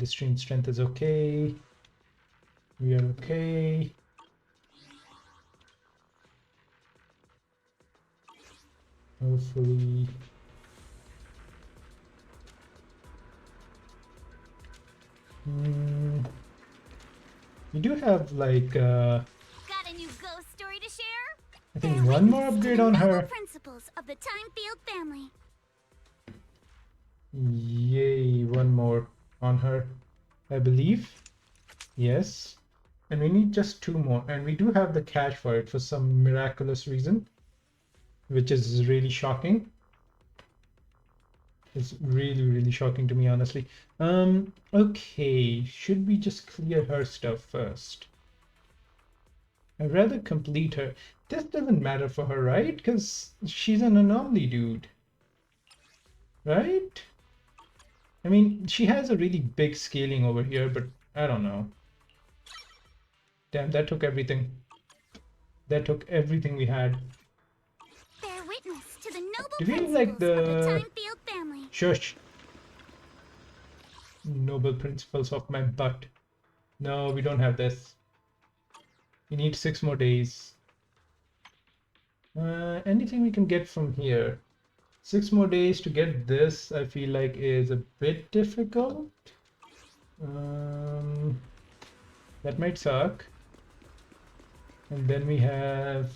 the stream strength is okay. We are okay. Hopefully. We do have like Got a new ghost story to share? I think one more upgrade on her. Principles of the Timefield family. Yay, one more on her, I believe. Yes. And we need just 2 more. And we do have the cash for it for some miraculous reason, which is really shocking. It's really, really shocking to me, honestly. Okay. Should we just clear her stuff first? I'd rather complete her. This doesn't matter for her, right? Because she's an anomaly, dude. Right? I mean, she has a really big scaling over here, but I don't know. Damn, that took everything. That took everything we had. Bear witness to the noble Do we have, principles like, the... of the Timefield family. Shush. Noble principles of my butt. No, we don't have this. We need 6 more days. Anything we can get from here? 6 more days to get this, I feel like, is a bit difficult. That might suck. And then we have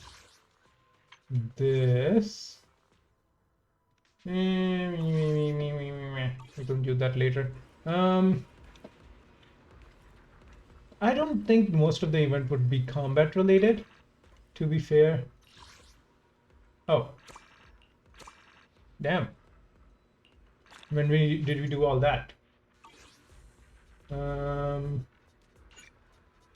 this. We can do that later. I don't think most of the event would be combat related, to be fair. Oh. Damn. When did we do all that?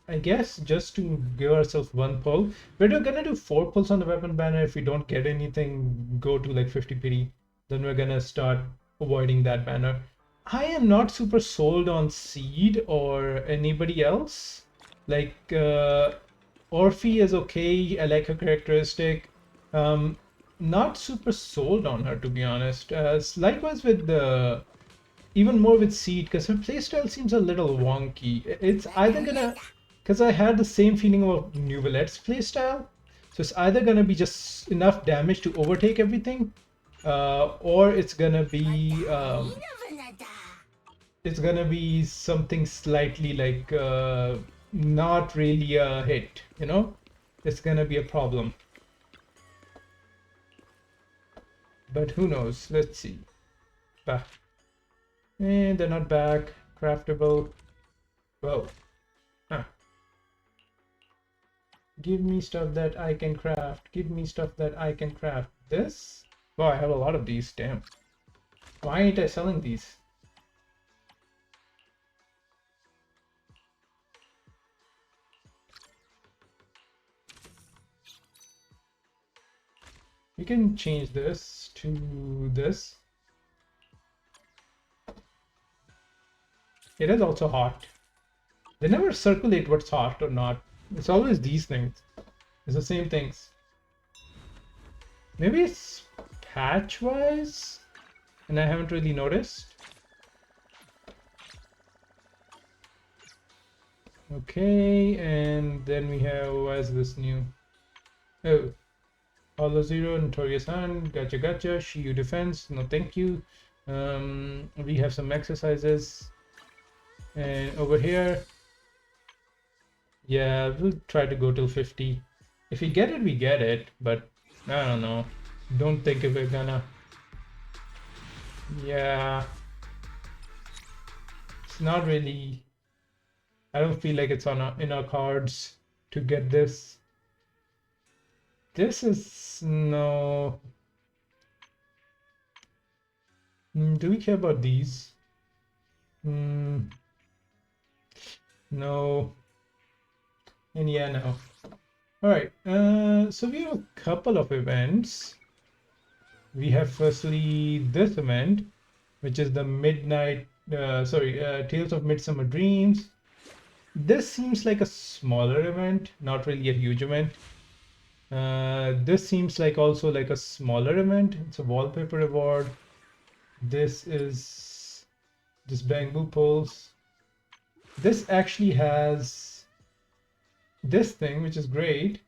I guess just to give ourselves 1 pull. We're gonna do 4 pulls on the weapon banner. If we don't get anything, go to like 50 pity. Then we're gonna start avoiding that banner. I am not super sold on Seed or anybody else. Like, Orphe is okay. I like her characteristic. Not super sold on her, to be honest. Likewise with the... Even more with Seed, because her playstyle seems a little wonky. It's either gonna... Because I had the same feeling of Nouvelette's playstyle. So it's either gonna be just enough damage to overtake everything, or it's gonna be... it's gonna be something slightly like not really a hit, you know? It's gonna be a problem. But who knows? Let's see. Back. And they're not back. Craftable. Whoa. Huh. Give me stuff that I can craft. Give me stuff that I can craft. This? Oh, I have a lot of these. Damn. Why ain't I selling these? We can change this to this. It is also hot. They never circulate what's hot or not. It's always these things. It's the same things. Maybe it's patch-wise, and I haven't really noticed. Okay, and then we have, why is this new? Oh. Hollow Zero, Notorious Hunt, Gotcha Gotcha, Shiyu Defense, no thank you. We have some exercises. And over here, yeah, we'll try to go till 50. If we get it, we get it, but I don't know. Don't think if we're gonna... Yeah. It's not really... I don't feel like it's in our cards to get this. This is no. Do we care about these? No. And yeah, no. All right. So we have a couple of events. We have firstly this event, which is the Tales of Midsummer Dreams. This seems like a smaller event, not really a huge event. This seems like also like a smaller event. It's a wallpaper reward. This is just bamboo poles. This actually has this thing, which is great,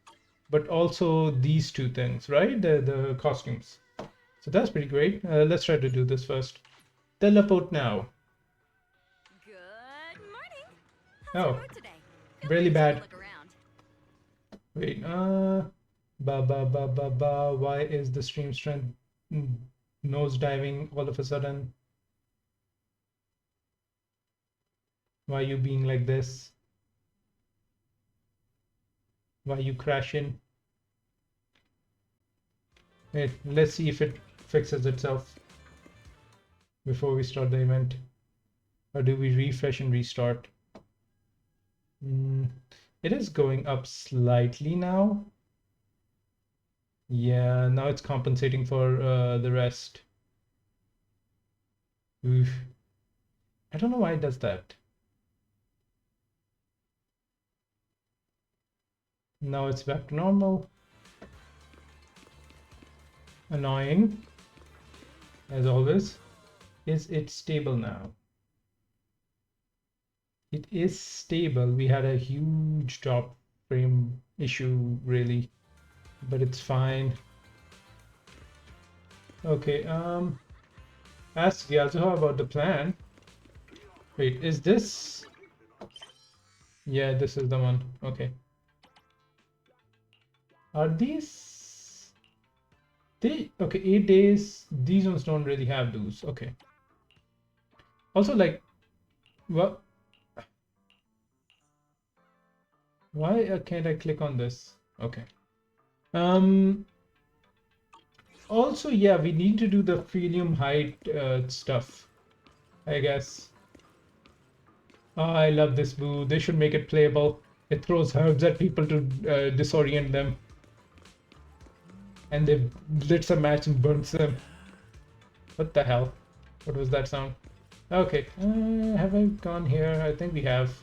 but also these two things, right? The costumes. So that's pretty great. Let's try to do this first. Teleport now. Good morning. How's your Oh, mood today? Feel really free to take a bad. look around. Wait, why is the stream strength nose diving all of a sudden? Why you being like this? Why you crashing? Wait, let's see if it fixes itself before we start the event. Or do we refresh and restart? It is going up slightly now. Yeah, now it's compensating for the rest. Oof. I don't know why it does that. Now it's back to normal. Annoying, as always. Is it stable now? It is stable. We had a huge top frame issue, really, but it's fine. Okay, ask Yasuo about the plan. Wait, is this? Yeah, this is the one. Okay. Are these? Okay, 8 days. These ones don't really have those. Okay. Also, like, what? Why can't I click on this? Okay. Um. Also, yeah, we need to do the Phelium height stuff, I guess. Oh, I love this boo. They should make it playable. It throws herbs at people to disorient them. And they lit a match and burns them. What the hell? What was that sound? Okay, have I gone here? I think we have.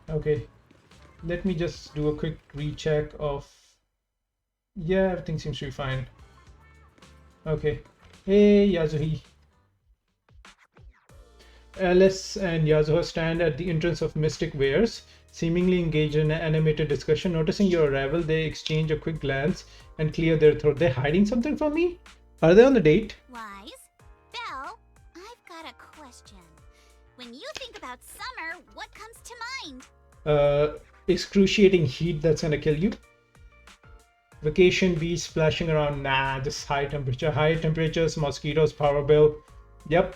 Okay, let me just do a quick recheck of... Yeah, everything seems to be fine. Okay. Hey, Yasuhi. Alice and Yasuo stand at the entrance of Mystic Wares, seemingly engaged in an animated discussion. Noticing your arrival, they exchange a quick glance and clear their throat. They're hiding something from me? Are they on a date? Wise? Belle, I've got a question. When you think about summer, what comes to mind? Excruciating heat that's gonna kill you. Vacation, beach, splashing around. Nah, just high temperature. High temperatures, mosquitoes, power bill. Yep.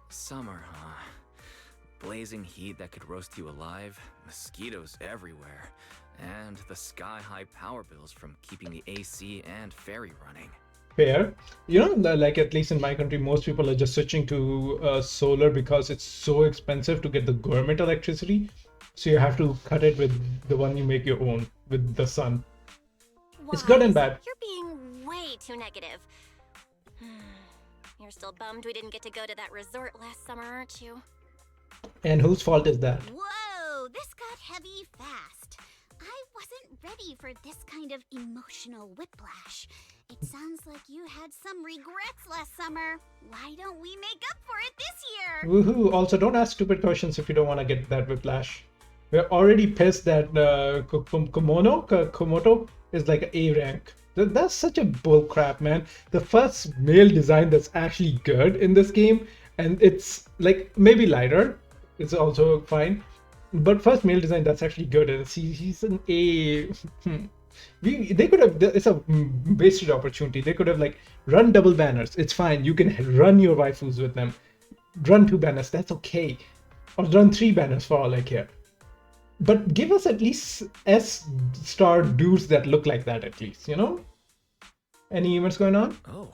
Summer, huh? Blazing heat that could roast you alive, mosquitoes everywhere, and the sky-high power bills from keeping the AC and ferry running. Fair. You know, like at least in my country, most people are just switching to solar because it's so expensive to get the government electricity. So you have to cut it with the one you make your own with the sun. It's good and bad. You're being way too negative. You're still bummed we didn't get to go to that resort last summer, aren't you? And whose fault is that? Whoa, this got heavy fast. I wasn't ready for this kind of emotional whiplash. It sounds like you had some regrets last summer. Why don't we make up for it this year? Woohoo! Also, don't ask stupid questions if you don't want to get that whiplash. We're already pissed that Komoto is like an A rank. That's such a bull crap, man. The first male design that's actually good in this game, and it's like maybe lighter, it's also fine. But first male design that's actually good, and he's an A. They could have. It's a wasted opportunity. They could have like run double banners. It's fine. You can run your waifus with them. Run 2 banners. That's okay. Or run 3 banners for all I care. But give us at least S-star dudes that look like that at least, you know? Any events going on? Oh,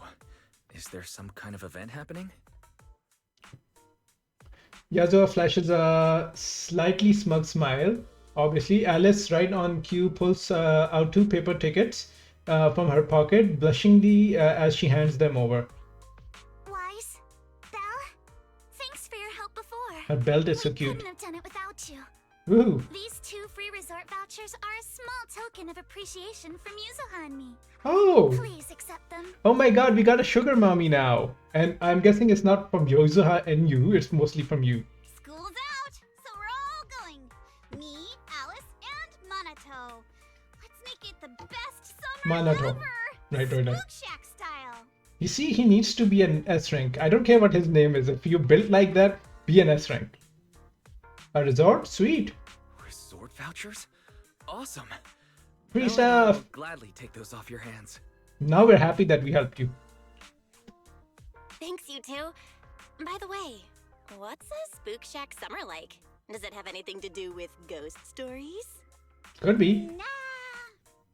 is there some kind of event happening? Yasuo flashes a slightly smug smile. Obviously, Alice, right on cue, pulls out 2 paper tickets from her pocket, blushingly as she hands them over. Wise? Belle? Thanks for your help before. Her belt is so We cute. couldn't have done it without you. Woohoo! These 2 free resort vouchers are a small token of appreciation from Yuzuha and me. Oh! Please accept them. Oh my god, we got a sugar mommy now! And I'm guessing it's not from Yozuha and you, it's mostly from you. School's out, so we're all going. Me, Alice, and Minato. Let's make it the best summer Minato. ever. Right. Spook Shack style. You see, he needs to be an S rank. I don't care what his name is. If you're built like that, be an S rank. A resort? Sweet. Resort vouchers? Awesome. Free Belle and I stuff. will gladly take those off your hands. Now we're happy that we helped you. Thanks, you two. By the way, what's a Spook Shack summer like? Does it have anything to do with ghost stories? Could be. Nah,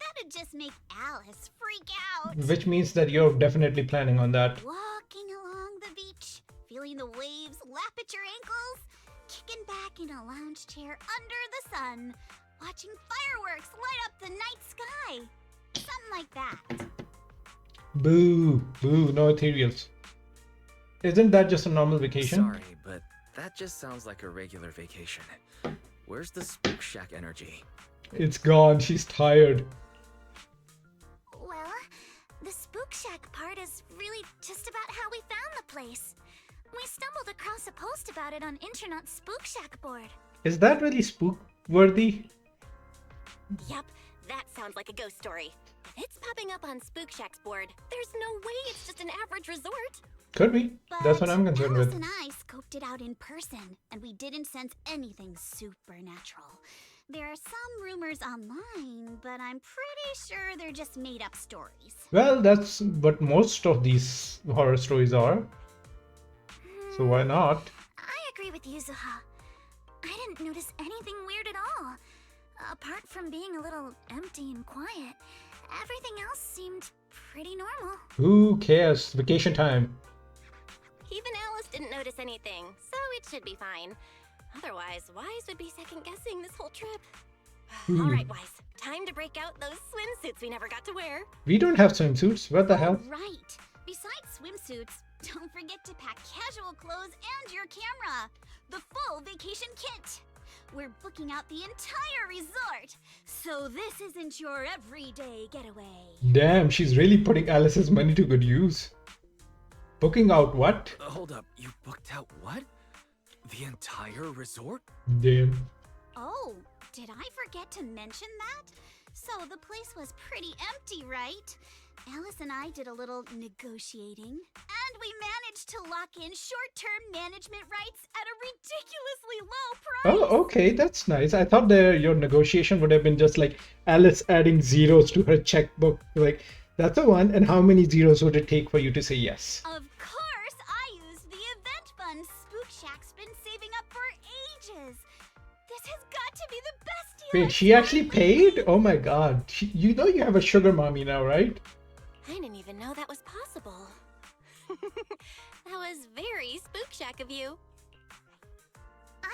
that'd just make Alice freak out. Which means that you're definitely planning on that. Walking along the beach, feeling the waves lap at your ankles, kicking back in a lounge chair under the sun, watching fireworks light up the night sky. Something like that. Boo. Boo. No ethereals. Isn't that just a normal vacation? Sorry, but that just sounds like a regular vacation. Where's the Spook Shack energy? It's gone. She's tired. Well, the Spook Shack part is really just about how we found the place. We stumbled across a post about it on Internet's Spook Shack board. Is that really spook worthy? Yep, that sounds like a ghost story. If it's popping up on Spook Shack's board, there's no way it's just an average resort. Could be. That's what I'm concerned Alice with. and I scoped it out in person, and we didn't sense anything supernatural. There are some rumors online, but I'm pretty sure they're just made-up stories. Well, that's what most of these horror stories are. So why not? I agree with Yuzuha. I didn't notice anything weird at all. Apart from being a little empty and quiet, everything else seemed pretty normal. Who cares? Vacation time. Even Alice didn't notice anything, so it should be fine. Otherwise, Wise would be second-guessing this whole trip. All right, Wise, time to break out those swimsuits we never got to wear. We don't have swimsuits. What the hell? Right. Besides swimsuits, don't forget to pack casual clothes and your camera. The full vacation kit. We're booking out the entire resort, so this isn't your everyday getaway. Damn, she's really putting Alice's money to good use. Booking out what? Hold up, you booked out what? The entire resort? Damn. Oh, did I forget to mention that? So the place was pretty empty, right? Alice and I did a little negotiating, and we managed to lock in short-term management rights at a ridiculously low price. Oh, okay, that's nice. I thought your negotiation would have been just like Alice adding zeros to her checkbook. Like, that's the one, and how many zeros would it take for you to say yes? Of course, I used the event fund Spook Shack's been saving up for ages. This has got to be the best deal. Wait, I've she actually tried paid? lately. Oh my god. You know you have a sugar mommy now, right? I didn't even know that was possible. That was very Spook Shack of you.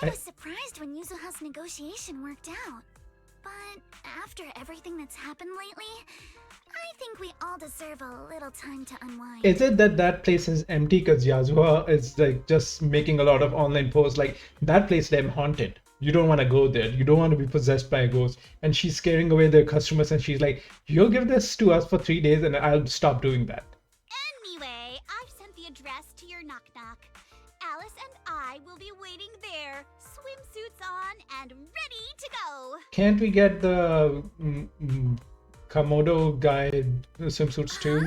I was surprised when Yuzuha's negotiation worked out. But after everything that's happened lately, I think we all deserve a little time to unwind. Is it that that place is empty because Yasuha is like just making a lot of online posts? Like, that place damn haunted. You don't want to go there. You don't want to be possessed by a ghost. And she's scaring away their customers and she's like, you'll give this to us for 3 days and I'll stop doing that. Anyway, I've sent the address to your knock-knock. Alice and I will be waiting there, swimsuits on and ready to go. Can't we get the Komodo guy swimsuits too?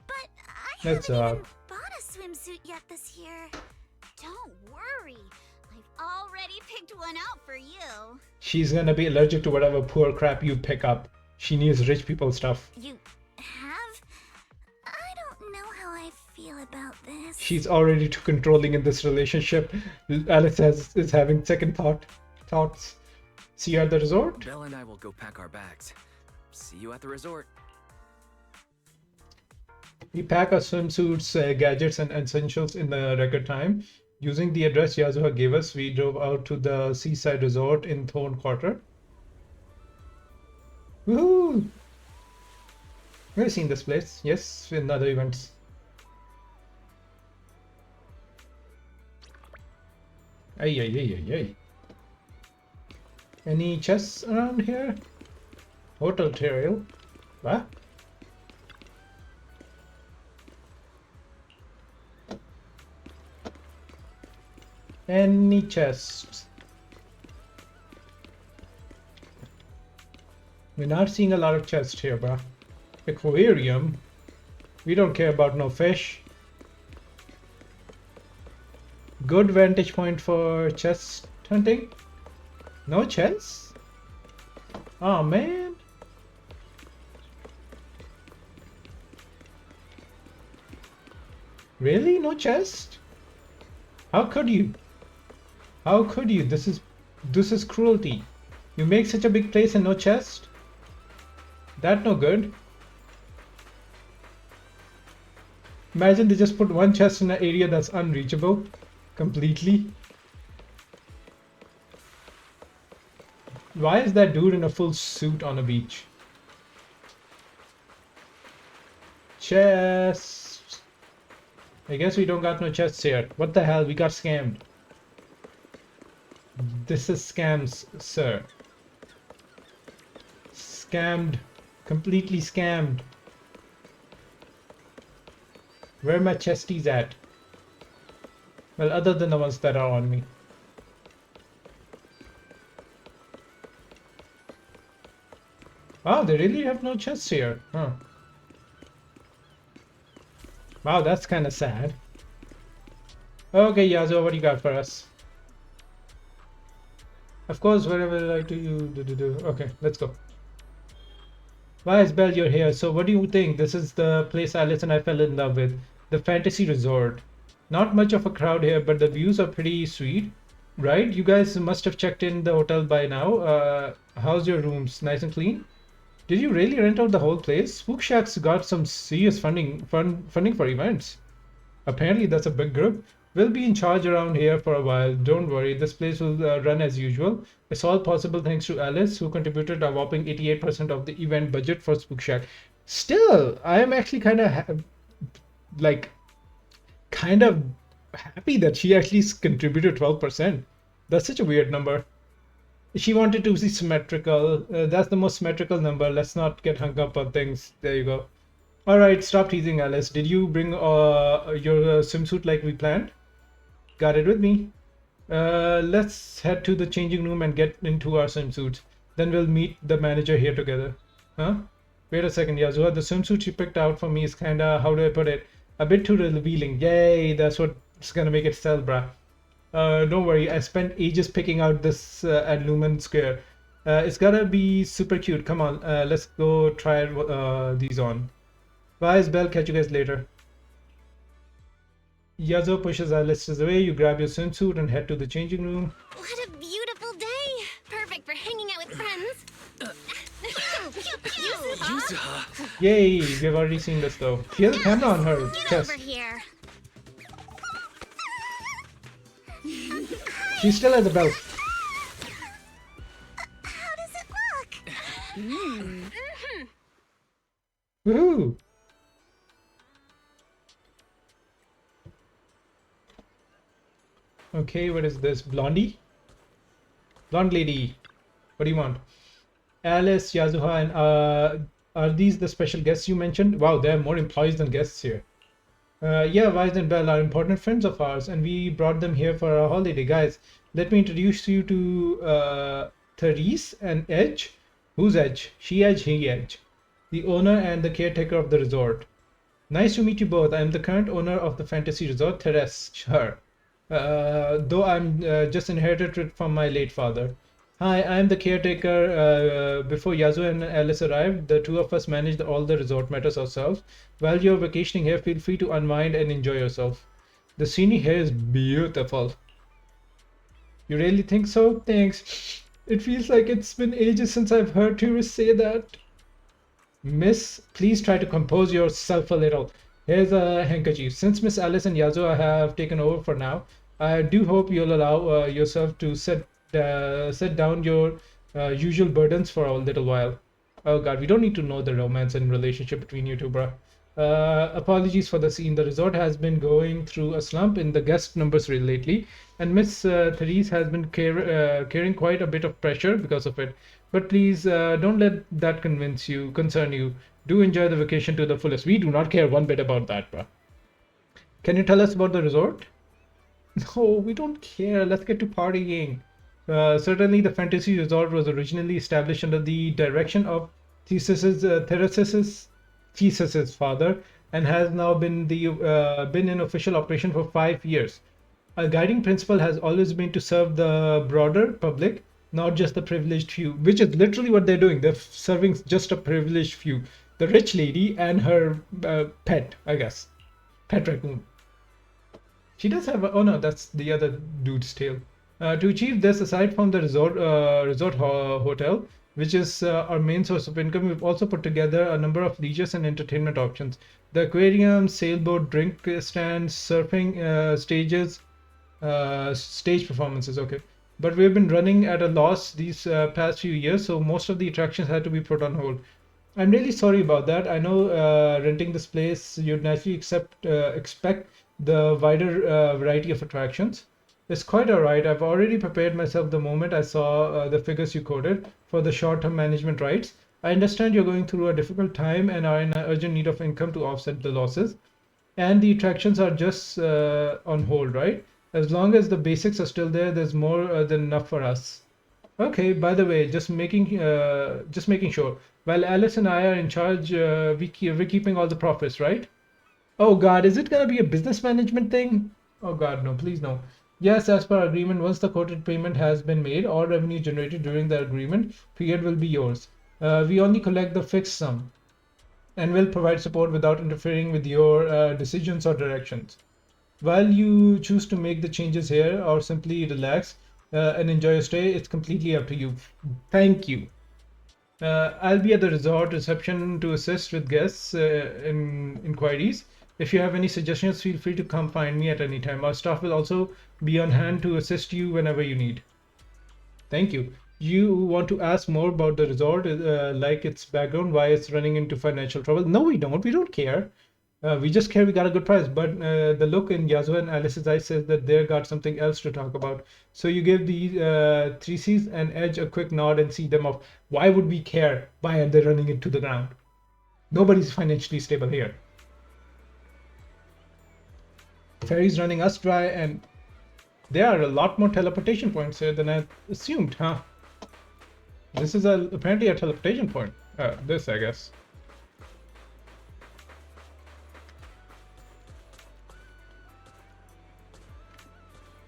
But I That's haven't even bought a swimsuit yet this year. Don't worry, I've already picked one out for you. She's gonna be allergic to whatever poor crap you pick up. She needs rich people stuff. You have? I don't know how I feel about this. She's already too controlling in this relationship. Alice is having second thoughts. See you at the resort? Belle and I will go pack our bags. See you at the resort. We pack our swimsuits, gadgets, and essentials in the record time. Using the address Yasuha gave us, we drove out to the seaside resort in Thorn Quarter. Woohoo! We've seen this place, yes, in other events. Ay, ay, ay, ay, ay. Any chests around here? Hotel trail. What? Any chests? We're not seeing a lot of chests here, bruh. Aquarium? We don't care about no fish. Good vantage point for chest hunting. No chests? Oh man. Really? No chest? How could you? How could you? This is cruelty. You make such a big place and no chest? That no good. Imagine they just put one chest in an area that's unreachable completely. Why is that dude in a full suit on a beach? Chests. I guess we don't got no chests here. What the hell? We got scammed. This is scams, sir. Scammed. Completely scammed. Where are my chesties at? Well, other than the ones that are on me. Wow, they really have no chests here. Huh. Wow, that's kind of sad. Okay, Yasuo, what do you got for us? Of course, whatever I like to do. Okay, let's go. Why is Belle, you're here? So what do you think? This is the place Alice and I fell in love with. The fantasy resort. Not much of a crowd here, but the views are pretty sweet. Right? You guys must have checked in the hotel by now. How's your rooms? Nice and clean? Did you really rent out the whole place? Spook Shack's got some serious funding for events. Apparently that's a big group. We'll be in charge around here for a while. Don't worry, this place will run as usual. It's all possible thanks to Alice, who contributed a whopping 88% of the event budget for Spook Shack. Still, I am actually kind of happy that she actually contributed 12%. That's such a weird number. She wanted to be symmetrical. That's the most symmetrical number. Let's not get hung up on things. There you go. All right, stop teasing, Alice. Did you bring your swimsuit like we planned? Got it with me. Let's head to the changing room and get into our swimsuits. Then we'll meet the manager here together. Huh? Wait a second, Yasuo. The swimsuit you picked out for me is kinda, how do I put it? A bit too revealing. Yay, that's what's gonna make it sell, bruh. Don't worry, I spent ages picking out this at Lumen Square. It's gotta be super cute. Come on, let's go try these on. Bye, Belle. Catch you guys later. Yasuo pushes Alice away. You grab your swimsuit and head to the changing room. What a beautiful day! Perfect for hanging out with friends. Yuzuha! Yay, we've already seen this though. She has a camera on her Get chest. over here. She still has a belt. How does it look? Woohoo! Okay, what is this? Blondie? Blonde lady. What do you want? Alice, Yasuha, and are these the special guests you mentioned? Wow, there are more employees than guests here. Yeah, Wise and Belle are important friends of ours, and we brought them here for our holiday. Guys, let me introduce you to Therese and Edge. Who's Edge? She Edge, he Edge. The owner and the caretaker of the resort. Nice to meet you both. I am the current owner of the fantasy resort, Therese, her. Though I'm just inherited it from my late father. Hi, I'm the caretaker. Before Yasuo and Alice arrived, the two of us managed all the resort matters ourselves. While you're vacationing here, feel free to unwind and enjoy yourself. The scenery here is beautiful. You really think so? Thanks. It feels like it's been ages since I've heard tourists say that. Miss, please try to compose yourself a little. Here's a handkerchief. Since Miss Alice and Yasuo have taken over for now, I do hope you'll allow yourself to set down your usual burdens for a little while. Oh god, we don't need to know the romance and relationship between you two, bruh. Apologies for the scene. The resort has been going through a slump in the guest numbers lately, and Miss Therese has been carrying quite a bit of pressure because of it. But please don't let that concern you. Do enjoy the vacation to the fullest. We do not care one bit about that, bruh. Can you tell us about the resort? No, we don't care. Let's get to partying. Certainly, the fantasy resort was originally established under the direction of Theseus's father, and has now been in official operation for 5 years. A guiding principle has always been to serve the broader public, not just the privileged few, which is literally what they're doing. They're serving just a privileged few, the rich lady and her pet, I guess, pet raccoon. She does have a, oh no, that's the other dude's tail. To achieve this, aside from the hotel, which is our main source of income, we've also put together a number of leisure and entertainment options. The aquarium, sailboat, drink stands, surfing stages, stage performances. Okay, but we've been running at a loss these past few years, so most of the attractions had to be put on hold. I'm really sorry about that. I know renting this place, you'd naturally expect the wider variety of attractions. It's quite alright. I've already prepared myself the moment I saw the figures you quoted for the short-term management rights. I understand you're going through a difficult time and are in urgent need of income to offset the losses. And the attractions are just on hold, right? As long as the basics are still there, there's more than enough for us. Okay, by the way, just making sure. While Alice and I are in charge, we're keeping all the profits, right? Oh God, is it gonna be a business management thing? Oh God, no, please no. Yes, as per agreement, once the quoted payment has been made, all revenue generated during the agreement period will be yours. We only collect the fixed sum and will provide support without interfering with your decisions or directions. While you choose to make the changes here or simply relax and enjoy your stay, it's completely up to you. Thank you. I'll be at the resort reception to assist with guests in inquiries. If you have any suggestions, feel free to come find me at any time. Our staff will also be on hand to assist you whenever you need. Thank you. You want to ask more about the resort, like its background, why it's running into financial trouble? No, we don't. We don't care. We just care we got a good price. But the look in Yasuo and Alice's eyes says that they got something else to talk about. So you give the three C's and Edge a quick nod and see them off. Why would we care? Why are they running it to the ground? Nobody's financially stable here. Ferry's running us dry, and there are a lot more teleportation points here than I assumed, huh? This is apparently a teleportation point. This, I guess.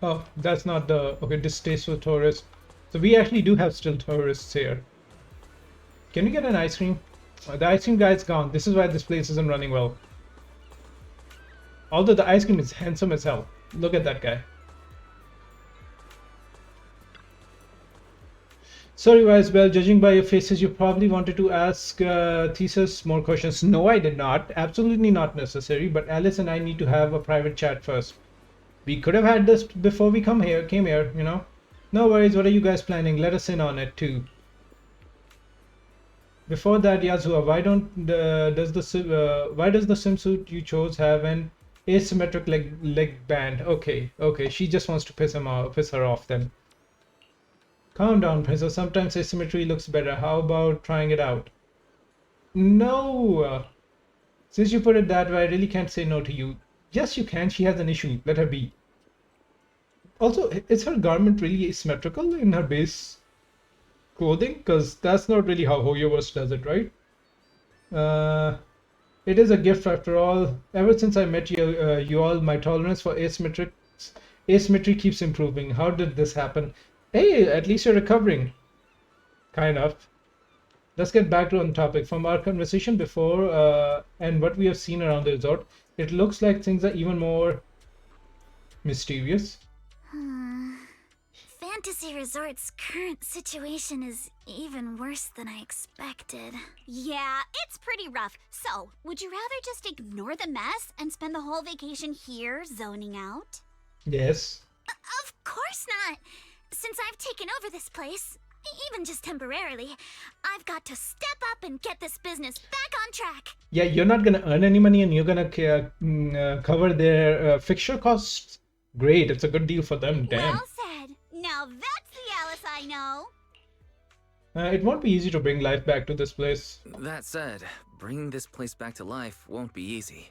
Oh, that's not the... Okay, distasteful tourist. So we actually do have still tourists here. Can we get an ice cream? The ice cream guy's gone. This is why this place isn't running well. Although the ice cream is handsome as hell. Look at that guy. Sorry, guys. Well, judging by your faces, you probably wanted to ask Theseus more questions. No, I did not. Absolutely not necessary. But Alice and I need to have a private chat first. We could have had this before we came here, you know. No worries. What are you guys planning? Let us in on it too. Before that, Yasuo, why does the swimsuit you chose have an asymmetric leg band? Okay, she just wants to piss her off then. Calm down, princess. Sometimes asymmetry looks better. How about trying it out? No. Since you put it that way, I really can't say no to you. Yes, you can. She has an issue. Let her be. Also, is her garment really asymmetrical in her base clothing? Because that's not really how Hoyoverse does it, right? It is a gift after all. Ever since I met you all, my tolerance for asymmetry keeps improving. How did this happen? Hey, at least you're recovering. Kind of. Let's get back to on topic. From our conversation before and what we have seen around the resort, it looks like things are even more mysterious. Fantasy Resort's current situation is even worse than I expected. Yeah, it's pretty rough. So, would you rather just ignore the mess and spend the whole vacation here zoning out? Yes. Of course not! Since I've taken over this place, even just temporarily. I've got to step up and get this business back on track. Yeah, you're not gonna earn any money and you're gonna cover their fixture costs. Great, it's a good deal for them. Damn. Well said. Now that's the Alice I know. It won't be easy to bring life back to this place. That said, bringing this place back to life won't be easy.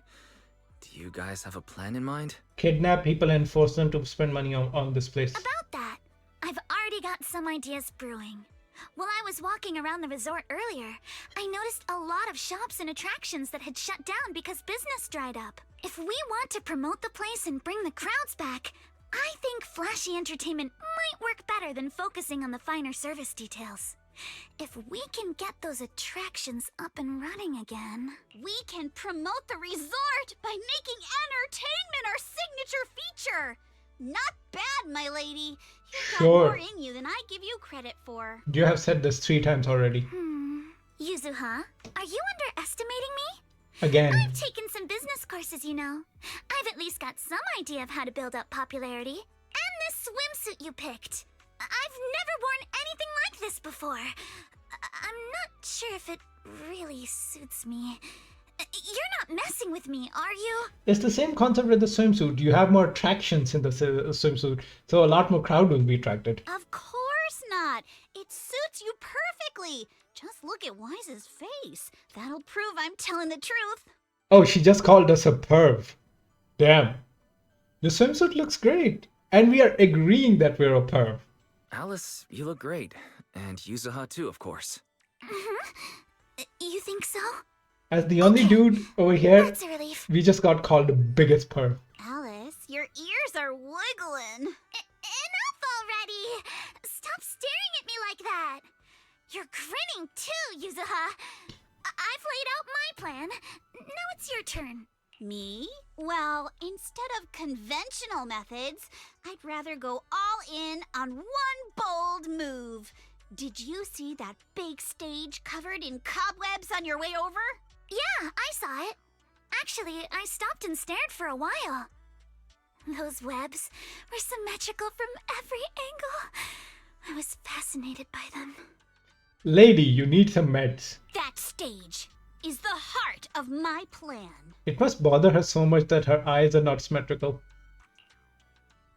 Do you guys have a plan in mind? Kidnap people and force them to spend money on this place. About that, I've already got some ideas brewing. While I was walking around the resort earlier, I noticed a lot of shops and attractions that had shut down because business dried up. If we want to promote the place and bring the crowds back, I think flashy entertainment might work better than focusing on the finer service details. If we can get those attractions up and running again, we can promote the resort by making entertainment our signature feature. Not bad, my lady. You've got Sure. more in you than I give you credit for. You have said this 3 times already. Yuzuha, are you underestimating me? Again. I've taken some business courses, you know. I've at least got some idea of how to build up popularity. And this swimsuit you picked. I've never worn anything like this before. I'm not sure if it really suits me. You're not messing with me, are you? It's the same concept with the swimsuit. You have more attractions in the swimsuit, so a lot more crowd will be attracted. Of course not. It suits you perfectly. Just look at Wise's face. That'll prove I'm telling the truth. Oh, she just called us a perv. Damn. The swimsuit looks great. And we are agreeing that we're a perv. Alice, you look great. And Yuzuha too, of course. You think so? As the only dude over here, That's a relief. we just got called the biggest perv. Alice, your ears are wiggling. Enough already! Stop staring at me like that. You're grinning too, Yuzuha. I've laid out my plan. Now it's your turn. Me? Well, instead of conventional methods, I'd rather go all in on one bold move. Did you see that big stage covered in cobwebs on your way over? Yeah, I saw it. Actually, I stopped and stared for a while. Those webs were symmetrical from every angle. I was fascinated by them. Lady, you need some meds. That stage is the heart of my plan. It must bother her so much that her eyes are not symmetrical.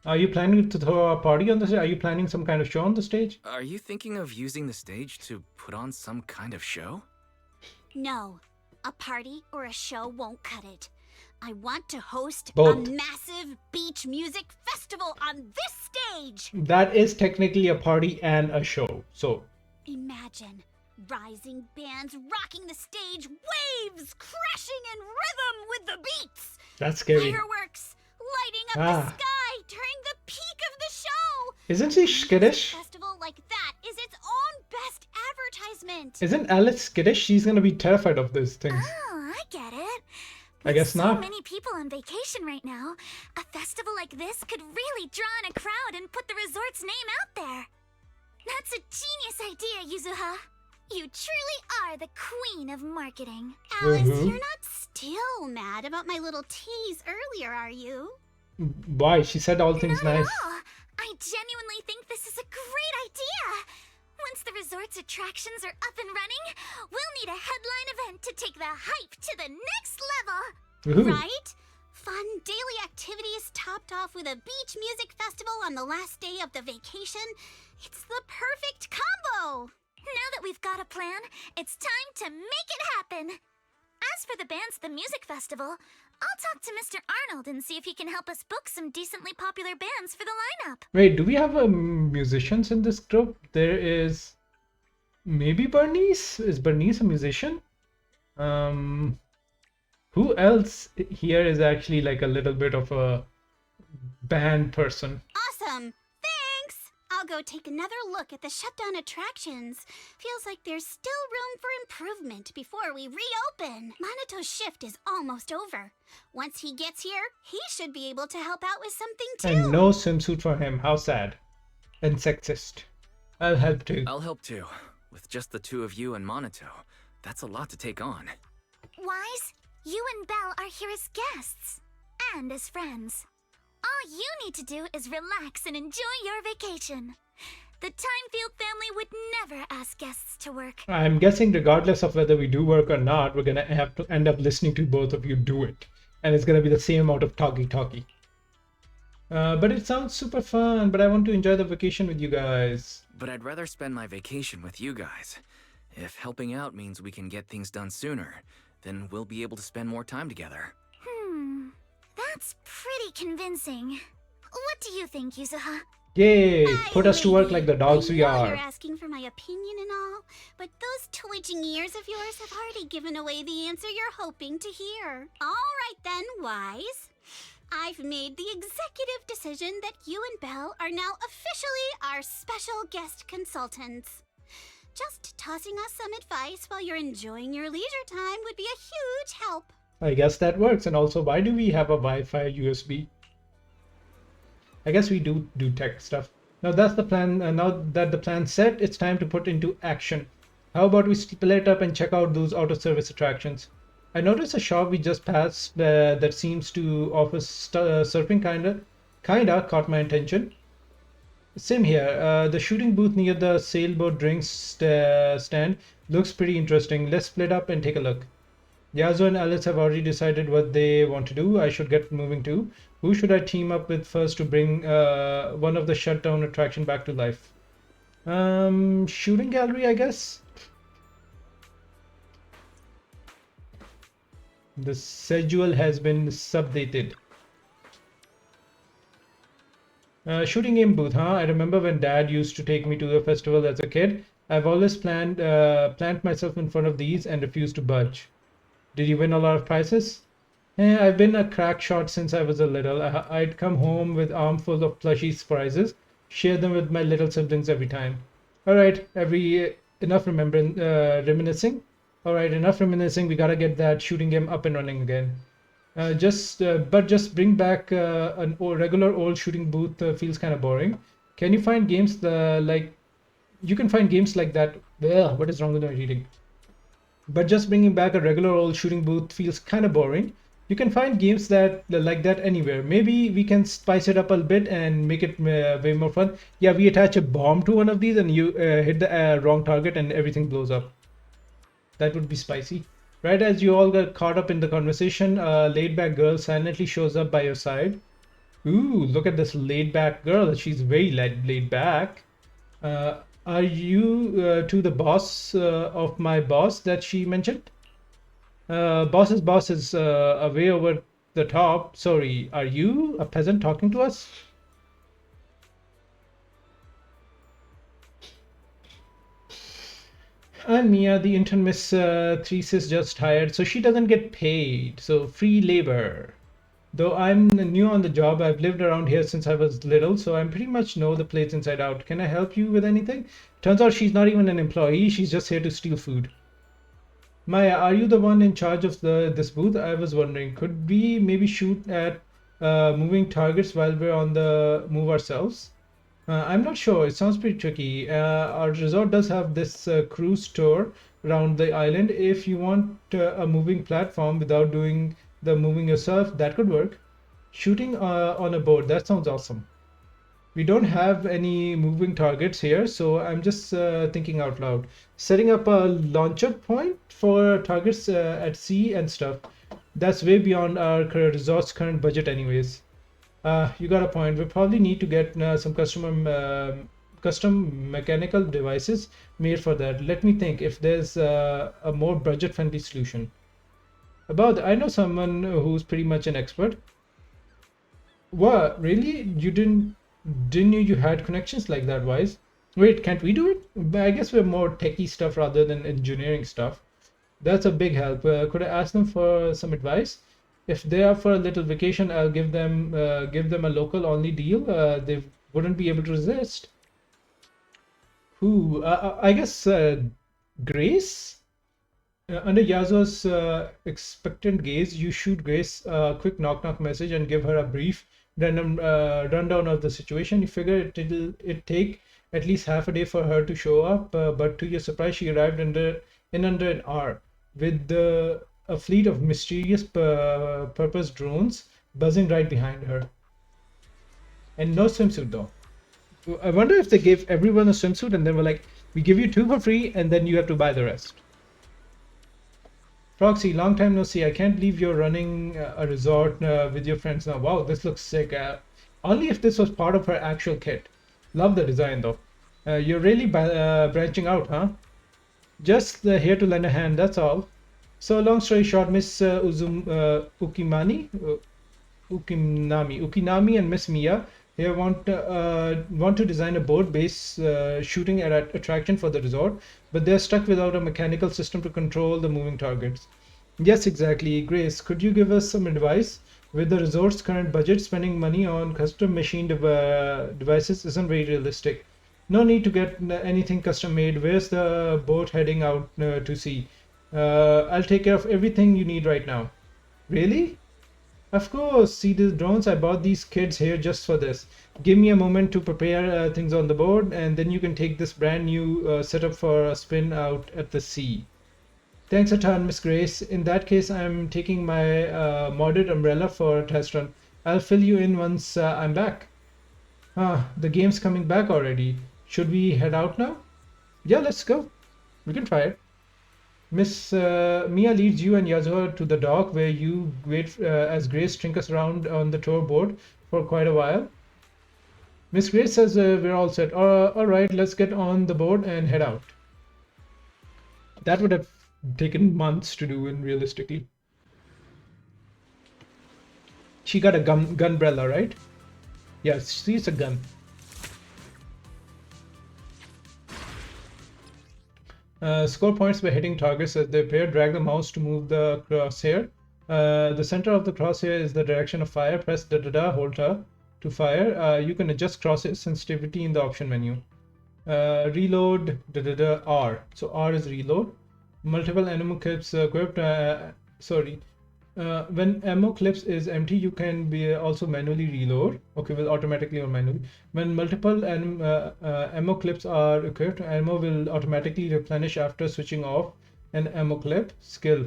Are you planning to throw a party on the stage? Are you planning some kind of show on the stage? Are you thinking of using the stage to put on some kind of show? No, a party or a show won't cut it. I want to host Both. a massive beach music festival on this stage. That is technically a party and a show. So, Imagine rising bands rocking the stage, waves crashing in rhythm with the beats. that's scary. Fireworks lighting up Ah. the sky during the peak of the show. Isn't she skittish? A festival like that is its own best advertisement. Isn't Alice skittish? She's gonna be terrified of these things. Oh, I get it. I guess With not. So many people on vacation right now. A festival like this could really draw in a crowd and put the resort's name out there. That's a genius idea, Yuzuha. You truly are the queen of marketing. Alice, Mhm. you're not still mad about my little tease earlier, are you? Why? She said all things Not nice. at all. I genuinely think this is a great idea. Once the resort's attractions are up and running, we'll need a headline event to take the hype to the next level. Woohoo. Right? Fun daily activities topped off with a beach music festival on the last day of the vacation. It's the perfect combo. Now that we've got a plan, it's time to make it happen. As for the bands at the music festival, I'll talk to Mr. Arnold and see if he can help us book some decently popular bands for the lineup. Wait, do we have musicians in this group? There is maybe Bernice. Is Bernice a musician? Who else here is actually like a little bit of a band person? Awesome! Thanks! I'll go take another look at the shutdown attractions. Feels like there's still room for improvement before we reopen. Manato's shift is almost over. Once he gets here, he should be able to help out with something too. And no swimsuit for him. How sad. And sexist. I'll help too. I'll help too. With just the two of you and Monato, that's a lot to take on. Wise, you and Belle are here as guests. And as friends. All you need to do is relax and enjoy your vacation. The Timefield family would never ask guests to work. I'm guessing regardless of whether we do work or not, we're gonna have to end up listening to both of you do it. And it's gonna be the same amount of talky. But it sounds super fun, but I want to enjoy the vacation with you guys. But I'd rather spend my vacation with you guys. If helping out means we can get things done sooner, then we'll be able to spend more time together. That's pretty convincing. What do you think, Yuzuha? Yay! Put us to work like the dogs I we know are. You're asking for my opinion and all, but those twitching ears of yours have already given away the answer you're hoping to hear. All right then, Wise. I've made the executive decision that you and Belle are now officially our special guest consultants. Just tossing us some advice while you're enjoying your leisure time would be a huge help. I guess that works. And also, why do we have a Wi-Fi USB? I guess we do tech stuff. Now that's the plan. Now that the plan's set, it's time to put into action. How about we split up and check out those out-of-service attractions? I noticed a shop we just passed that seems to offer surfing kinda caught my attention. Same here. The shooting booth near the sailboat drinks stand looks pretty interesting. Let's split up and take a look. Yazo and Alice have already decided what they want to do. I should get moving too. Who should I team up with first to bring one of the shutdown attraction back to life? Shooting gallery, I guess. The schedule has been subdated. Shooting game booth, huh? I remember when Dad used to take me to the festival as a kid. I've always plant myself in front of these and refused to budge. Did you win a lot of prizes? I've been a crack shot since I was a little. I'd come home with armfuls of plushy prizes, share them with my little siblings every time. All right, enough reminiscing. All right, enough reminiscing. We gotta get that shooting game up and running again. But just bring back regular old shooting booth feels kind of boring. Can you find games you can find games like that? Ugh, what is wrong with my reading? But just bringing back a regular old shooting booth feels kind of boring. You can find games like that anywhere. Maybe we can spice it up a bit and make it way more fun. Yeah, we attach a bomb to one of these and you hit the wrong target and everything blows up. That would be spicy. Right as you all get caught up in the conversation, a laid-back girl silently shows up by your side. Ooh, look at this laid-back girl. She's very laid back. Are you to the boss of my boss that she mentioned? Boss's boss is way over the top. Sorry, are you a peasant talking to us? And Mia, the intern Miss Thesis just hired, so she doesn't get paid. So free labor. Though I'm new on the job, I've lived around here since I was little, so I pretty much know the place inside out. Can I help you with anything? Turns out she's not even an employee, she's just here to steal food. Maya, are you the one in charge of this booth? I was wondering, could we maybe shoot at moving targets while we're on the move ourselves? I'm not sure, it sounds pretty tricky. Our resort does have this cruise tour around the island. If you want a moving platform without doing the moving yourself, that could work. Shooting on a boat, that sounds awesome. We don't have any moving targets here, so I'm just thinking out loud. Setting up a launcher point for targets at sea and stuff. That's way beyond our resort's current budget anyways. You got a point. We probably need to get some custom mechanical devices made for that. Let me think if there's a more budget-friendly solution. I know someone who's pretty much an expert. What? Really? Didn't you had connections like that, Wise? Wait, can't we do it? I guess we're more techie stuff rather than engineering stuff. That's a big help. Could I ask them for some advice? If they are for a little vacation, I'll give them a local only deal. They wouldn't be able to resist. Who? I guess Grace. Under Yazo's expectant gaze, you shoot Grace a quick knock-knock message and give her a brief random rundown of the situation. You figure it take at least half a day for her to show up, but to your surprise, she arrived under an hour with a fleet of mysterious purpose drones buzzing right behind her. And no swimsuit though. I wonder if they gave everyone a swimsuit and they were like, we give you 2 for free and then you have to buy the rest. Proxy, long time no see. I can't believe you're running a resort with your friends now. Wow, this looks sick. Only if this was part of her actual kit. Love the design though. You're really branching out, huh? Just here to lend a hand, that's all. So long story short, Miss Ukinami and Miss Mia here want to design a board-based shooting attraction for the resort, but they're stuck without a mechanical system to control the moving targets. Yes, exactly. Grace, could you give us some advice? With the resort's current budget, spending money on custom machined devices isn't very realistic. No need to get anything custom made. Where's the boat heading out to sea? I'll take care of everything you need right now. Really? Of course, see these drones. I bought these kids here just for this. Give me a moment to prepare things on the board, and then you can take this brand new setup for a spin out at the sea. Thanks a ton, Miss Grace. In that case, I'm taking my modded umbrella for a test run. I'll fill you in once I'm back. The game's coming back already. Should we head out now? Yeah, let's go. We can try it. Miss Mia leads you and Yasuo to the dock where you wait as Grace trinkets around on the tour board for quite a while. Miss Grace says we're all set. All right, let's get on the board and head out. That would have taken months to do, and realistically. She got a gunbrella, right? Yes, she's a gun. Score points by hitting targets as they appear. Drag the mouse to move the crosshair. The center of the crosshair is the direction of fire. Press hold to fire. You can adjust crosshair sensitivity in the option menu. Reload R. So R is reload. Multiple ammo clips equipped. When ammo clips is empty, you can be also manually reload. Okay, will automatically or manually. When multiple ammo clips are equipped, ammo will automatically replenish after switching off an ammo clip. Skill.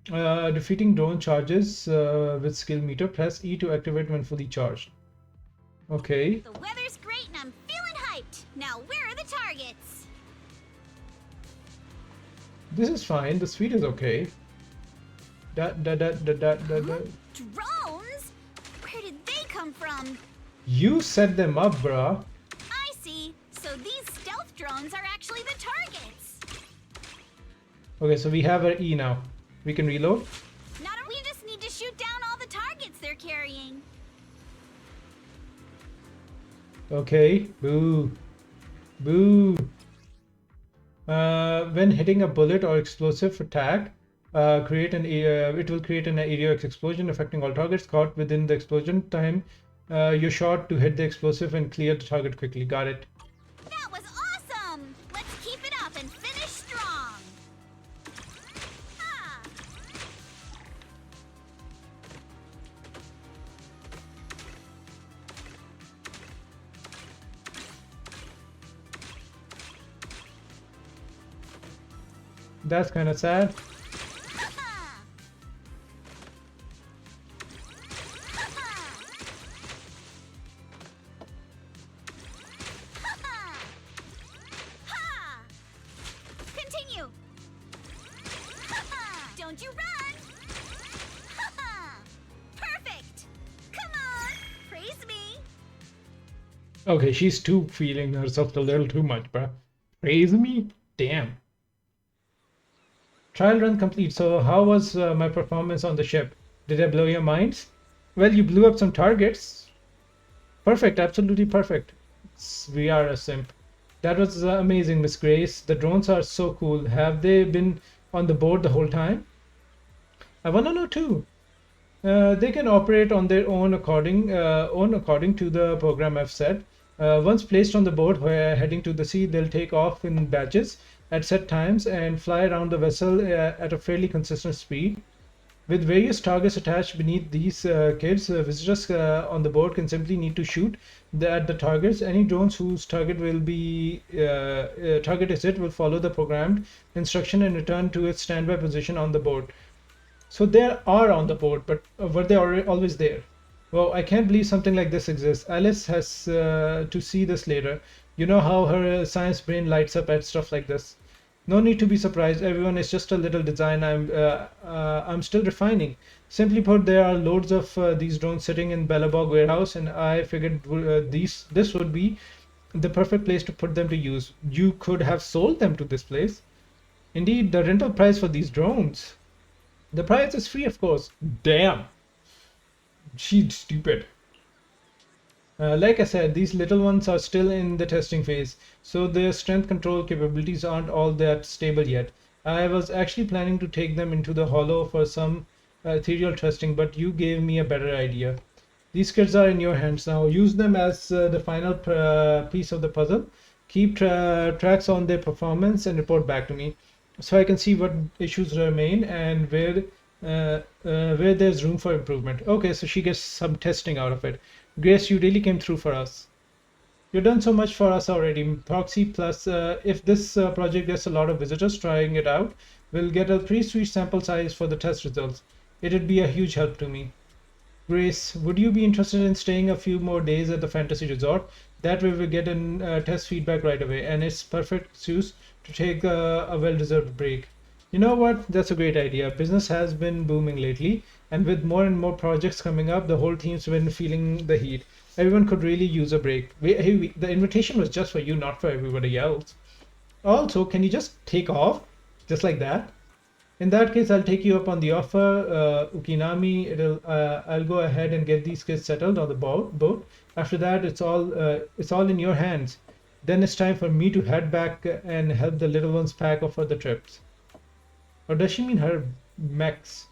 Defeating drone charges with skill meter. Press E to activate when fully charged. Okay. The weather's great and I'm feeling hyped. Now where are the targets? This is fine. The speed is okay. Drones? Where did they come from? You set them up, bruh. I see. So these stealth drones are actually the targets. Okay, so we have our E now. We can reload. We just need to shoot down all the targets they're carrying. Okay. Boo. Boo. When hitting a bullet or explosive attack, it will create an area explosion affecting all targets caught within the explosion time. You're shot to hit the explosive and clear the target quickly. Got it. That was awesome! Let's keep it up and finish strong. Ha! That's kind of sad. Continue. Don't you run. Perfect. Come on. Praise me. Okay, she's too feeling herself a little too much, bruh. Praise me? Damn. Trial run complete. So how was my performance on the ship? Did I blow your minds? Well, you blew up some targets. Perfect, absolutely perfect. We are a simp. That was amazing, Miss Grace. The drones are so cool. Have they been on the board the whole time? I want to know too. They can operate on their own according to the program I've set. Once placed on the board where heading to the sea, they'll take off in batches at set times and fly around the vessel at a fairly consistent speed. With various targets attached beneath these kids, visitors on the board can simply need to shoot at the targets. Any drones whose target is hit will follow the programmed instruction and return to its standby position on the board. So they are on the board, but were they always there? Whoa, I can't believe something like this exists. Alice has to see this later. You know how her science brain lights up at stuff like this. No need to be surprised. Everyone is just a little design I'm still refining. Simply put, there are loads of these drones sitting in Bellabog warehouse, and I figured this would be the perfect place to put them to use. You could have sold them to this place. Indeed, the rental price for these drones. The price is free, of course. Damn, she's stupid. Like I said, these little ones are still in the testing phase, so their strength control capabilities aren't all that stable yet. I was actually planning to take them into the hollow for some ethereal testing, but you gave me a better idea. These kids are in your hands now. Use them as the final piece of the puzzle. Keep tracks on their performance and report back to me, so I can see what issues remain and where there's room for improvement. Okay, so she gets some testing out of it. Grace, you really came through for us. You've done so much for us already. Proxy Plus, if this project gets a lot of visitors trying it out, we'll get a pretty sweet sample size for the test results. It'd be a huge help to me. Grace, would you be interested in staying a few more days at the fantasy resort? That way we get an test feedback right away, and it's perfect excuse to take a well-deserved break. You know what? That's a great idea. Business has been booming lately, and with more and more projects coming up, the whole team's been feeling the heat. Everyone could really use a break. The invitation was just for you, not for everybody else. Also, can you just take off? Just like that? In that case, I'll take you up on the offer. Ukinami, I'll go ahead and get these kids settled on the boat. After that, it's all in your hands. Then it's time for me to head back and help the little ones pack up for the trips. Or does she mean her mechs?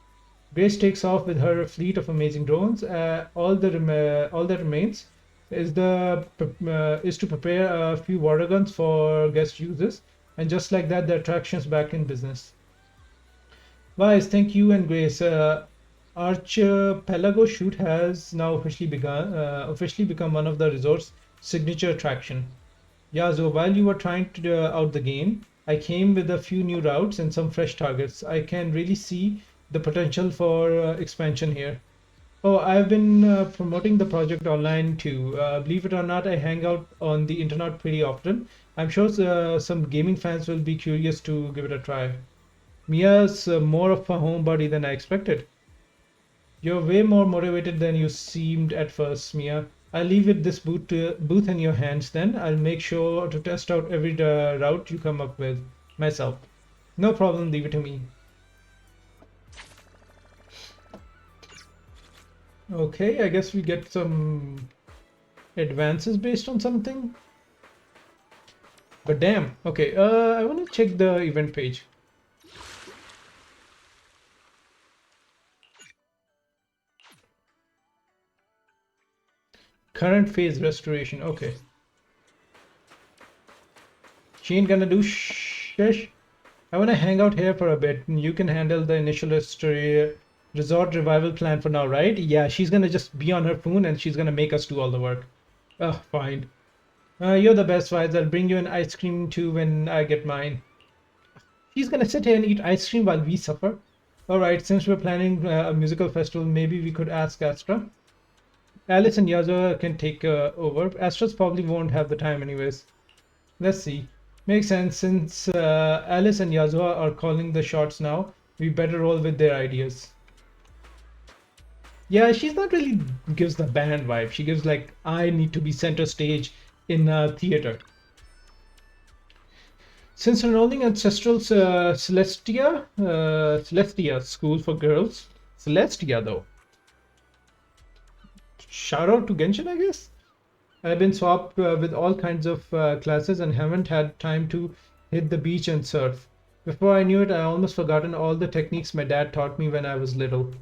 Grace takes off with her fleet of amazing drones. All that remains is to prepare a few water guns for guest users, and just like that, the attraction's back in business. Wise, thank you and Grace. Archipelago Shoot has now officially become one of the resort's signature attraction. Yeah, so while you were trying to out the game, I came with a few new routes and some fresh targets. I can really see the potential for expansion here. Oh, I've been promoting the project online too. Believe it or not, I hang out on the internet pretty often. I'm sure some gaming fans will be curious to give it a try. Mia's more of a homebody than I expected. You're way more motivated than you seemed at first, Mia. I'll leave it this booth in your hands then. I'll make sure to test out every route you come up with myself. No problem, leave it to me. Okay, I guess we get some advances based on something. But damn, okay, I want to check the event page. Current phase restoration, okay. She ain't gonna do shish. I wanna hang out here for a bit, and you can handle the initial resort revival plan for now, right? Yeah, she's gonna just be on her phone and she's gonna make us do all the work. Oh, fine. You're the best, Vibes. I'll bring you an ice cream too when I get mine. She's gonna sit here and eat ice cream while we suffer. Alright, since we're planning a musical festival, maybe we could ask Astra. Alice and Yasuo can take over. Astra's probably won't have the time anyways. Let's see. Makes sense, since Alice and Yasuo are calling the shots now. We better roll with their ideas. Yeah, she's not really gives the band vibe. She gives like, I need to be center stage in a theater. Since enrolling Ancestral Celestia School for Girls. Celestia though. Shout out to Genshin, I guess. I've been swapped with all kinds of classes and haven't had time to hit the beach and surf. Before I knew it, I almost forgotten all the techniques my dad taught me when I was little.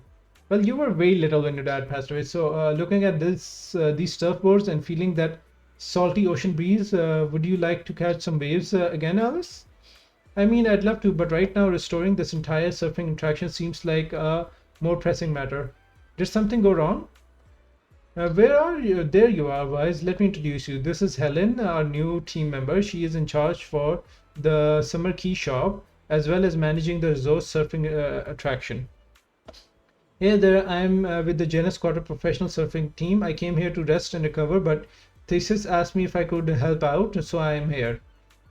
Well, you were very little when your dad passed away, so looking at these surfboards and feeling that salty ocean breeze, would you like to catch some waves again, Alice? I mean, I'd love to, but right now restoring this entire surfing attraction seems like a more pressing matter. Did something go wrong? Where are you? There you are, Wise. Let me introduce you. This is Helen, our new team member. She is in charge for the Summer Key shop, as well as managing the resort surfing attraction. Hey there, I'm with the Genus Quarter professional surfing team. I came here to rest and recover, but Thesis asked me if I could help out, so I am here.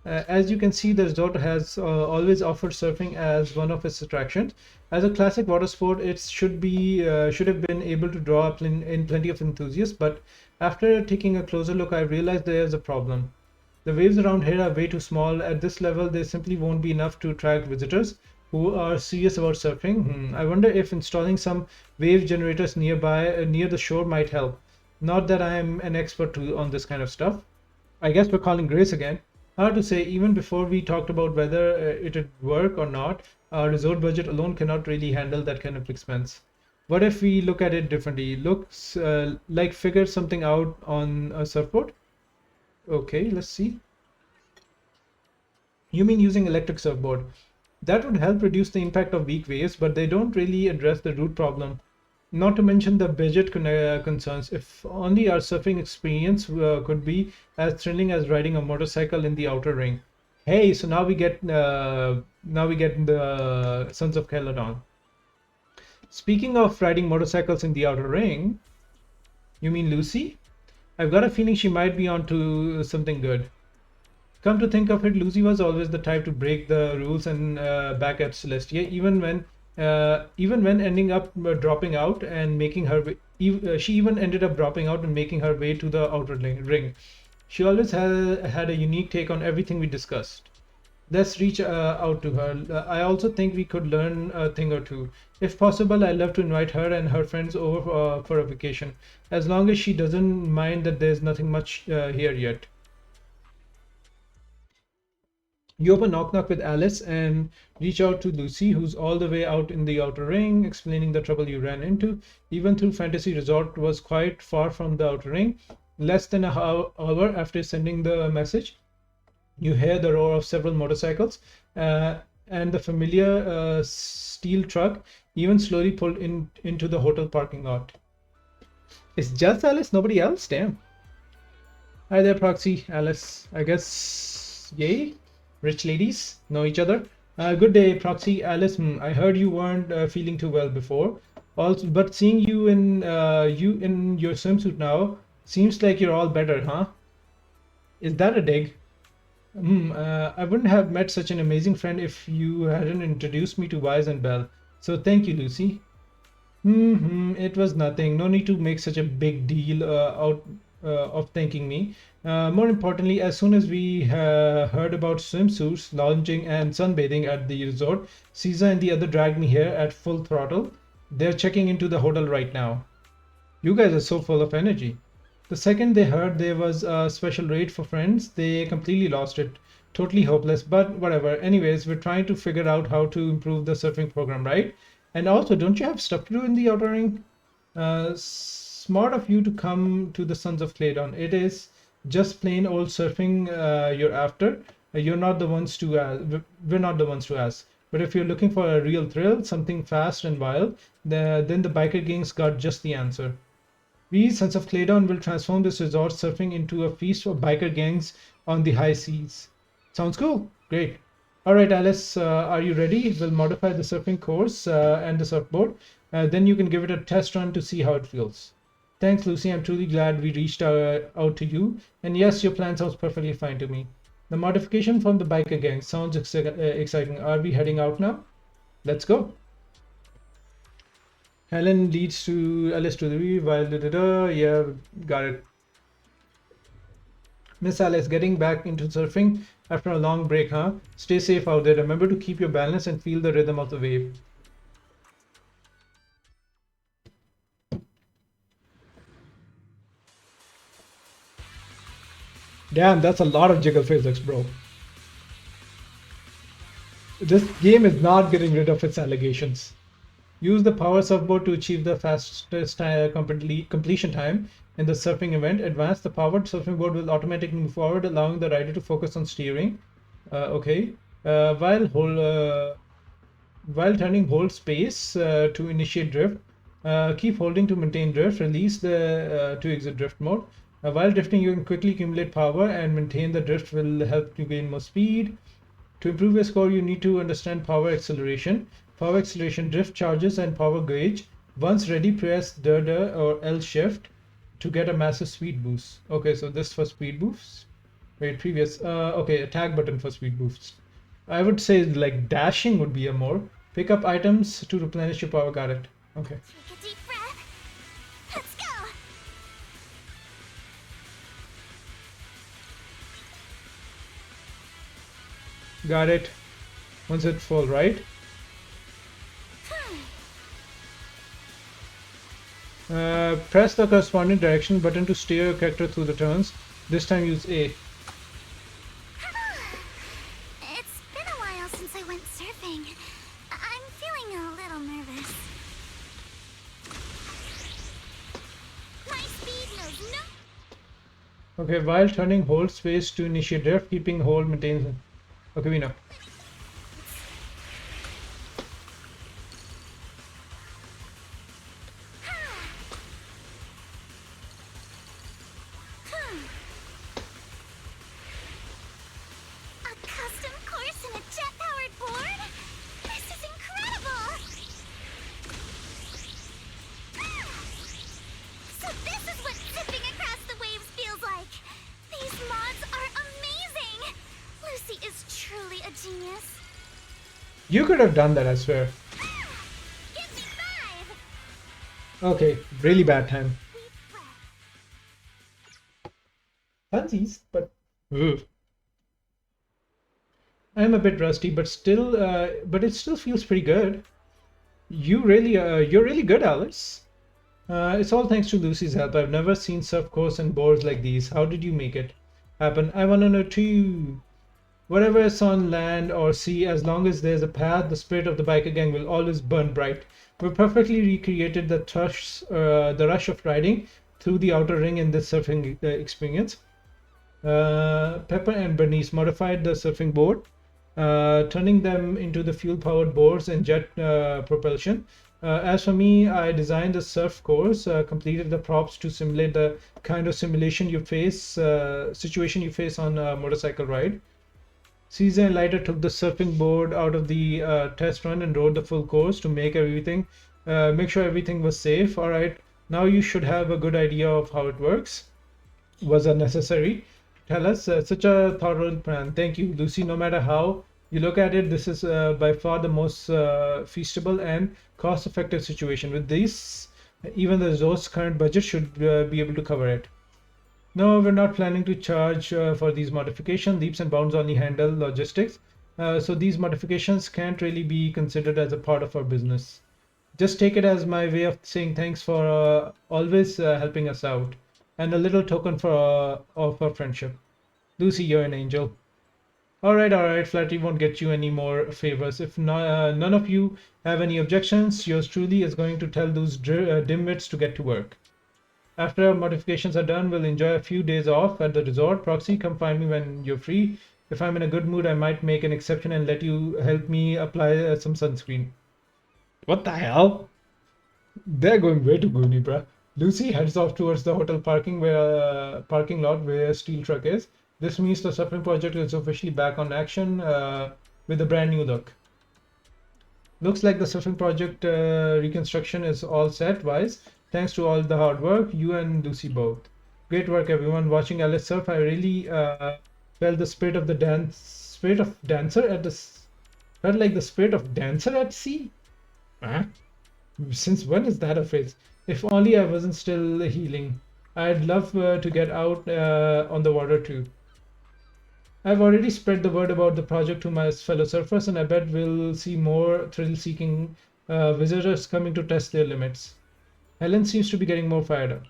As you can see, the resort has always offered surfing as one of its attractions. As a classic water sport, it should have been able to draw in plenty of enthusiasts, but after taking a closer look, I realized there's a problem. The waves around here are way too small. At this level, they simply won't be enough to attract visitors who are serious about surfing. I wonder if installing some wave generators near the shore might help. Not that I am an expert on this kind of stuff. I guess we're calling Grace again. Hard to say, even before we talked about whether it would work or not, our resort budget alone cannot really handle that kind of expense. What if we look at it differently? Looks like figure something out on a surfboard? Okay, let's see. You mean using electric surfboard? That would help reduce the impact of weak waves, but they don't really address the root problem. Not to mention the budget concerns. If only our surfing experience could be as thrilling as riding a motorcycle in the outer ring. Hey, so now we get the Sons of Caledon. Speaking of riding motorcycles in the outer ring, you mean Lucy? I've got a feeling she might be onto something good. Come to think of it, Lucy was always the type to break the rules and back at Celestia, even when ending up dropping out and making her way, she even ended up dropping out and making her way to the outer ring. She always had a unique take on everything we discussed. Let's reach out to her. I also think we could learn a thing or two. If possible, I'd love to invite her and her friends over for a vacation, as long as she doesn't mind that there's nothing much here yet. You open Knock Knock with Alice and reach out to Lucy, who's all the way out in the outer ring, explaining the trouble you ran into. Even though Fantasy Resort was quite far from the outer ring, less than an hour after sending the message, you hear the roar of several motorcycles and the familiar steel truck even slowly pulled into the hotel parking lot. It's just Alice, nobody else? Damn. Hi there, Proxy. Alice. I guess, yay? Rich ladies know each other. Good day, Proxy. Alice. I heard you weren't feeling too well before. Also, but seeing you in your swimsuit now seems like you're all better, huh? Is that a dig? I wouldn't have met such an amazing friend if you hadn't introduced me to Wise and Belle. So thank you, Lucy. It was nothing. No need to make such a big deal out of thanking me. More importantly, as soon as we heard about swimsuits, lounging, and sunbathing at the resort, Caesar and the other dragged me here at full throttle. They're checking into the hotel right now. You guys are so full of energy. The second they heard there was a special rate for friends, they completely lost it. Totally hopeless, but whatever. Anyways, we're trying to figure out how to improve the surfing program, right? And also, don't you have stuff to do in the outer ring? Smart of you to come to the Sons of Claydon. It is just plain old surfing you're after. You're not the ones to ask. We're not the ones to ask. But if you're looking for a real thrill, something fast and wild, then the biker gang's got just the answer. We, Sons of Claydon, will transform this resort surfing into a feast for biker gangs on the high seas. Sounds cool. Great. All right, Alice, are you ready? We'll modify the surfing course and the surfboard. Then you can give it a test run to see how it feels. Thanks, Lucy. I'm truly glad we reached out to you. And yes, your plan sounds perfectly fine to me. The modification from the biker gang sounds exciting. Are we heading out now? Let's go. Helen leads to Alice to the view while yeah, got it. Miss Alice, getting back into surfing after a long break, huh? Stay safe out there. Remember to keep your balance and feel the rhythm of the wave. Damn, that's a lot of jiggle physics, bro. This game is not getting rid of its allegations. Use the power surfboard to achieve the fastest completion time in the surfing event. Advance the powered surfing board will automatically move forward, allowing the rider to focus on steering. Okay. While turning, hold space to initiate drift. Keep holding to maintain drift. Release the to exit drift mode. While drifting, you can quickly accumulate power and maintain the drift will help you gain more speed. To improve your score, you need to understand power acceleration, drift charges, and power gauge. Once ready, press D or L shift to get a massive speed boost. Okay, so this for speed boosts. Wait, previous. Okay, attack button for speed boosts. I would say like dashing would be a more. Pick up items to replenish your power. Got it. Okay. Take a deep breath. Let's go. Got it. Once it full, right? Press the corresponding direction button to steer your character through the turns. This time use A. It's been a while since I went surfing. I'm feeling a little nervous. My speed knows no. Okay, while turning, hold space to initiate drift, keeping hold maintains. Okay, we know. A custom course and a jet-powered board? This is incredible! So this is what zipping across the waves feels like. These mods are amazing! Lucy is truly a genius. You could have done that, I swear. Give me 5! Okay, really bad time. Deep breath. Funsies, but ugh. I'm a bit rusty, but still, but it still feels pretty good. You're really good, Alice. It's all thanks to Lucy's help. I've never seen surf course and boards like these. How did you make it happen? I want to know too. Whatever is on land or sea, as long as there's a path, the spirit of the biker gang will always burn bright. We perfectly recreated the rush of riding through the outer ring in this surfing experience. Pepper and Bernice modified the surfing board, turning them into the fuel-powered boards and jet propulsion. As for me, I designed the surf course, completed the props to simulate the kind of situation you face on a motorcycle ride. Caesar and Leiter took the surfing board out of the test run and rode the full course to make sure everything was safe. All right, now you should have a good idea of how it works. Was unnecessary. Tell us, such a thorough plan. Thank you, Lucy. No matter how you look at it, this is by far the most feasible and cost-effective situation. With this, even the resort's current budget should be able to cover it. No, we're not planning to charge for these modifications. Leaps and bounds only handle logistics. So these modifications can't really be considered as a part of our business. Just take it as my way of saying thanks for always helping us out, and a little token of our friendship. Lucy, you're an angel. All right. Flattery won't get you any more favors. If none of you have any objections, yours truly is going to tell those dimwits to get to work. After our modifications are done, we'll enjoy a few days off at the resort. Proxy, come find me when you're free. If I'm in a good mood, I might make an exception and let you help me apply some sunscreen. What the hell? They're going way too goony, bruh. Lucy heads off towards the hotel parking lot where Steel Truck is. This means the surfing project is officially back on action with a brand new look. Looks like the surfing project reconstruction is all set, Wise. Thanks to all the hard work, you and Lucy both. Great work, everyone. Watching Alice surf, I really felt the spirit of dancer at sea. Huh? Since when is that a phrase? If only I wasn't still healing. I'd love to get out on the water too. I've already spread the word about the project to my fellow surfers, and I bet we'll see more thrill-seeking visitors coming to test their limits. Helen seems to be getting more fired up.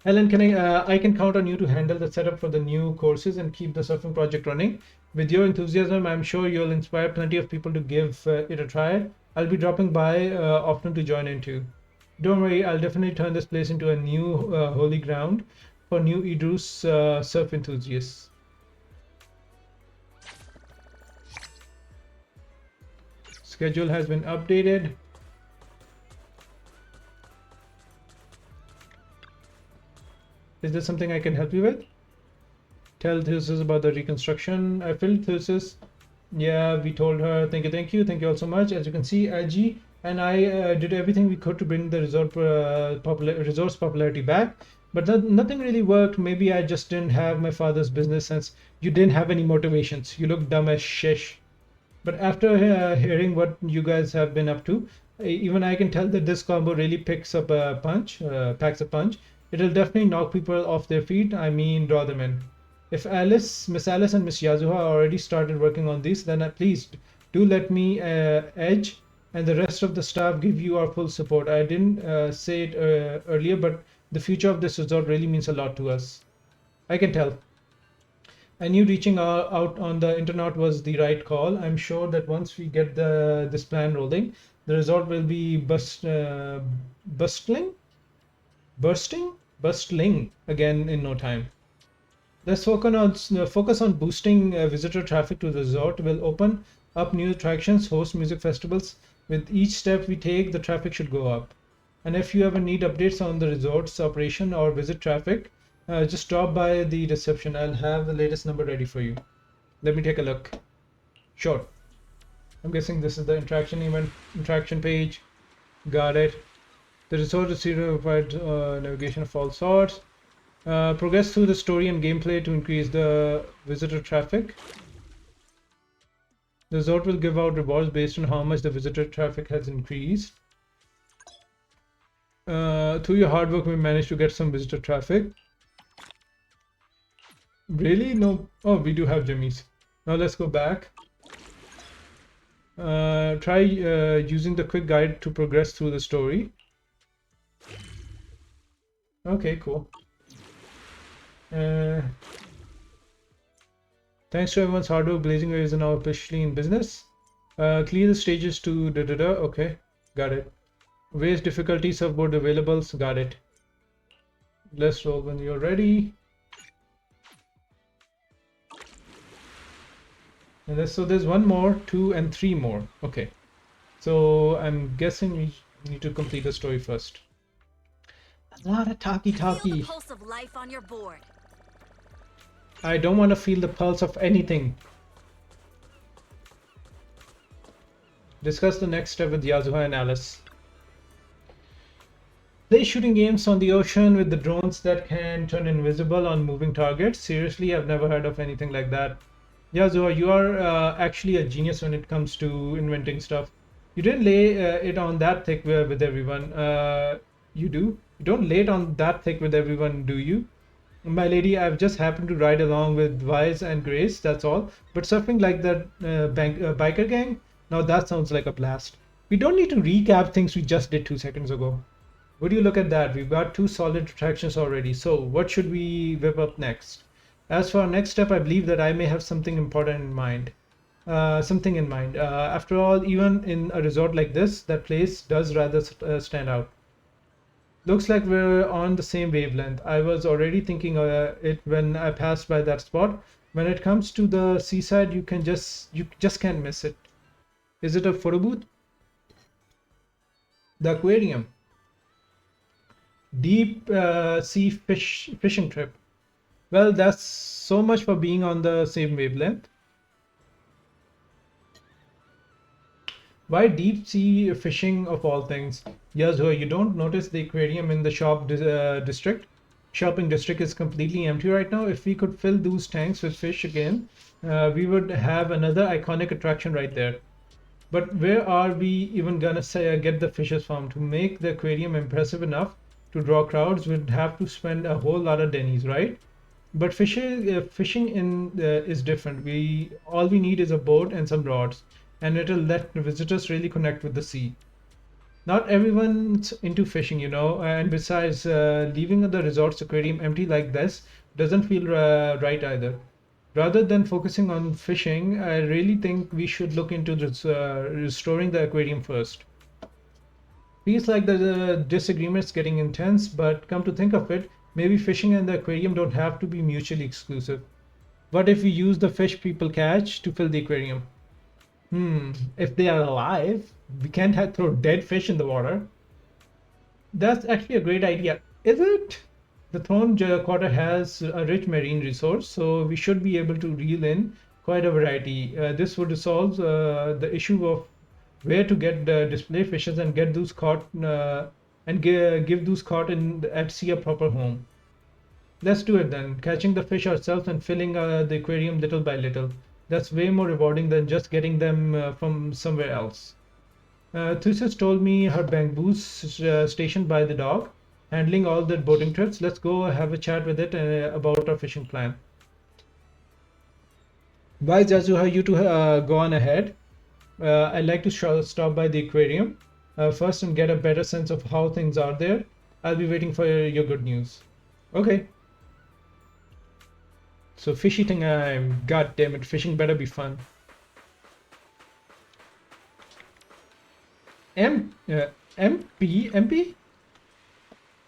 Helen, I can count on you to handle the setup for the new courses and keep the surfing project running. With your enthusiasm, I'm sure you'll inspire plenty of people to give it a try. I'll be dropping by often to join in too. Don't worry, I'll definitely turn this place into a new holy ground for new Idrus surf enthusiasts. Schedule has been updated. Is there something I can help you with? Tell Thesis about the reconstruction. I filled Thesis. Yeah, we told her. Thank you all so much. As you can see, LG and I did everything we could to bring the resort's popularity back. But nothing really worked. Maybe I just didn't have my father's business sense. You didn't have any motivations. You look dumb as shish. But after hearing what you guys have been up to, even I can tell that this combo really packs a punch. It'll definitely knock people off their feet. I mean, draw them in. If Miss Alice and Miss Yazuha already started working on these, then please do let me Edge and the rest of the staff give you our full support. I didn't say it earlier, but the future of this resort really means a lot to us. I can tell. I knew reaching out on the internet was the right call. I'm sure that once we get this plan rolling, the resort will be bustling, bustling again in no time. Let's focus on boosting visitor traffic to the resort. We'll open up new attractions, host music festivals. With each step we take, the traffic should go up. And if you ever need updates on the resort's operation or visit traffic, just drop by the reception. I'll have the latest number ready for you. Let me take a look. Sure. I'm guessing this is the interaction page. Got it. The resort is to provide navigation of all sorts. Progress through the story and gameplay to increase the visitor traffic. The resort will give out rewards based on how much the visitor traffic has increased. Through your hard work, we managed to get some visitor traffic. Really? No. Oh, we do have Jimmy's. Now let's go back. Try using the quick guide to progress through the story. Okay, cool. Thanks to everyone's hard work, Blazing Way is now officially in business. Clear the stages to da-da-da. Okay, got it. Ways difficulty surfboard available. So got it. Let's roll when you're ready. And so there's 1 more, 2, and 3 more. Okay. So I'm guessing we need to complete the story first. A lot of talkie. Feel the pulse of life on your board. I don't want to feel the pulse of anything. Discuss the next step with Yazuha and Alice. Play shooting games on the ocean with the drones that can turn invisible on moving targets. Seriously, I've never heard of anything like that. Yazuha, you are actually a genius when it comes to inventing stuff. You didn't lay it on that thick with everyone. You do? You don't lay it on that thick with everyone, do you? My lady, I've just happened to ride along with Wise and Grace, that's all. But surfing like that biker gang? Now that sounds like a blast. We don't need to recap things we just did 2 seconds ago. Would you look at that? We've got 2 solid attractions already. So what should we whip up next? As for our next step, I believe that I may have something important in mind. After all, even in a resort like this, that place does rather stand out. Looks like we're on the same wavelength. I was already thinking it when I passed by that spot. When it comes to the seaside, you just can't miss it. Is it a photo booth? The aquarium. Deep sea fishing trip. Well, that's so much for being on the same wavelength. Why deep sea fishing of all things? Yazuha, you don't notice the aquarium in the shopping district is completely empty right now. If we could fill those tanks with fish again, we would have another iconic attraction right there. But where are we even gonna get the fishes from? To make the aquarium impressive enough to draw crowds, we'd have to spend a whole lot of Denny's, right? But fishing is different. All we need is a boat and some rods, and it'll let visitors really connect with the sea. Not everyone's into fishing, and besides, leaving the resort's aquarium empty like this doesn't feel right either. Rather than focusing on fishing, I really think we should look into restoring the aquarium first. Feels like the disagreement's getting intense, but come to think of it, maybe fishing and the aquarium don't have to be mutually exclusive. What if we use the fish people catch to fill the aquarium? If they are alive, we can't throw dead fish in the water. That's actually a great idea, is it? The Throne Quarter has a rich marine resource, so we should be able to reel in quite a variety. This would resolve the issue of where to get the display fishes and get those caught and give those caught in at sea a proper home. Let's do it then, catching the fish ourselves and filling the aquarium little by little. That's way more rewarding than just getting them from somewhere else. Thusis told me her bamboo's stationed by the dock, handling all the boating trips. Let's go have a chat with it about our fishing plan. Bye, Zazuha. You two go on ahead. I'd like to stop by the aquarium first and get a better sense of how things are there. I'll be waiting for your good news. Okay. So fish eating time. God damn it, fishing better be fun. MP?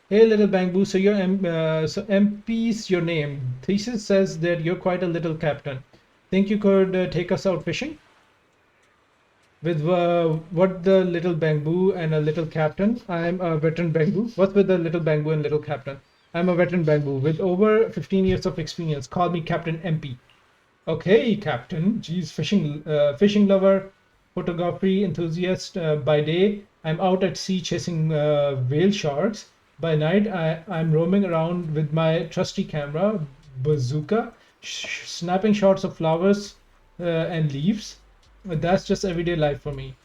Hey, little bamboo. So so MP's your name. Thesis says that you're quite a little captain. Think you could take us out fishing? With what the little bamboo and a little captain? I'm a veteran bamboo. What's with the little bamboo and little captain? I'm a veteran bamboo with over 15 years of experience. Call me Captain MP. Okay, Captain. Geez, fishing lover, photography enthusiast by day. I'm out at sea chasing whale sharks. By night, I'm roaming around with my trusty camera, bazooka, snapping shots of flowers and leaves. That's just everyday life for me.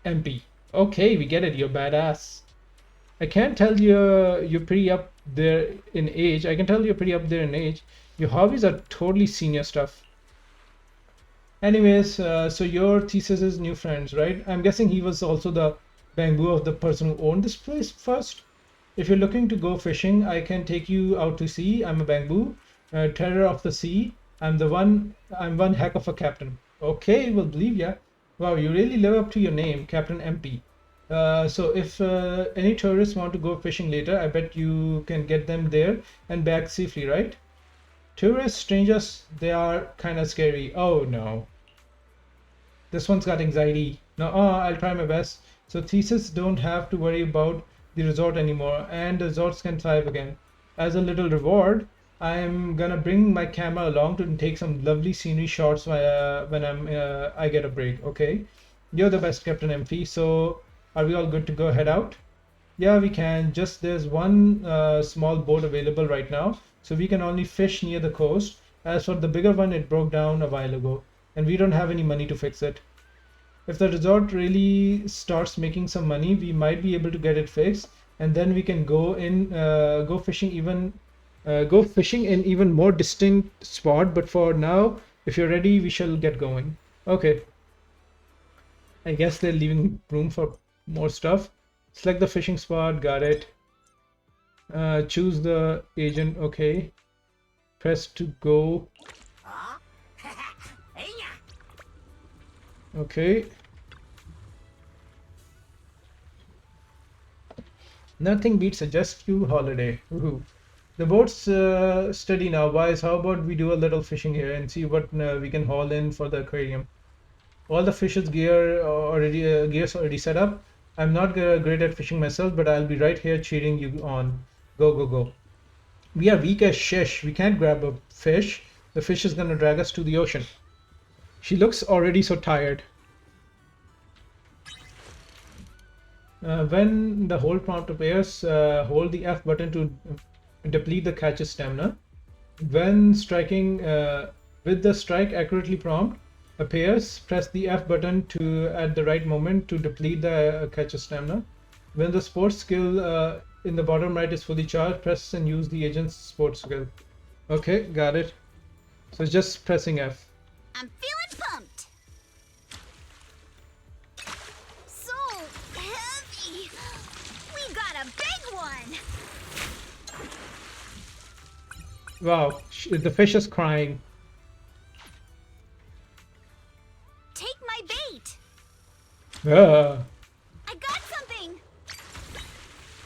MP. Okay, we get it. You're badass. I can tell you're pretty up there in age. I can tell you're pretty up there in age. Your hobbies are totally senior stuff. Anyways, so your thesis is new friends, right? I'm guessing he was also the bamboo of the person who owned this place first. If you're looking to go fishing, I can take you out to sea. I'm a bamboo, terror of the sea. I'm one heck of a captain. Okay, we'll believe ya. Wow, you really live up to your name, Captain MP. So if any tourists want to go fishing later, I bet you can get them there and back safely, right? Tourists, strangers, they are kind of scary. Oh no. This one's got anxiety. No, I'll try my best. So thesis don't have to worry about the resort anymore, and the resorts can thrive again. As a little reward, I'm gonna bring my camera along to take some lovely scenery shots when I get a break. Okay, you're the best, Captain MP. So are we all good to go head out? Yeah, we can. Just there's one small boat available right now, so we can only fish near the coast. As for the bigger one, it broke down a while ago, and we don't have any money to fix it. If the resort really starts making some money, we might be able to get it fixed, and then we can go fishing in even more distant spot. But for now, if you're ready, we shall get going. Okay. I guess they're leaving room for more stuff. Select the fishing spot. Got it. Choose the agent. Okay. Press to go. Okay. Nothing beats a just few holiday. Woohoo. The boat's steady now, boys. How about we do a little fishing here and see what we can haul in for the aquarium? All the fish's gear's already set up. I'm not great at fishing myself, but I'll be right here cheering you on. Go, go, go. We are weak as shish. We can't grab a fish. The fish is gonna drag us to the ocean. She looks already so tired. When the hold prompt appears, hold the F button to deplete the catcher's stamina. When striking with the strike accurately prompt appears, press the F button at the right moment to deplete the catcher's stamina. When the sports skill in the bottom right is fully charged, press and use the agent's sports skill. Okay, got it. So it's just pressing F. I'm feeling pumped. So heavy. We got a big one. Wow, the fish is crying. Take my bait. Ah. I got something.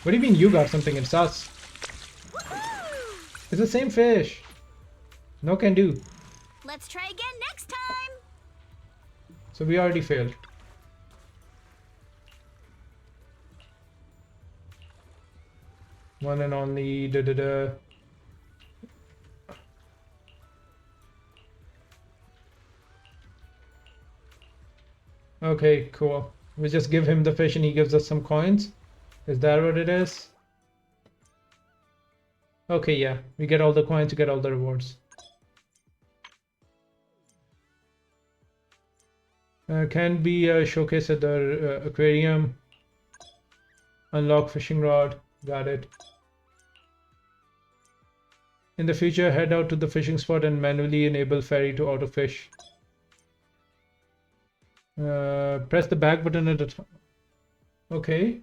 What do you mean you got something? It's us. Woohoo! It's the same fish. No can do. Let's try again next time. So we already failed. One and only da da da. Okay, cool. We just give him the fish and he gives us some coins. Is that what it is? Okay, yeah. We get all the coins to get all the rewards. Can be a showcase at the aquarium. Unlock fishing rod. Got it. In the future, head out to the fishing spot and manually enable ferry to auto fish. Press the back button at the top. Okay.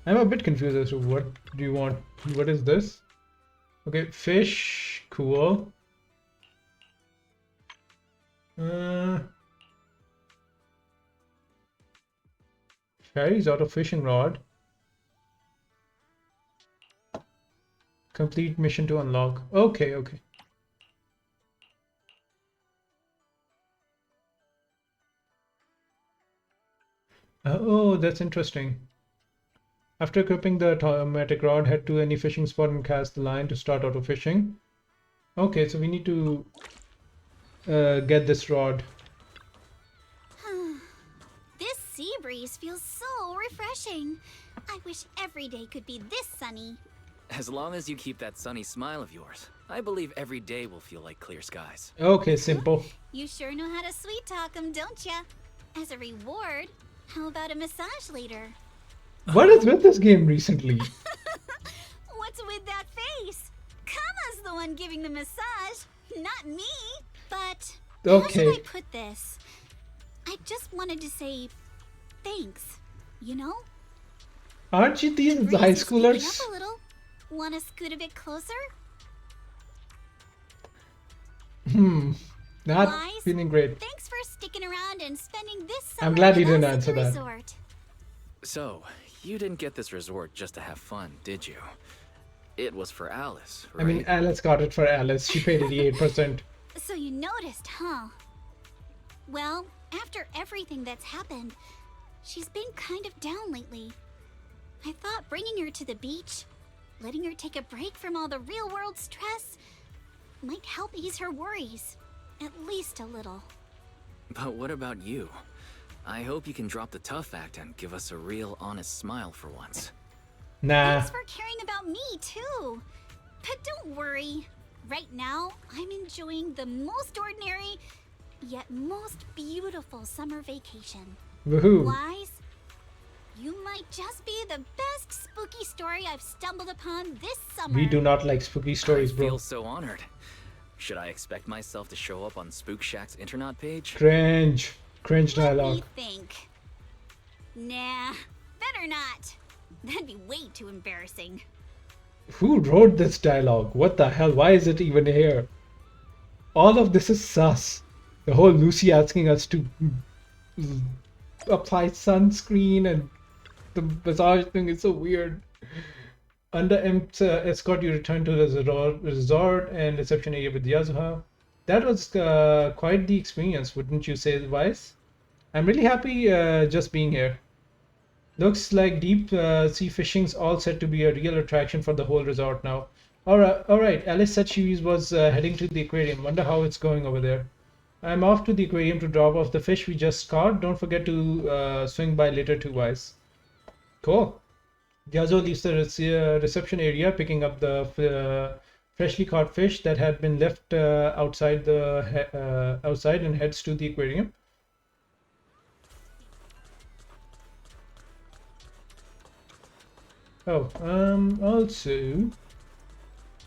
I'm a bit confused as to what do you want. What is this? Okay, fish. Cool. Ferry's auto fishing rod. Complete mission to unlock. Okay, okay. Oh, that's interesting. After equipping the automatic rod, head to any fishing spot and cast the line to start auto fishing. Okay, so we need to get this rod. This sea breeze feels so refreshing. I wish every day could be this sunny. As long as you keep that sunny smile of yours, I believe every day will feel like clear skies. Okay, simple. You sure know how to sweet talk 'em, don't ya? As a reward, how about a massage later? What is with this game recently? What's with that face? Kama's the one giving the massage, not me. But how Okay. should I put this? I just wanted to say thanks, you know? Aren't you these Breeze high is picking schoolers? up a little. Want to scoot a bit closer? Not Wise? feeling great. Thanks for sticking around and spending this summer I'm glad you with didn't us at answer the that. resort. So, you didn't get this resort just to have fun, did you? It was for Alice, right? I mean, Alice got it for Alice. She paid 88%. So you noticed, huh? Well, after everything that's happened, she's been kind of down lately. I thought bringing her to the beach, letting her take a break from all the real-world stress, might help ease her worries. At least a little. But what about you? I hope you can drop the tough act and give us a real honest smile for once. Nah. Thanks for caring about me, too. But don't worry. Right now, I'm enjoying the most ordinary, yet most beautiful summer vacation. Woohoo. Wise, you might just be the best spooky story I've stumbled upon this summer. We do not like spooky stories, I bro. feel so honored. Should I expect myself to show up on Spook Shack's internet page? Cringe. Cringe Let dialogue. me think. Nah, better not. That'd be way too embarrassing. Who wrote this dialogue? What the hell? Why is it even here? All of this is sus. The whole Lucy asking us to apply sunscreen and the massage thing is so weird. Under escort, you return to the resort and reception area with Yasuha. That was quite the experience, wouldn't you say, Vice? I'm really happy just being here. Looks like deep sea fishing's all set to be a real attraction for the whole resort now. All right. Alice said she was heading to the aquarium. Wonder how it's going over there. I'm off to the aquarium to drop off the fish we just caught. Don't forget to swing by later too, Wise. Cool. Gyazo leaves the reception area, picking up the freshly caught fish that had been left outside and heads to the aquarium. Oh, also,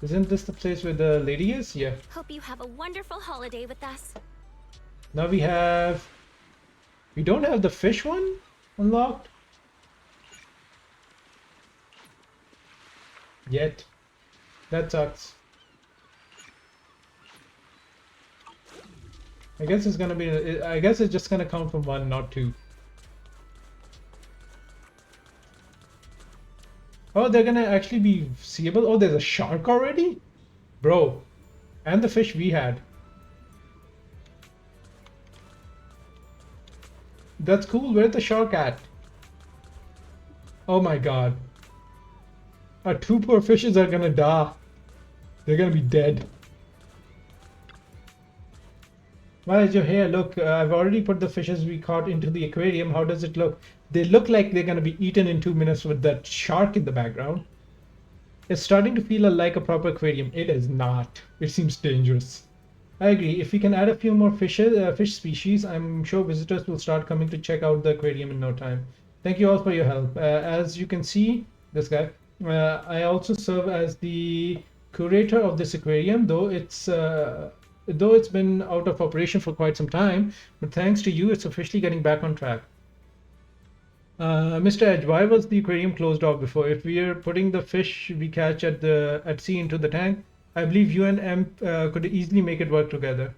isn't this the place where the lady is? Yeah. Hope you have a wonderful holiday with us. Now we don't have the fish one unlocked yet. That sucks. I guess it's just gonna count from 1, not 2. Oh, they're gonna actually be seeable. Oh, there's a shark already? Bro. And the fish we had. That's cool. Where's the shark at? Oh my god. Our 2 poor fishes are gonna die. They're gonna be dead. Why is your hair? Look, I've already put the fishes we caught into the aquarium. How does it look? They look like they're going to be eaten in 2 minutes with that shark in the background. It's starting to feel like a proper aquarium. It is not. It seems dangerous. I agree. If we can add a few more fish species, I'm sure visitors will start coming to check out the aquarium in no time. Thank you all for your help. As you can see, this guy, I also serve as the curator of this aquarium, though it's been out of operation for quite some time, but thanks to you, it's officially getting back on track. Mr. Edge, why was the aquarium closed off before? If we are putting the fish we catch at sea into the tank, I believe you and M could easily make it work together.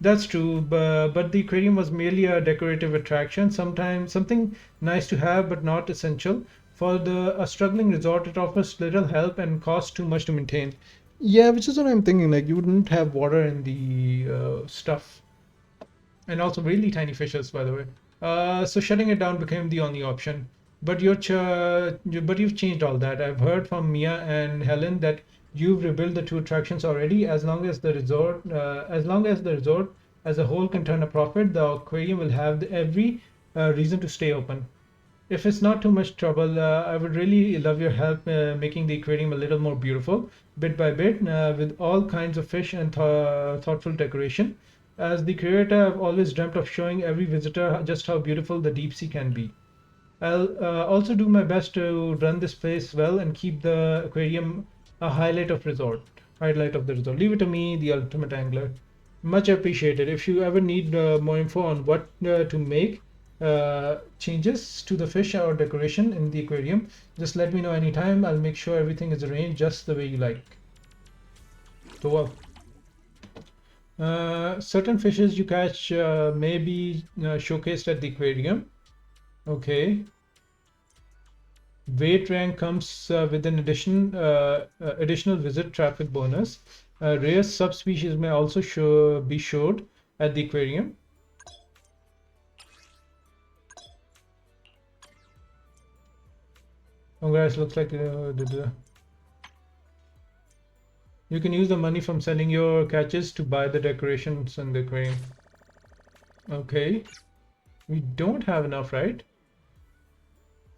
That's true, but the aquarium was merely a decorative attraction, sometimes something nice to have but not essential. For a struggling resort, it offers little help and costs too much to maintain. Yeah, which is what I'm thinking. Like you wouldn't have water in the stuff, and also really tiny fishes, by the way. So shutting it down became the only option. But you've changed all that. I've heard from Mia and Helen that you've rebuilt the two attractions already. As long as the resort as a whole can turn a profit, the aquarium will have every reason to stay open. If it's not too much trouble, I would really love your help making the aquarium a little more beautiful, bit by bit, with all kinds of fish and thoughtful decoration. As the curator, I've always dreamt of showing every visitor just how beautiful the deep sea can be. I'll also do my best to run this place well and keep the aquarium a highlight of the resort. Leave it to me, the ultimate angler. Much appreciated. If you ever need more info on what to make changes to the fish or decoration in the aquarium, just let me know anytime. I'll make sure everything is arranged just the way you like. So certain fishes you catch may be showcased at the aquarium. Okay. Weight rank comes with an additional visit traffic bonus. Rare subspecies may also be showed at the aquarium. Congrats, looks like you can use the money from selling your catches to buy the decorations in the aquarium. Okay. We don't have enough, right?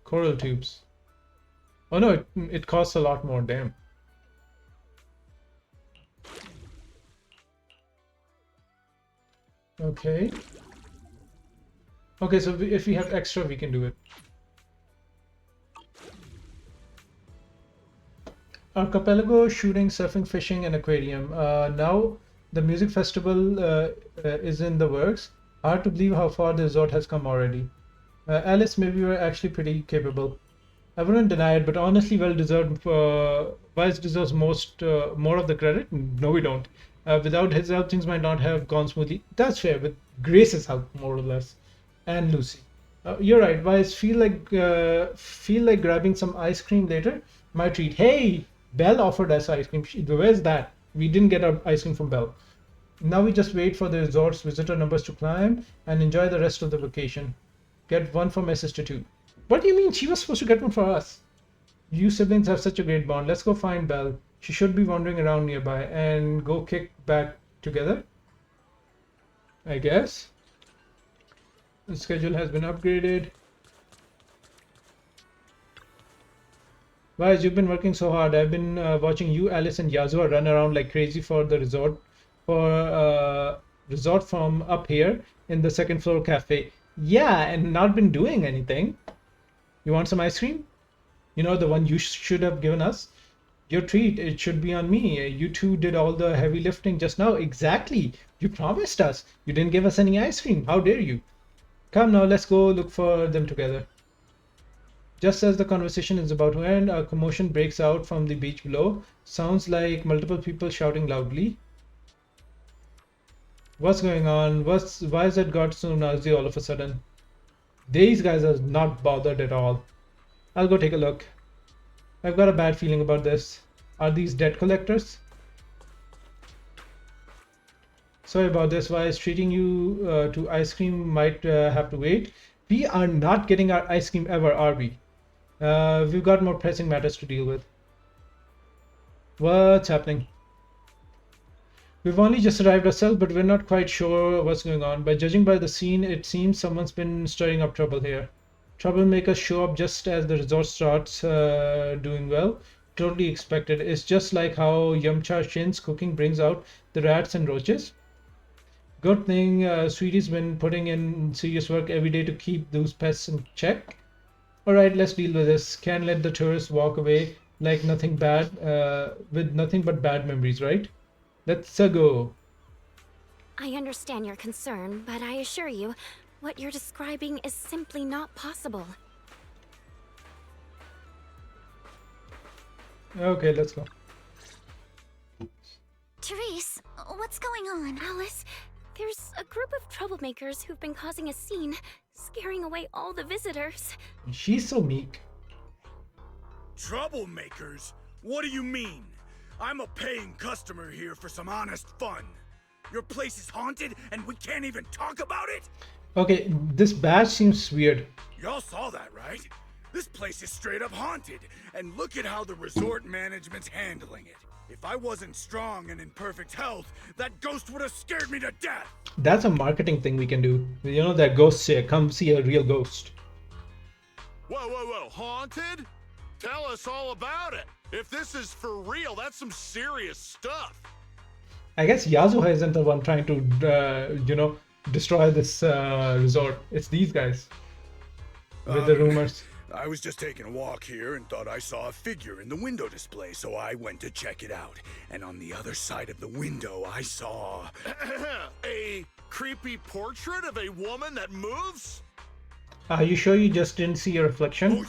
Coral tubes. Oh no, it costs a lot more, damn. Okay. Okay, so if we have extra, we can do it. Archipelago, shooting, surfing, fishing, and aquarium. Now the music festival is in the works. Hard to believe how far the resort has come already. Alice, maybe you are actually pretty capable. I wouldn't deny it, but honestly, well deserved. Vice deserves more of the credit. No, we don't. Without his help, things might not have gone smoothly. That's fair. With Grace's help, more or less, and Lucy. You're right. Vice, feel like grabbing some ice cream later. My treat. Hey, Belle offered us ice cream. Where's that? We didn't get our ice cream from Belle. Now we just wait for the resort's visitor numbers to climb and enjoy the rest of the vacation. Get one for my sister too. What do you mean? She was supposed to get one for us. You siblings have such a great bond. Let's go find Belle. She should be wandering around nearby and go kick back together. I guess. The schedule has been upgraded. Guys, you've been working so hard. I've been watching you, Alice, and Yazua run around like crazy for the resort from up here in the second floor cafe. Yeah, and not been doing anything. You want some ice cream? You know, the one you should have given us? Your treat, it should be on me. You two did all the heavy lifting just now. Exactly. You promised us. You didn't give us any ice cream. How dare you? Come now, let's go look for them together. Just as the conversation is about to end, a commotion breaks out from the beach below. Sounds like multiple people shouting loudly. What's going on? Why has it got so noisy all of a sudden? These guys are not bothered at all. I'll go take a look. I've got a bad feeling about this. Are these debt collectors? Sorry about this. Why is treating you to ice cream might have to wait. We are not getting our ice cream ever, are we? We've got more pressing matters to deal with. What's happening? We've only just arrived ourselves, but we're not quite sure what's going on. By judging by the scene, it seems someone's been stirring up trouble here. Troublemakers show up just as the resort starts doing well. Totally expected. It's just like how Yamcha Shin's cooking brings out the rats and roaches. Good thing Sweetie's been putting in serious work every day to keep those pests in check. Alright, let's deal with this. Can't let the tourists walk away like nothing bad, with nothing but bad memories, right? Let's go. I understand your concern, but I assure you, what you're describing is simply not possible. Okay, let's go. Therese, what's going on? Alice, there's a group of troublemakers who've been causing a scene, scaring away all the visitors. She's so meek. Troublemakers? What do you mean? I'm a paying customer here for some honest fun. Your place is haunted and we can't even talk about it? Okay, this badge seems weird. Y'all saw that, right? This place is straight up haunted, and look at how the resort management's handling it. If I wasn't strong and in perfect health, that ghost would have scared me to death. That's a marketing thing we can do. You know that ghosts say, come see a real ghost. Whoa, haunted? Tell us all about it. If this is for real, that's some serious stuff. I guess Yasuha isn't the one trying to, destroy this resort. It's these guys with the rumors. I was just taking a walk here and thought I saw a figure in the window display, so I went to check it out. And on the other side of the window, I saw... A creepy portrait of a woman that moves? Are you sure you just didn't see a reflection? Oh,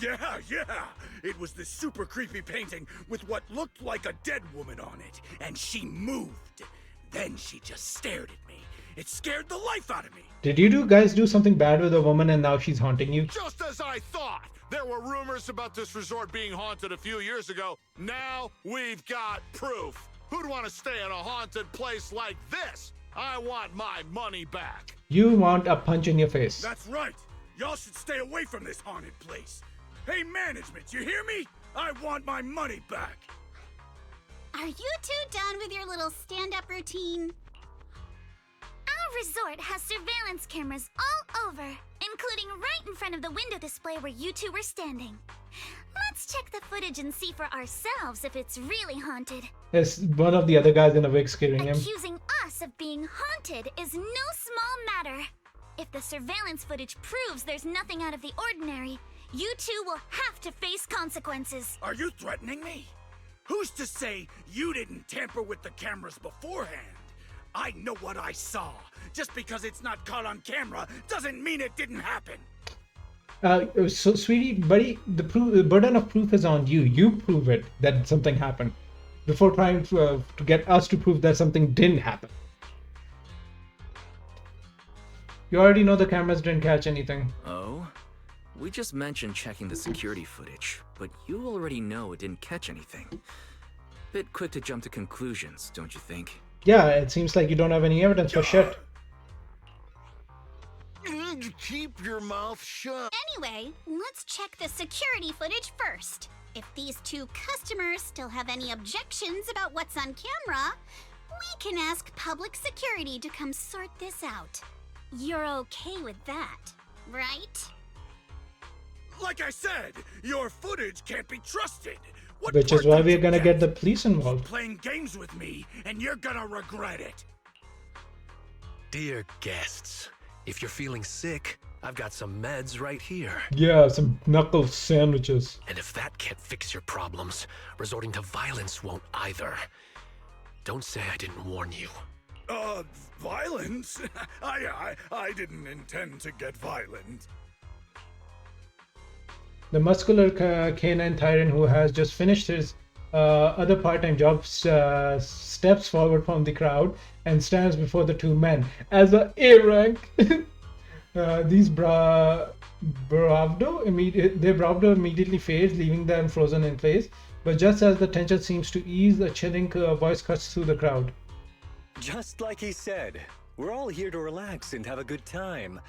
yeah. It was this super creepy painting with what looked like a dead woman on it. And she moved. Then she just stared at me. It scared the life out of me. Did you guys do something bad with a woman and now she's haunting you? Just as I thought. There were rumors about this resort being haunted a few years ago. Now we've got proof. Who'd want to stay in a haunted place like this? I want my money back. You want a punch in your face. That's right. Y'all should stay away from this haunted place. Hey, management, you hear me? I want my money back. Are you two done with your little stand-up routine? Our resort has surveillance cameras all over, including right in front of the window display where you two were standing. Let's check the footage and see for ourselves if it's really haunted. There's one of the other guys in a wig scaring him. Accusing us of being haunted is no small matter. If the surveillance footage proves there's nothing out of the ordinary, you two will have to face consequences. Are you threatening me? Who's to say you didn't tamper with the cameras beforehand? I know what I saw. Just because it's not caught on camera doesn't mean it didn't happen. So, sweetie, buddy, the burden of proof is on you. You prove it that something happened before trying to get us to prove that something didn't happen. You already know the cameras didn't catch anything. Oh? We just mentioned checking the security footage, but you already know it didn't catch anything. Bit quick to jump to conclusions, don't you think? Yeah, it seems like you don't have any evidence for shit. Keep your mouth shut. Anyway, let's check the security footage first. If these two customers still have any objections about what's on camera, we can ask public security to come sort this out. You're okay with that, right? Like I said, your footage can't be trusted. What Which is part why don't we're you gonna get get? the police involved. Playing games with me, and you're gonna regret it. Dear guests, if you're feeling sick, I've got some meds right here. Yeah, some knuckle sandwiches. And if that can't fix your problems, resorting to violence won't either. Don't say I didn't warn you. Violence? I didn't intend to get violent. The muscular canine tyrant who has just finished his other part-time job steps forward from the crowd and stands before the two men as a A-rank. These bravado immediately fades, leaving them frozen in place. But just as the tension seems to ease, a chilling voice cuts through the crowd. Just like he said, we're all here to relax and have a good time.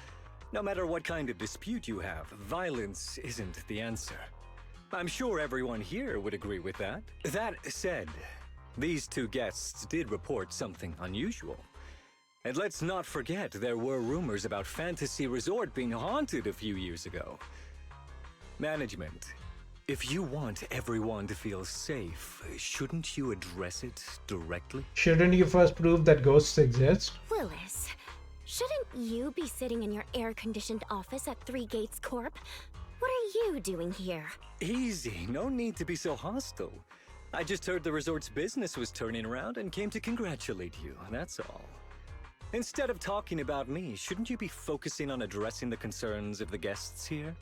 No matter what kind of dispute you have, violence isn't the answer. I'm sure everyone here would agree with that. That said, These two guests did report something unusual. And let's not forget there were rumors about Fantasy Resort being haunted a few years ago. Management, if you want everyone to feel safe, shouldn't you address it directly? Shouldn't you first prove that ghosts exist? Willis, shouldn't you be sitting in your air-conditioned office at Three Gates Corp? What are you doing here? Easy, no need to be so hostile. I just heard the resort's business was turning around and came to congratulate you, that's all. Instead of talking about me, shouldn't you be focusing on addressing the concerns of the guests here?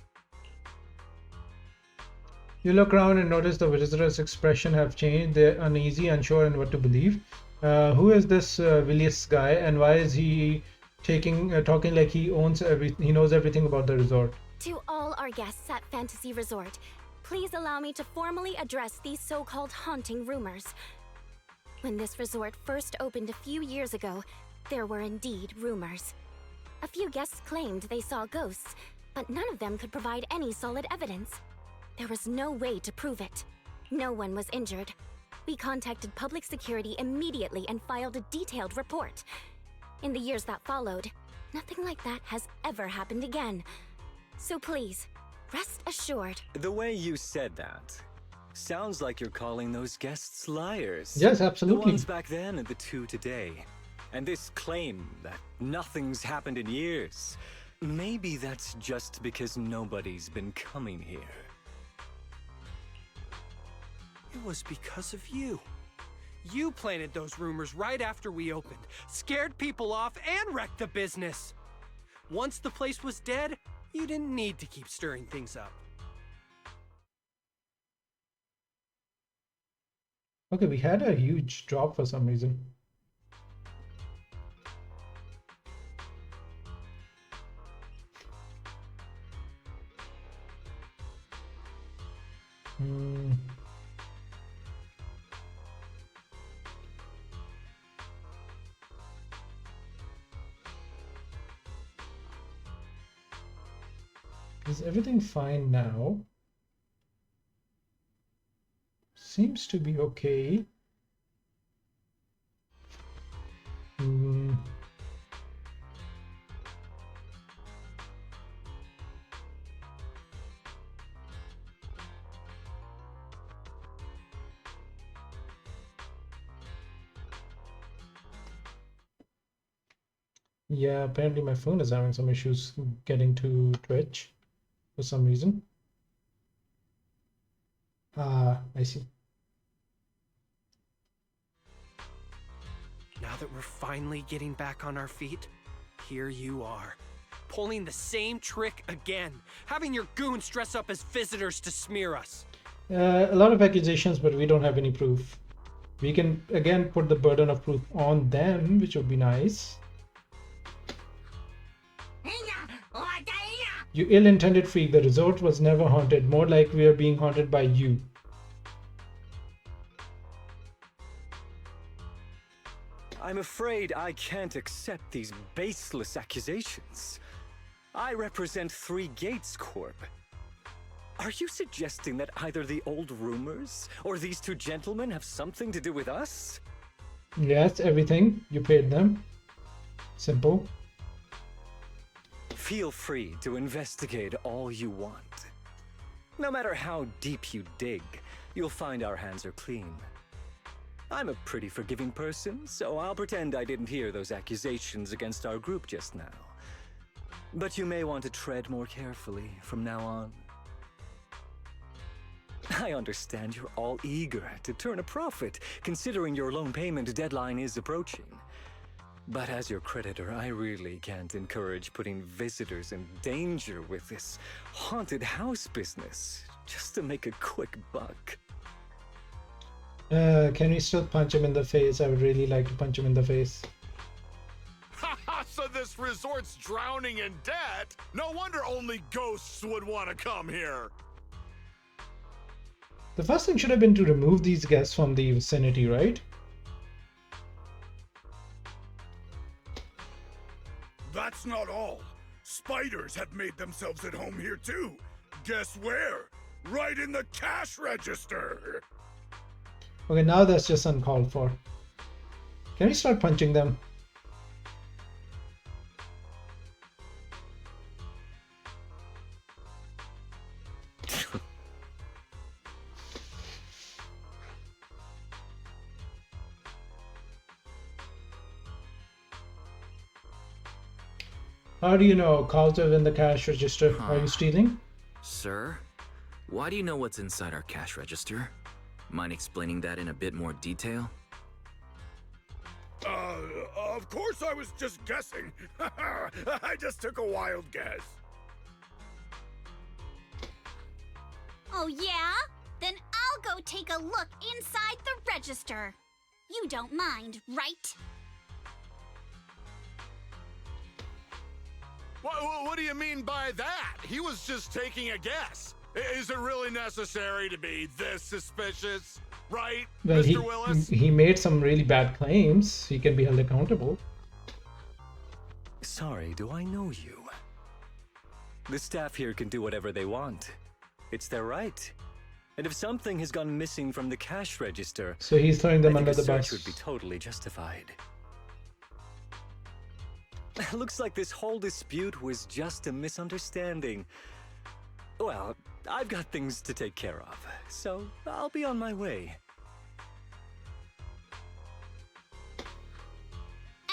You look around and notice the visitors' expression have changed. They're uneasy, unsure in what to believe. Who is this Willis guy, and why is he talking like he knows everything about the resort? To all our guests at Fantasy Resort, please allow me to formally address these so-called haunting rumors. When this resort first opened a few years ago, there were indeed rumors. A few guests claimed they saw ghosts, but none of them could provide any solid evidence. There was no way to prove it. No one was injured. We contacted public security immediately and filed a detailed report. In the years that followed, nothing like that has ever happened again. So please, rest assured. The way you said that sounds like you're calling those guests liars. Yes, absolutely. The ones back then and the two today. And this claim that nothing's happened in years, maybe that's just because nobody's been coming here. It was because of you. You planted those rumors right after we opened, scared people off, and wrecked the business. Once the place was dead, you didn't need to keep stirring things up. Okay, we had a huge drop for some reason. Is everything fine now? Seems to be okay. Yeah, apparently my phone is having some issues getting to Twitch for some reason. Ah, I see. Now that we're finally getting back on our feet, here you are, pulling the same trick again, having your goons dress up as visitors to smear us. A lot of accusations, but we don't have any proof. We can again put the burden of proof on them, which would be nice. You ill-intended freak, the resort was never haunted, more like we are being haunted by you. I'm afraid I can't accept these baseless accusations. I represent Three Gates Corp. Are you suggesting that either the old rumors or these two gentlemen have something to do with us? Yes, everything. You paid them. Simple. Feel free to investigate all you want. No matter how deep you dig, you'll find our hands are clean. I'm a pretty forgiving person, so I'll pretend I didn't hear those accusations against our group just now. But you may want to tread more carefully from now on. I understand you're all eager to turn a profit, considering your loan payment deadline is approaching. But as your creditor, I really can't encourage putting visitors in danger with this haunted house business, just to make a quick buck. Can we still punch him in the face? I would really like to punch him in the face. So this resort's drowning in debt? No wonder only ghosts would want to come here. The first thing should have been to remove these guests from the vicinity, right? That's not all. Spiders have made themselves at home here too. Guess where? Right in the cash register. Okay, now that's just uncalled for. Can we start punching them? How do you know calls are in the cash register? Are you stealing? Sir, why do you know what's inside our cash register? Mind explaining that in a bit more detail? Of course I was just guessing. I just took a wild guess. Oh yeah? Then I'll go take a look inside the register. You don't mind, right? What do you mean by that? He was just taking a guess. Is it really necessary to be this suspicious? Right, Well, Mr. Willis? he made some really bad claims. He can be held accountable. Sorry, do I know you? The staff here can do whatever they want. It's their right. And if something has gone missing from the cash register, So he's throwing them I under think the a bus. search would be totally justified. Looks like this whole dispute was just a misunderstanding. Well, I've got things to take care of, so I'll be on my way.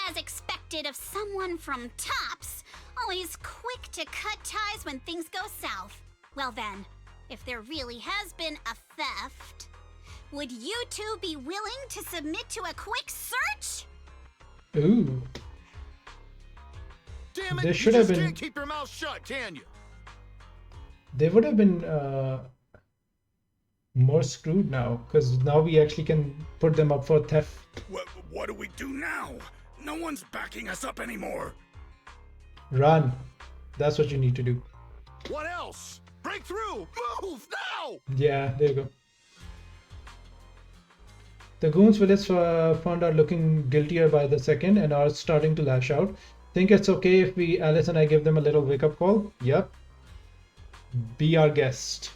As expected of someone from Tops, always quick to cut ties when things go south. Well then, if there really has been a theft, would you two be willing to submit to a quick search? Ooh. Damn it, There you should have just been- can't keep your mouth shut, can you? They would have been more screwed now, because now we actually can put them up for theft. What do we do now? No one's backing us up anymore. Run. That's what you need to do. What else? Break through! Move now! Yeah, there you go. The goons Willis found are looking guiltier by the second and are starting to lash out. Think it's okay if Alice and I give them a little wake-up call? Yep. Be our guest.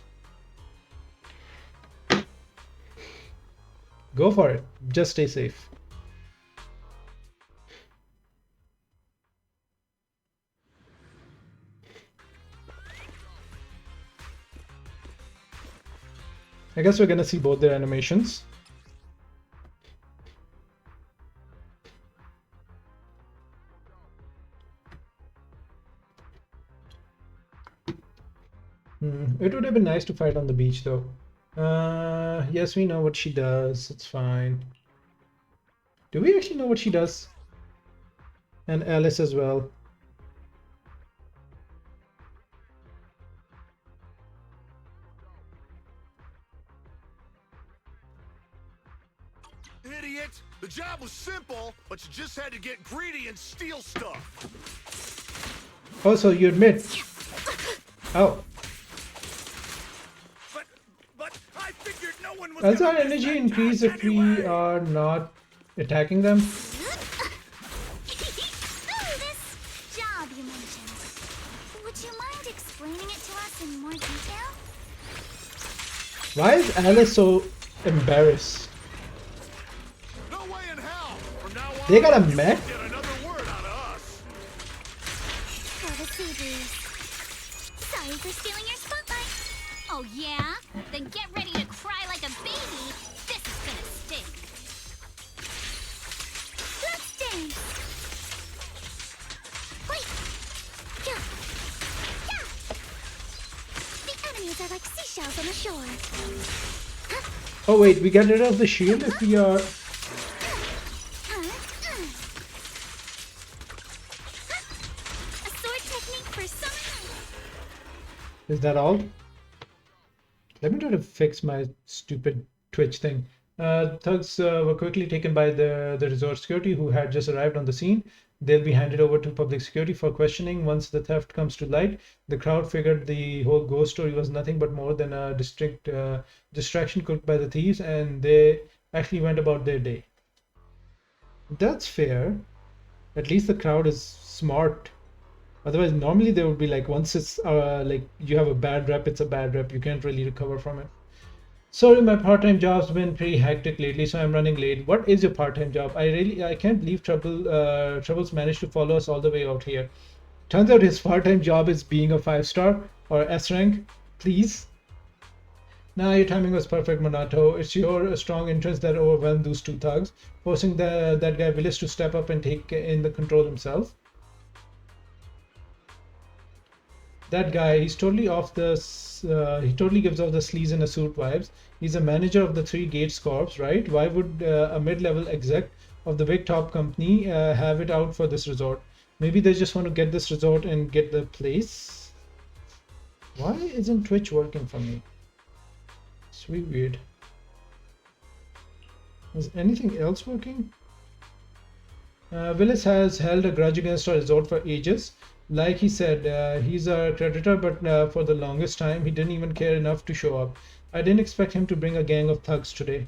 Go for it. Just stay safe. I guess we're gonna see both their animations. It would have been nice to fight on the beach though. Yes, we know what she does. It's fine. Do we actually know what she does? And Alice as well. Idiot! The job was simple, but you just had to get greedy and steal stuff. Oh, so you admit. Oh. But I figured no one was Does our gonna miss energy that increase task if we anyway. are not attacking them? This job you mentioned. Would you mind explaining it to us in more detail? Why is Alice so embarrassed? No way in hell! From now on, They got a you mech? won't get another word out of us. For the CDs. Sorry for stealing your spotlight. Oh yeah? Then get ready to cry like a baby. This is gonna stink. Let's dance. Wait. Yeah. Yeah. The enemies are like seashells on the shore. Oh wait, we get rid of the shield if we are... A sword technique for summer. Is that all? Let me try to fix my stupid Twitch thing. Thugs were quickly taken by the resort security who had just arrived on the scene. They'll be handed over to public security for questioning. Once the theft comes to light, the crowd figured the whole ghost story was nothing but more than a distraction cooked by the thieves, and they actually went about their day. That's fair. At least the crowd is smart. Otherwise, normally they would be like, once it's like you have a bad rep, it's a bad rep. You can't really recover from it. Sorry, my part-time job's been pretty hectic lately, so I'm running late. What is your part-time job? I can't believe Troubles managed to follow us all the way out here. Turns out his part-time job is being a 5-star or S rank. Please. Nah, your timing was perfect, Monato. It's your strong interest that overwhelmed those two thugs, forcing that guy Willis to step up and take in the control himself. That guy, he's totally off the. He totally gives off the sleaze in a suit vibes. He's a manager of the Three Gates Corps, right? Why would a mid-level exec of the big top company have it out for this resort? Maybe they just want to get this resort and get the place. Why isn't Twitch working for me? It's really weird. Is anything else working? Willis has held a grudge against our resort for ages. Like he said, he's a creditor, but for the longest time, he didn't even care enough to show up. I didn't expect him to bring a gang of thugs today.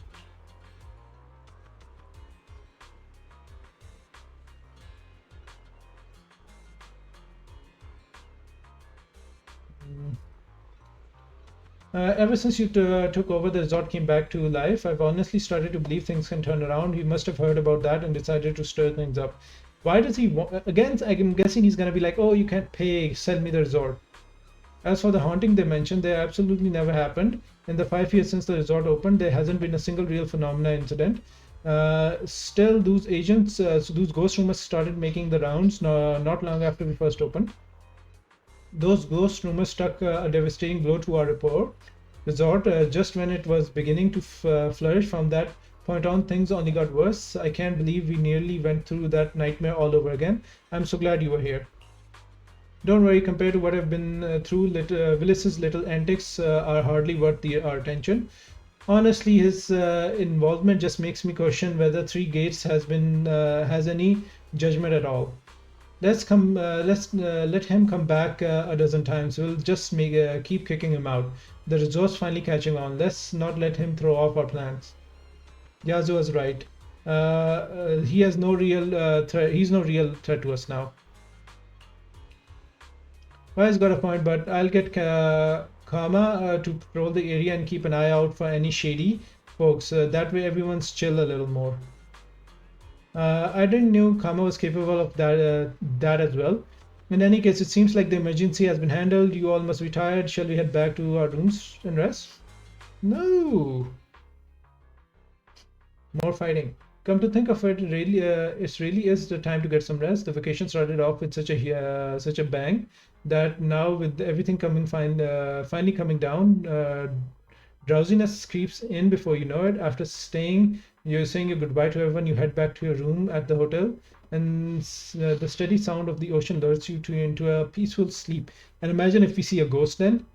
Ever since you took over, the resort came back to life. I've honestly started to believe things can turn around. He must have heard about that and decided to stir things up. Why does he want... Again, I'm guessing he's going to be like, oh, you can't pay, sell me the resort. As for the haunting they mentioned, they absolutely never happened. In the 5 years since the resort opened, there hasn't been a single real phenomena incident. Still, those agents, those ghost rumors started making the rounds not long after we first opened. Those ghost rumors struck a devastating blow to our resort just when it was beginning to flourish. From that point on, things only got worse. I can't believe we nearly went through that nightmare all over again. I'm so glad you were here. Don't worry, compared to what I've been through, Willis's little antics are hardly worth our attention. Honestly, his involvement just makes me question whether Three Gates has any judgment at all. Let's let him come back a dozen times. We'll just keep kicking him out. The resort's finally catching on. Let's not let him throw off our plans. Yazoo was right. He has no real threat. He's no real threat to us now. Wise got a point, but I'll get Kama to patrol the area and keep an eye out for any shady folks. That way, everyone's chill a little more. I didn't know Kama was capable of that as well. In any case, it seems like the emergency has been handled. You all must be tired. Shall we head back to our rooms and rest? No. More fighting. Come to think of it, it really is the time to get some rest. The vacation started off with such a bang that now with everything finally coming down, drowsiness creeps in before you know it. After you're saying your goodbye to everyone, you head back to your room at the hotel, and the steady sound of the ocean lures you into a peaceful sleep. And imagine if we see a ghost then.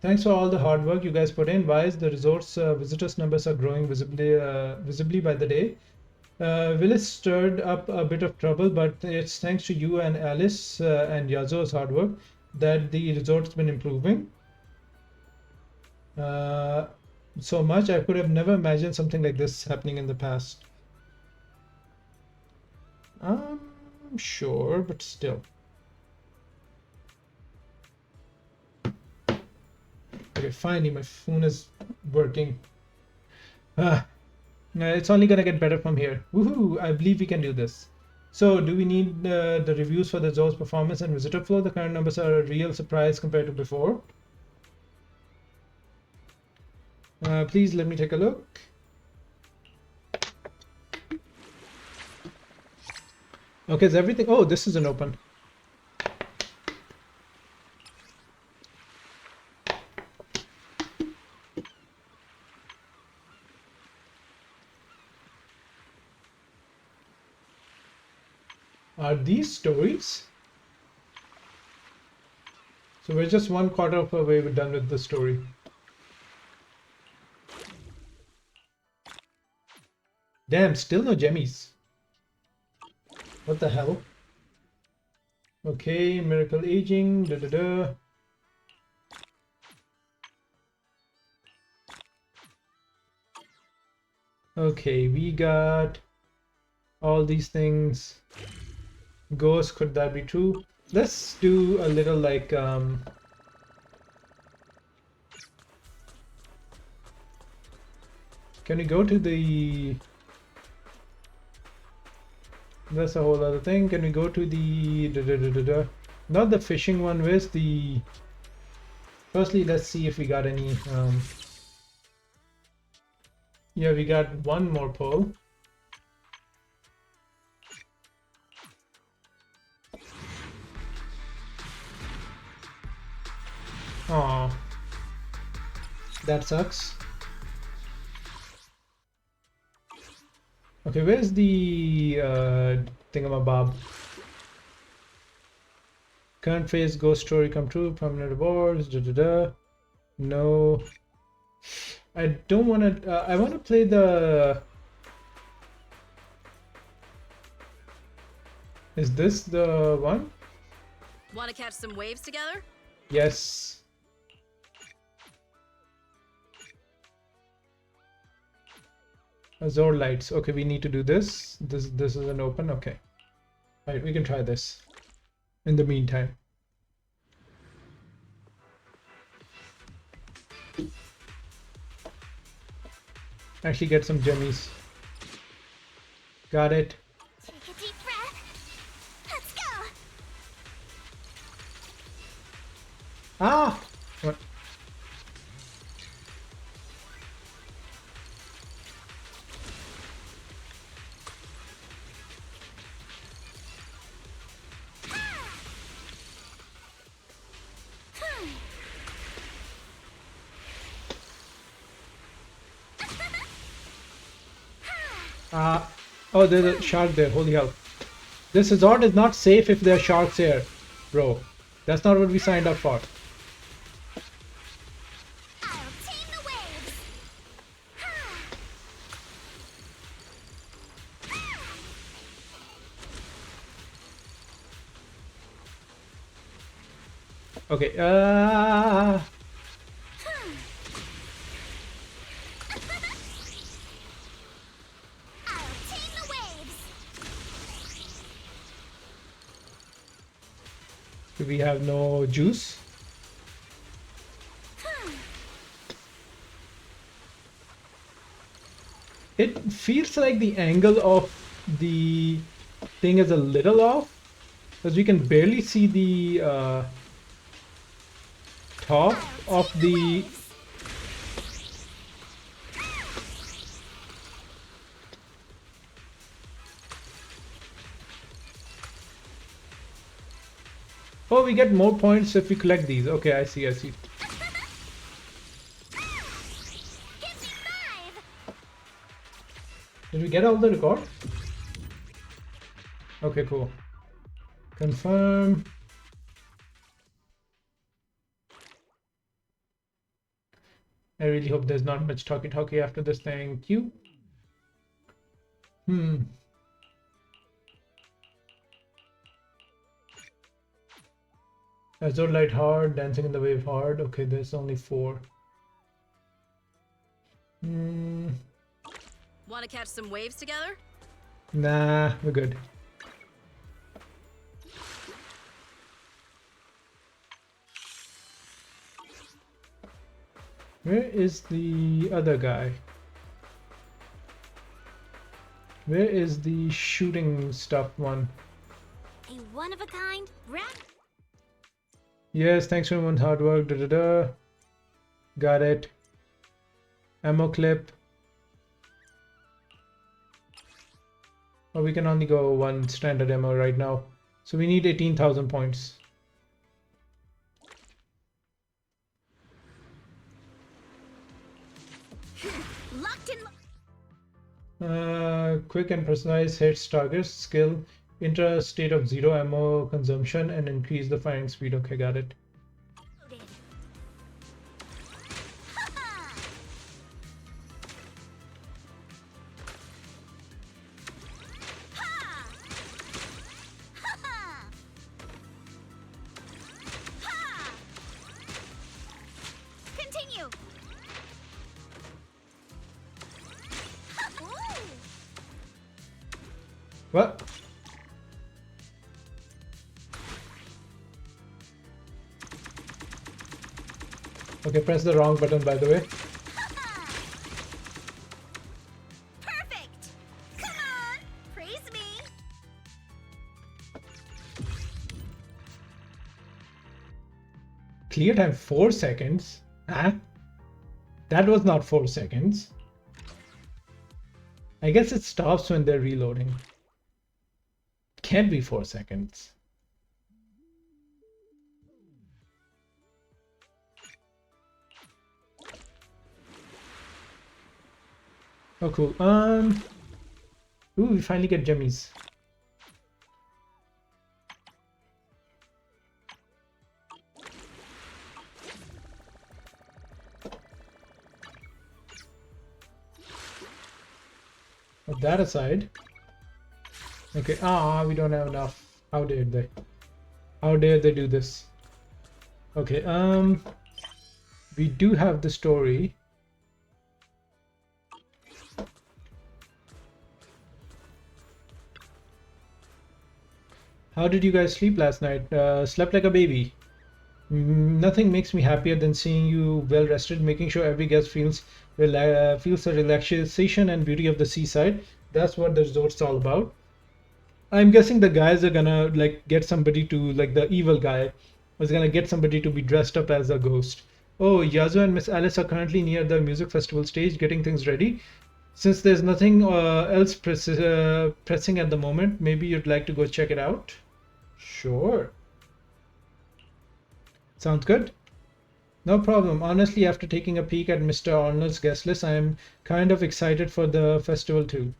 Thanks for all the hard work you guys put in. Wise, the resort's visitors numbers are growing visibly by the day. Willis stirred up a bit of trouble, but it's thanks to you and Alice and Yazo's hard work that the resort's been improving. So much I could have never imagined something like this happening in the past. Sure, but still. Okay, finally my phone is working. It's only gonna get better from here. Woohoo! I believe we can do this. So, do we need the reviews for the Zo's performance and visitor flow? The current numbers are a real surprise compared to before. Please let me take a look. Okay, is everything... Oh, this isn't open. Are these stories? So we're just 1/4 of our way done with the story. Damn, still no gemmies. What the hell? Okay, miracle aging, Okay, we got all these things. Ghost, could that be true? Let's do a little like can we go to the... That's a whole other thing. Can we go to the... Not the fishing one, where's the... Firstly, let's see if we got any... Yeah, we got one more pole. Oh, that sucks. Okay, where's the thingamabob? Current phase ghost story come true, permanent rewards, No. I don't want to, I want to play the... Is this the one? Want to catch some waves together? Yes. Azure lights. Okay, we need to do this. This isn't open. Okay. All right, we can try this. In the meantime. Actually get some jimmies. Got it. Take a deep breath. Let's go. Ah! What? Oh, there's a shark there. Holy hell. This resort is not safe if there are sharks here, bro. That's not what we signed up for. I'll tame the waves. Okay, we have no juice. It feels like the angle of the thing is a little off, because we can barely see the top of the... Oh, we get more points if we collect these. Okay, I see, I see. Did we get all the record? Okay, cool. Confirm. I really hope there's not much talkie-talkie after this. Thank you. Azure light hard, dancing in the wave hard. Okay, there's only 4. Want to catch some waves together? Nah, we're good. Where is the other guy? Where is the shooting stuff one? A one-of-a-kind rat. Yes, thanks for everyone's hard work. Got it. Ammo clip. Oh, we can only go 1 standard ammo right now. So we need 18,000 points. Locked in. Quick and precise hits targets, skill, enter a state of 0 ammo consumption and increase the firing speed. Okay, got it. Continue. What? Okay, press the wrong button, by the way. Perfect! Come on! Praise me! Clear time 4 seconds? Huh? That was not 4 seconds. I guess it stops when they're reloading. Can't be 4 seconds. Oh, cool. Ooh, we finally get jimmies. Put that aside. Okay, we don't have enough. How dare they? How dare they do this? Okay, we do have the story. How did you guys sleep last night? Slept like a baby. Nothing makes me happier than seeing you well rested, making sure every guest feels the relaxation and beauty of the seaside. That's what the resort's all about. I'm guessing the guys are gonna like get somebody to like the evil guy was gonna get somebody to be dressed up as a ghost. Oh, Yazo and Miss Alice are currently near the music festival stage getting things ready. Since there's nothing else pressing at the moment, maybe you'd like to go check it out. Sure. Sounds good. No problem. Honestly, after taking a peek at Mr. Arnold's guest list, I am kind of excited for the festival too.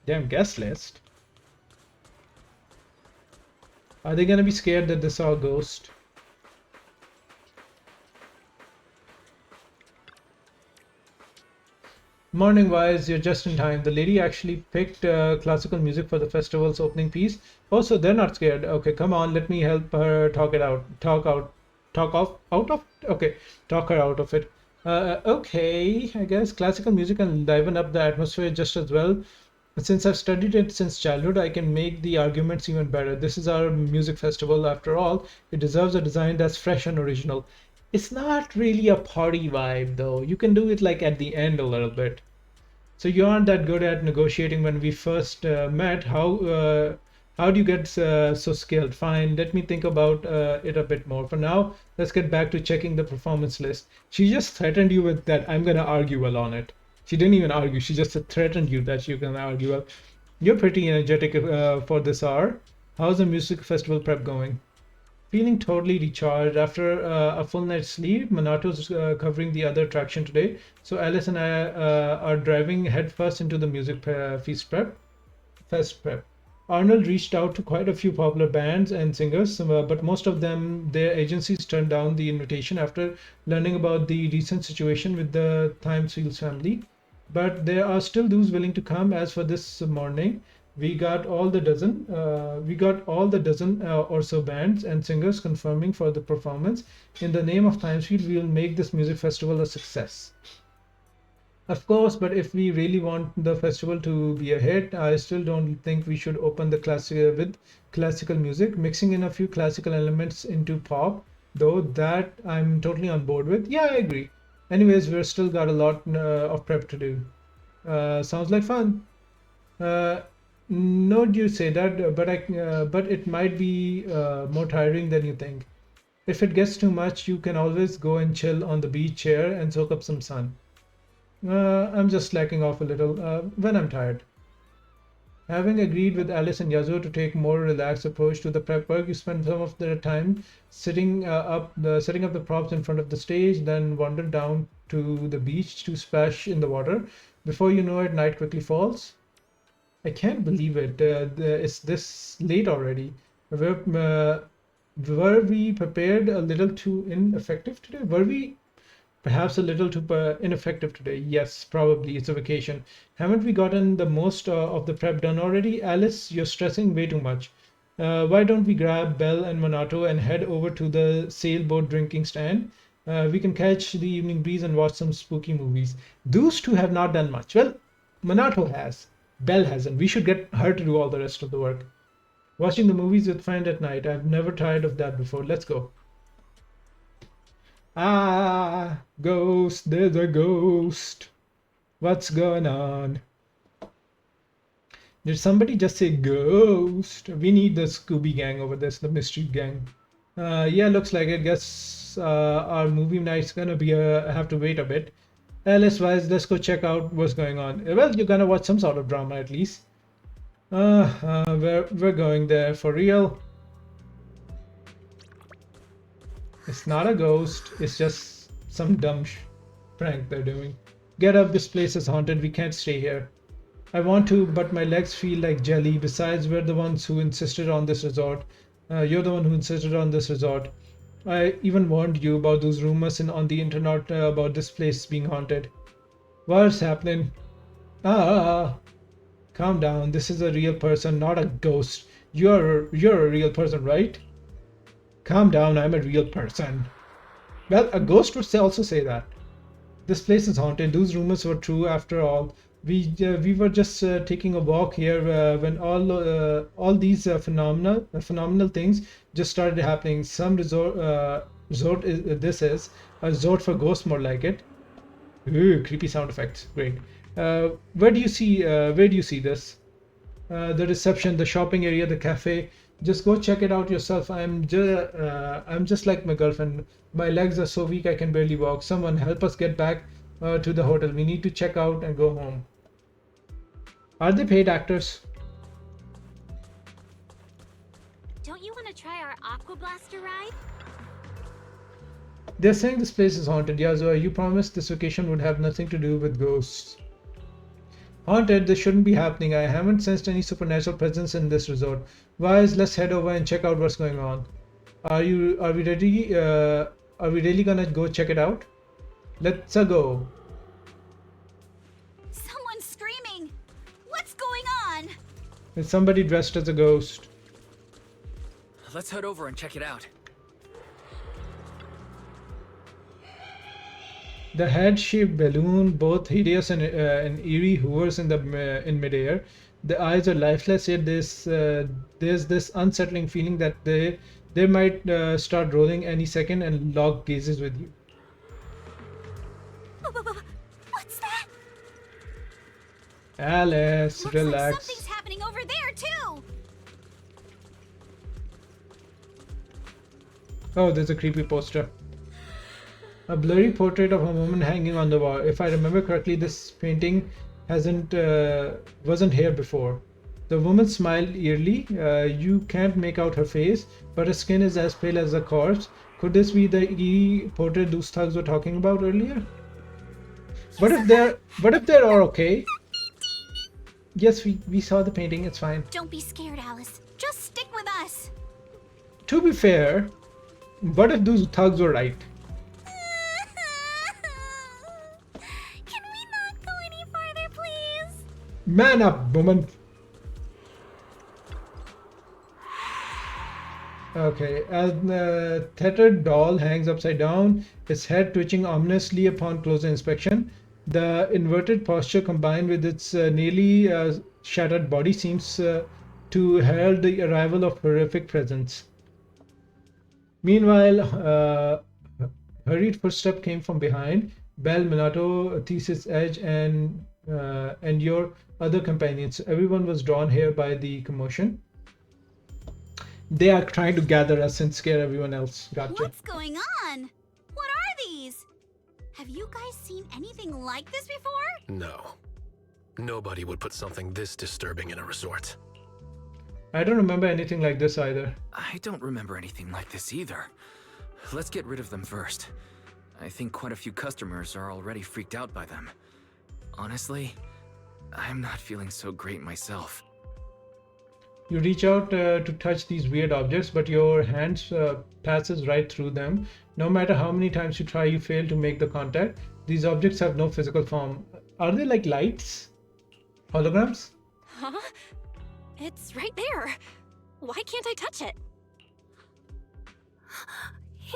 Damn guest list. Are they gonna be scared that they saw a ghost? Morning wise, you're just in time. The lady actually picked classical music for the festival's opening piece. Oh, so they're not scared. Okay, come on, let me help her talk it out. Talk of? Okay, talk her out of it. Okay, I guess classical music can liven up the atmosphere just as well. Since I've studied it since childhood, I can make the arguments even better. This is our music festival after all. It deserves a design that's fresh and original. It's not really a party vibe though. You can do it like at the end a little bit. So you aren't that good at negotiating when we first met. How do you get so skilled? Fine, let me think about it a bit more. For now, let's get back to checking the performance list. She just threatened you with that I'm gonna argue well on it. She didn't even argue. She just threatened you that you're gonna argue well. You're pretty energetic for this hour. How's the music festival prep going? Feeling totally recharged after a full night's sleep. Monato's covering the other attraction today, so Alice and I are driving headfirst into the music fest prep. Arnold reached out to quite a few popular bands and singers, but most of them, their agencies turned down the invitation after learning about the recent situation with the Thamesfields family. But there are still those willing to come. As for this morning, we got all the dozen or so bands and singers confirming for the performance. In the name of Timesfield, we will make this music festival a success. Of course, but if we really want the festival to be a hit, I still don't think we should open the with classical music, mixing in a few classical elements into pop, though that I'm totally on board with. Yeah, I agree. Anyways, we're still got a lot of prep to do. Sounds like fun. No, you say that, but it might be more tiring than you think. If it gets too much, you can always go and chill on the beach chair and soak up some sun. I'm just slacking off a little when I'm tired. Having agreed with Alice and Yazo to take more relaxed approach to the prep work, you spend some of the time setting up the props in front of the stage, then wander down to the beach to splash in the water. Before you know it, night quickly falls. I can't believe it. It's this late already. Were we prepared a little too ineffective today? Were we perhaps a little too ineffective today? Yes, probably. It's a vacation. Haven't we gotten the most of the prep done already? Alice, you're stressing way too much. Why don't we grab Belle and Monato and head over to the sailboat drinking stand? We can catch the evening breeze and watch some spooky movies. Those two have not done much. Well, Monato has. Belle hasn't. We should get her to do all the rest of the work. Watching the movies with friend at night. I've never tried of that before. Let's go. Ah, ghost. There's a ghost. What's going on? Did somebody just say ghost? We need the Scooby gang over this, the mystery gang. Yeah, looks like it. Guess our movie night's gonna be have to wait a bit. Let's go check out what's going on. Well, you're gonna watch some sort of drama at least. We're going there for real. It's not a ghost. It's just some dumb prank they're doing. Get up! This place is haunted. We can't stay here. I want to, but my legs feel like jelly. Besides, we're the ones who insisted on this resort. You're the one who insisted on this resort. I even warned you about those rumors on the internet about this place being haunted. What's happening? Calm down. This is a real person, not a ghost. You're a real person, right? Calm down. I'm a real person. Well, a ghost would also say that. This place is haunted. Those rumors were true after all. We were just taking a walk here when all these phenomenal things just started happening. Some resort this is a resort for ghosts, more like it. Ooh, creepy sound effects. Great. Where do you see this? The reception, the shopping area, the cafe. Just go check it out yourself. I'm just like my girlfriend. My legs are so weak I can barely walk. Someone help us get back to the hotel. We need to check out and go home. Are they paid actors? Don't you want to try our Aqua Blaster ride? They're saying this place is haunted. Yeah, Zoe, you promised this vacation would have nothing to do with ghosts. Haunted? This shouldn't be happening. I haven't sensed any supernatural presence in this resort. Wise, let's head over and check out what's going on. Are we ready? Are we really gonna go check it out? Let's go. Someone's screaming! What's going on? Is somebody dressed as a ghost? Let's head over and check it out. The head-shaped balloon, both hideous and eerie, hovers in midair. The eyes are lifeless, yet there's this unsettling feeling that they might start rolling any second and lock gazes with you. What's that? Alice, Looks relax. like something's happening over there too. Oh, there's a creepy poster. A blurry portrait of a woman hanging on the wall. If I remember correctly, this painting wasn't here before. The woman smiled eerily. You can't make out her face, but her skin is as pale as a corpse. Could this be the eerie portrait those thugs were talking about earlier? What if they're all okay? Yes, we saw the painting. It's fine. Don't be scared, Alice. Just stick with us. To be fair, what if those thugs were right? Can we not go any farther, please? Man up, woman. Okay, a tethered doll hangs upside down, its head twitching ominously upon closer inspection. The inverted posture combined with its nearly shattered body seems to herald the arrival of horrific presence. Meanwhile, hurried footstep came from behind. Belle, Minato, Thesis Edge, and your other companions. Everyone was drawn here by the commotion. They are trying to gather us and scare everyone else. Gotcha. What's going on? What are these? Have you guys seen anything like this before? No. Nobody would put something this disturbing in a resort. I don't remember anything like this either. I don't remember anything like this either. Let's get rid of them first. I think quite a few customers are already freaked out by them. Honestly, I'm not feeling so great myself. You reach out to touch these weird objects, but your hands passes right through them. No matter how many times you try, you fail to make the contact. These objects have no physical form. Are they like lights? Holograms? Huh? It's right there. Why can't I touch it?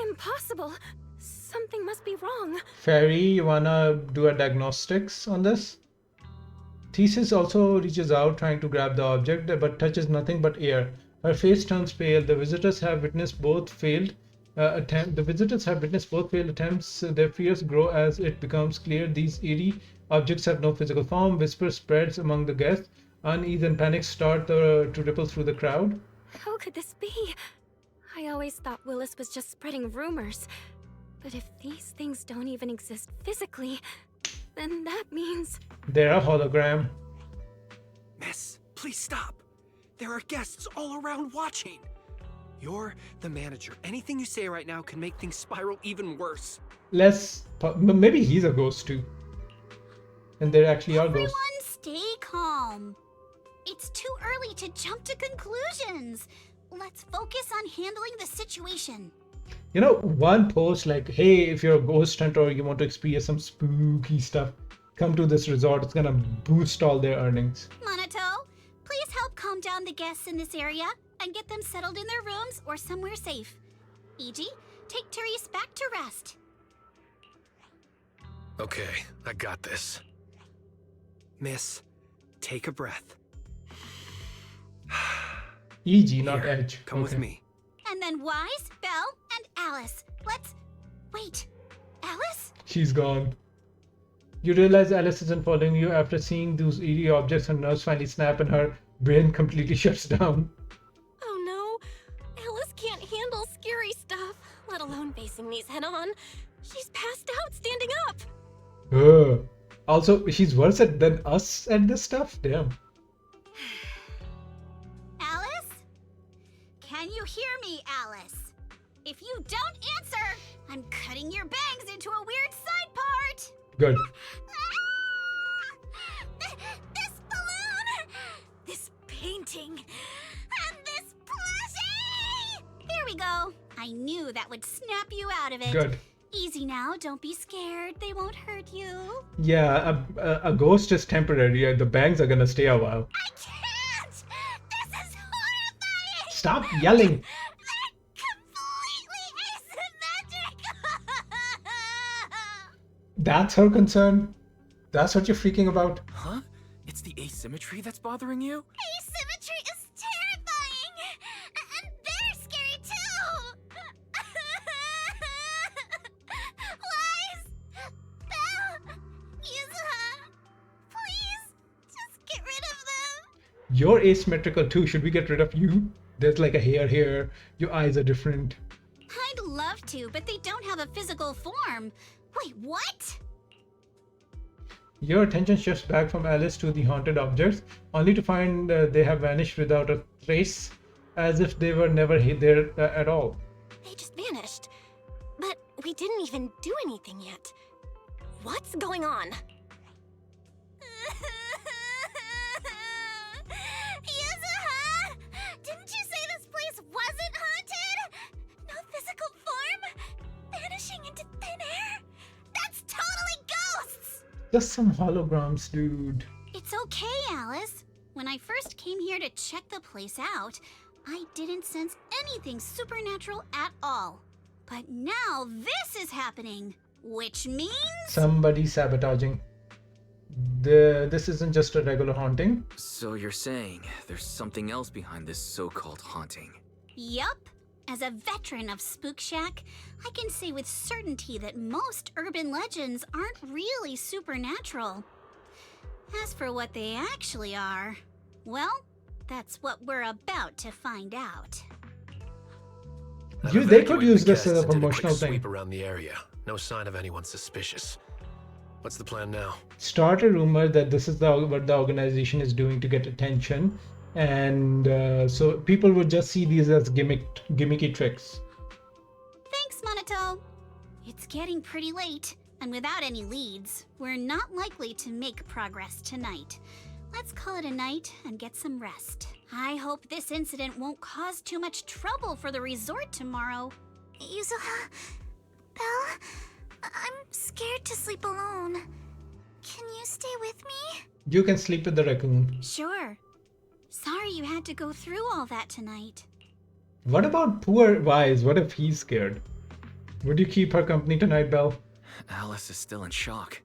Impossible. Something must be wrong. Fairy, you wanna do a diagnostics on this? Thesis also reaches out, trying to grab the object, but touches nothing but air. Her face turns pale. The visitors have witnessed both failed attempts. Their fears grow as it becomes clear these eerie objects have no physical form. Whisper spreads among the guests. Unease and panic start to ripple through the crowd. How could this be? I always thought Willis was just spreading rumors. But if these things don't even exist physically, then that means... They're a hologram. Miss, please stop. There are guests all around watching. You're the manager. Anything you say right now can make things spiral even worse. Maybe he's a ghost too. And there actually are ghosts. Everyone stay calm. It's too early to jump to conclusions. Let's focus on handling the situation. You know, one post like, hey, if you're a ghost hunter or you want to experience some spooky stuff, come to this resort. It's gonna boost all their earnings. Monato, please help calm down the guests in this area and get them settled in their rooms or somewhere safe. E.G., take Therese back to rest. Okay, I got this. Miss, take a breath. E.G., not Here, Edge. Come with me. And then Wise, Belle, and Alice. Wait, Alice? She's gone. You realize Alice isn't following you after seeing those eerie objects. Her nerves finally snap and her brain completely shuts down. Oh no, Alice can't handle scary stuff, let alone facing these head on. She's passed out standing up. Also, she's worse than us at this stuff? Damn. Alice? Can you hear me, Alice? If you don't answer, I'm cutting your bangs into a weird side part. Good. This balloon, this painting, and this plushie! There we go. I knew that would snap you out of it. Good. Easy now, don't be scared. They won't hurt you. Yeah, a ghost is temporary. The bangs are gonna stay a while. I can't! This is horrifying! Stop yelling! They're completely asymmetric! That's her concern? That's what you're freaking about? Huh? It's the asymmetry that's bothering you? Asymmetry is terrifying! And they're scary too! Wise! Belle! Yuzuha! Please, just get rid of them! You're asymmetrical too. Should we get rid of you? There's like a hair here. Your eyes are different. I'd love to, but they don't have a physical form. Wait, what? Your attention shifts back from Alice to the haunted objects, only to find they have vanished without a trace, as if they were never there at all. They just vanished. But we didn't even do anything yet. What's going on? Yuzuha! Didn't you say this place wasn't haunted? No physical form? Vanishing into thin air? That's totally ghosts! Just some holograms, dude. It's okay, Alice. When I first came here to check the place out, I didn't sense anything supernatural at all. But now this is happening, which means... Somebody sabotaging. This isn't just a regular haunting. So you're saying there's something else behind this so-called haunting? Yup. As a veteran of Spook Shack, I can say with certainty that most urban legends aren't really supernatural. As for what they actually are, well, that's what we're about to find out. They could use this as a Did a quick promotional thing. sweep around the area. No sign of anyone suspicious. What's the plan now? Start a rumor that this is what the organization is doing to get attention, and so people would just see these as gimmicky tricks. Thanks, Monato. It's getting pretty late, and without any leads, we're not likely to make progress tonight. Let's call it a night and get some rest. I hope this incident won't cause too much trouble for the resort tomorrow. Yuzuha, Belle, I'm scared to sleep alone. Can you stay with me? You can sleep with the raccoon. Sure. Sorry you had to go through all that tonight. What about poor Wise? What if he's scared? Would you keep her company tonight, Belle? Alice is still in shock.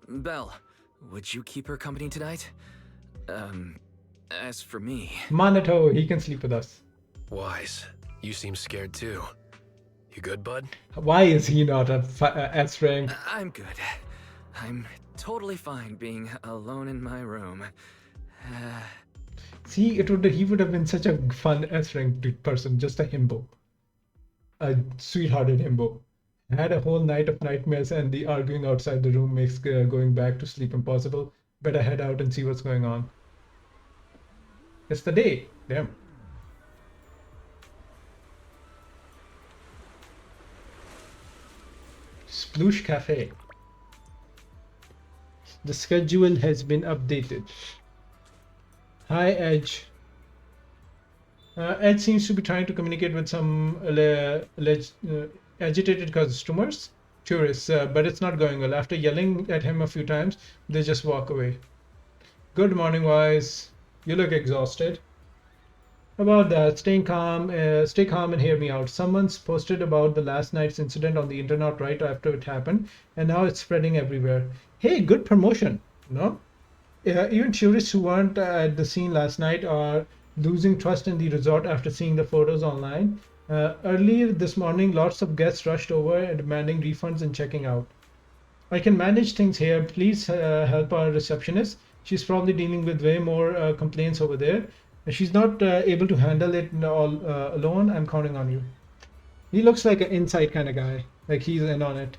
Belle, would you keep her company tonight? As for me... Minato, he can sleep with us. Wise, you seem scared too. You good, bud? Why is he not a S rank? I'm good. I'm totally fine being alone in my room. See, he would have been such a fun S rank person, just a himbo. A sweethearted himbo. Had a whole night of nightmares, and the arguing outside the room makes going back to sleep impossible. Better head out and see what's going on. It's the day. Damn. Sploosh Cafe. The schedule has been updated. Hi, Edge. Edge seems to be trying to communicate with some agitated tourists, but it's not going well. After yelling at him a few times, they just walk away. Good morning, Wise. You look exhausted. About that, stay calm and hear me out. Someone's posted about the last night's incident on the internet right after it happened, and now it's spreading everywhere. Hey, good promotion, no? Even tourists who weren't at the scene last night are losing trust in the resort after seeing the photos online. Earlier this morning, lots of guests rushed over and demanding refunds and checking out. I can manage things here. Please help our receptionist. She's probably dealing with way more complaints over there. If she's not able to handle it all alone, I'm counting on you. He looks like an inside kind of guy, like he's in on it.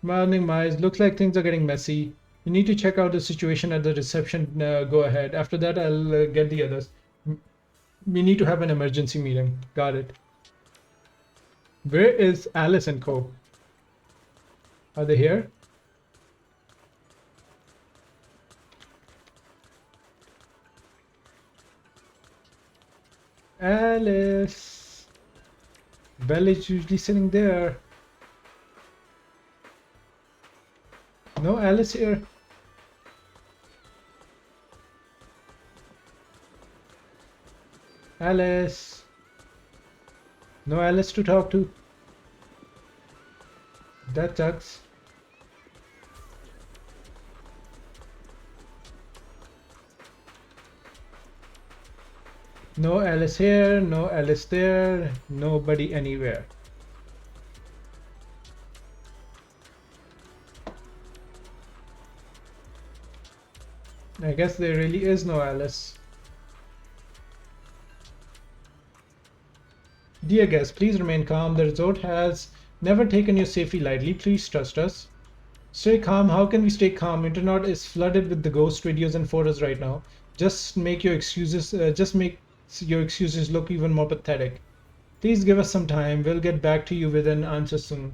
Morning, Miles. Looks like things are getting messy. You need to check out the situation at the reception. Go ahead. After that, I'll get the others. We need to have an emergency meeting. Got it. Where is Alice and Co? Are they here? Alice. Belle is usually sitting there. No Alice here. Alice. No Alice to talk to. That sucks. No Alice here, no Alice there, nobody anywhere. I guess there really is no Alice. Dear guests, please remain calm. The resort has never taken your safety lightly. Please trust us. Stay calm. How can we stay calm? Internet is flooded with the ghost videos and photos right now. Just make your excuses look even more pathetic. Please give us some time. We'll get back to you with an answer soon.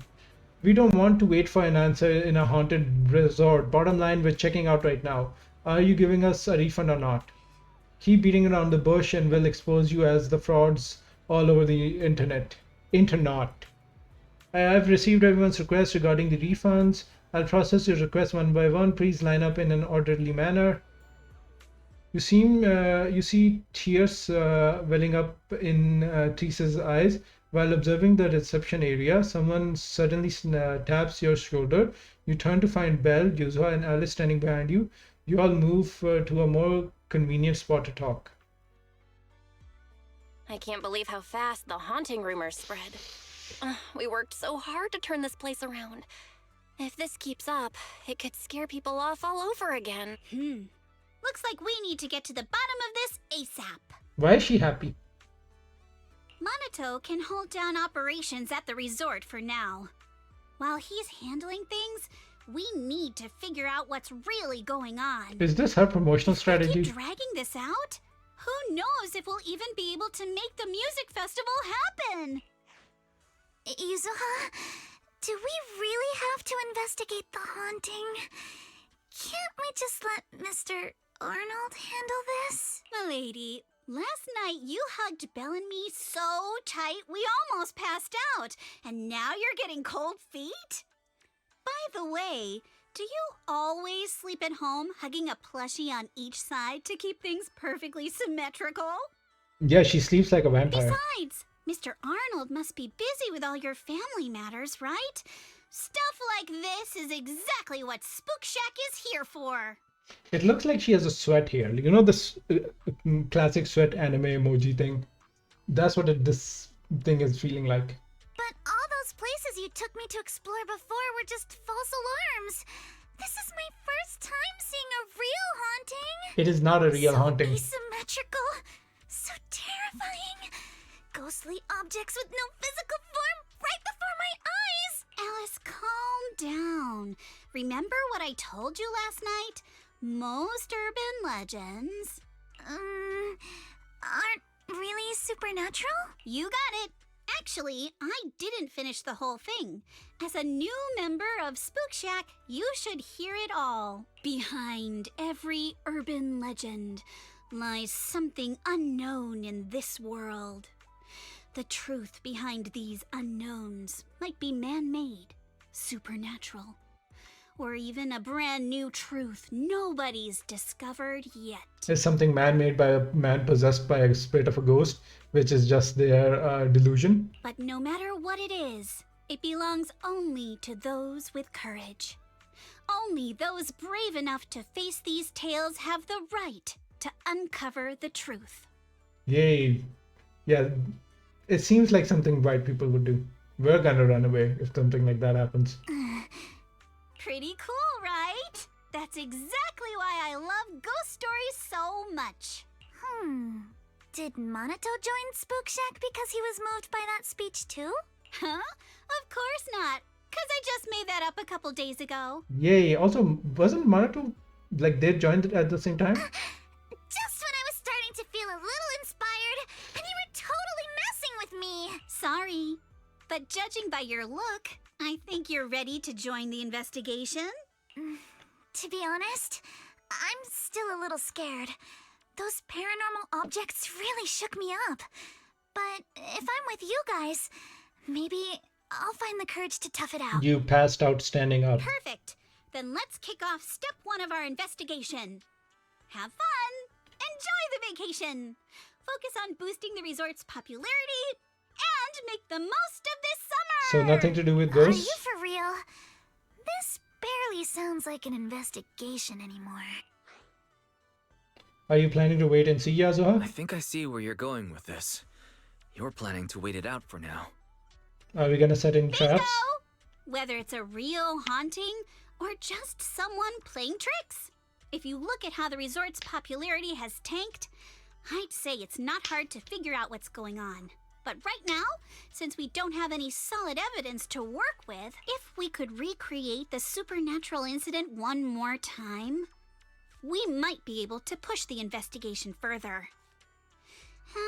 We don't want to wait for an answer in a haunted resort. Bottom line, we're checking out right now. Are you giving us a refund or not? Keep beating around the bush and we'll expose you as the frauds all over the internet. I have received everyone's requests regarding the refunds. I'll process your requests one by one. Please line up in an orderly manner. You see tears welling up in Teresa's eyes while observing the reception area. Someone suddenly taps your shoulder. You turn to find Belle, Yuzha, and Alice standing behind you. You all move to a more convenient spot to talk. I can't believe how fast the haunting rumors spread. We worked so hard to turn this place around. If this keeps up, it could scare people off all over again. Looks like we need to get to the bottom of this ASAP. Why is she happy? Minato can hold down operations at the resort for now. While he's handling things, we need to figure out what's really going on. Is this her promotional strategy? Keep dragging this out? Who knows if we'll even be able to make the music festival happen? Yuzuha, do we really have to investigate the haunting? Can't we just let Mr. Arnold handle this? Milady, last night you hugged Belle and me so tight we almost passed out, and now you're getting cold feet? By the way, do you always sleep at home hugging a plushie on each side to keep things perfectly symmetrical? Yeah, she sleeps like a vampire. Besides, Mr. Arnold must be busy with all your family matters, right? Stuff like this is exactly what Spook Shack is here for. It looks like she has a sweat here. You know this classic sweat anime emoji thing? That's what this thing is feeling like. But all those places you took me to explore before were just false alarms. This is my first time seeing a real haunting. It is not a real haunting. Asymmetrical, so terrifying. Ghostly objects with no physical form right before my eyes. Alice, calm down. Remember what I told you last night? Most urban legends aren't really supernatural? You got it. Actually, I didn't finish the whole thing. As a new member of Spook Shack, you should hear it all. Behind every urban legend lies something unknown in this world. The truth behind these unknowns might be man-made, supernatural, or even a brand new truth nobody's discovered yet. It's something man-made by a man possessed by a spirit of a ghost, which is just their delusion. But no matter what it is, it belongs only to those with courage. Only those brave enough to face these tales have the right to uncover the truth. Yay. Yeah, it seems like something white people would do. We're gonna run away if something like that happens. Pretty cool, right? That's exactly why I love ghost stories so much. Did Monato join Spook Shack because he was moved by that speech too? Huh? Of course not. 'Cause I just made that up a couple days ago. Yay. Also, wasn't Manato, like, they joined it at the same time? Just when I was starting to feel a little inspired, and you were totally messing with me. Sorry, but judging by your look, I think you're ready to join the investigation. To be honest, I'm still a little scared. Those paranormal objects really shook me up. But if I'm with you guys, maybe I'll find the courage to tough it out. You passed out standing up. Perfect. Then let's kick off step 1 of our investigation. Have fun. Enjoy the vacation. Focus on boosting the resort's popularity and make the most of this summer. So nothing to do with Are ghosts? you for real? This barely sounds like an investigation anymore. Are you planning to wait and see, Yasuha? I think I see where you're going with this. You're planning to wait it out for now. Are we gonna set in traps? Whether it's a real haunting or just someone playing tricks. If you look at how the resort's popularity has tanked, I'd say it's not hard to figure out what's going on. But right now, since we don't have any solid evidence to work with, if we could recreate the supernatural incident one more time, we might be able to push the investigation further.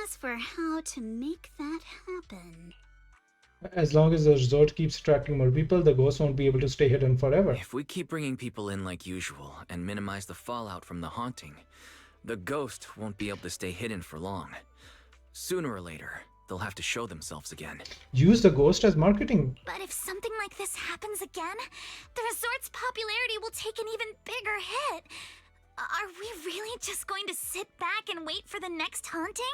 As for how to make that happen... As long as the resort keeps attracting more people, the ghosts won't be able to stay hidden forever. If we keep bringing people in like usual and minimize the fallout from the haunting, the ghost won't be able to stay hidden for long. Sooner or later, they'll have to show themselves again. Use the ghost as marketing. But if something like this happens again, the resort's popularity will take an even bigger hit. Are we really just going to sit back and wait for the next haunting?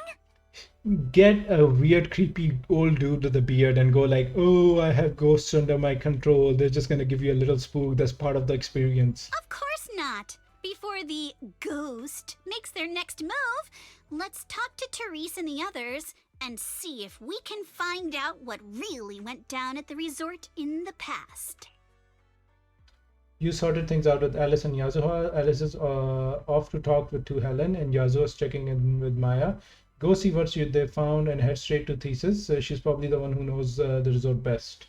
Get a weird, creepy old dude with a beard and go like, oh, I have ghosts under my control. They're just gonna give you a little spook. That's part of the experience. Of course not. Before the ghost makes their next move, let's talk to Therese and the others and see if we can find out what really went down at the resort in the past. You sorted things out with Alice and Yasuha. Alice is off to talk to Helen, and Yasuha's checking in with Maya. Go see what they found and head straight to Thesis. She's probably the one who knows the resort best.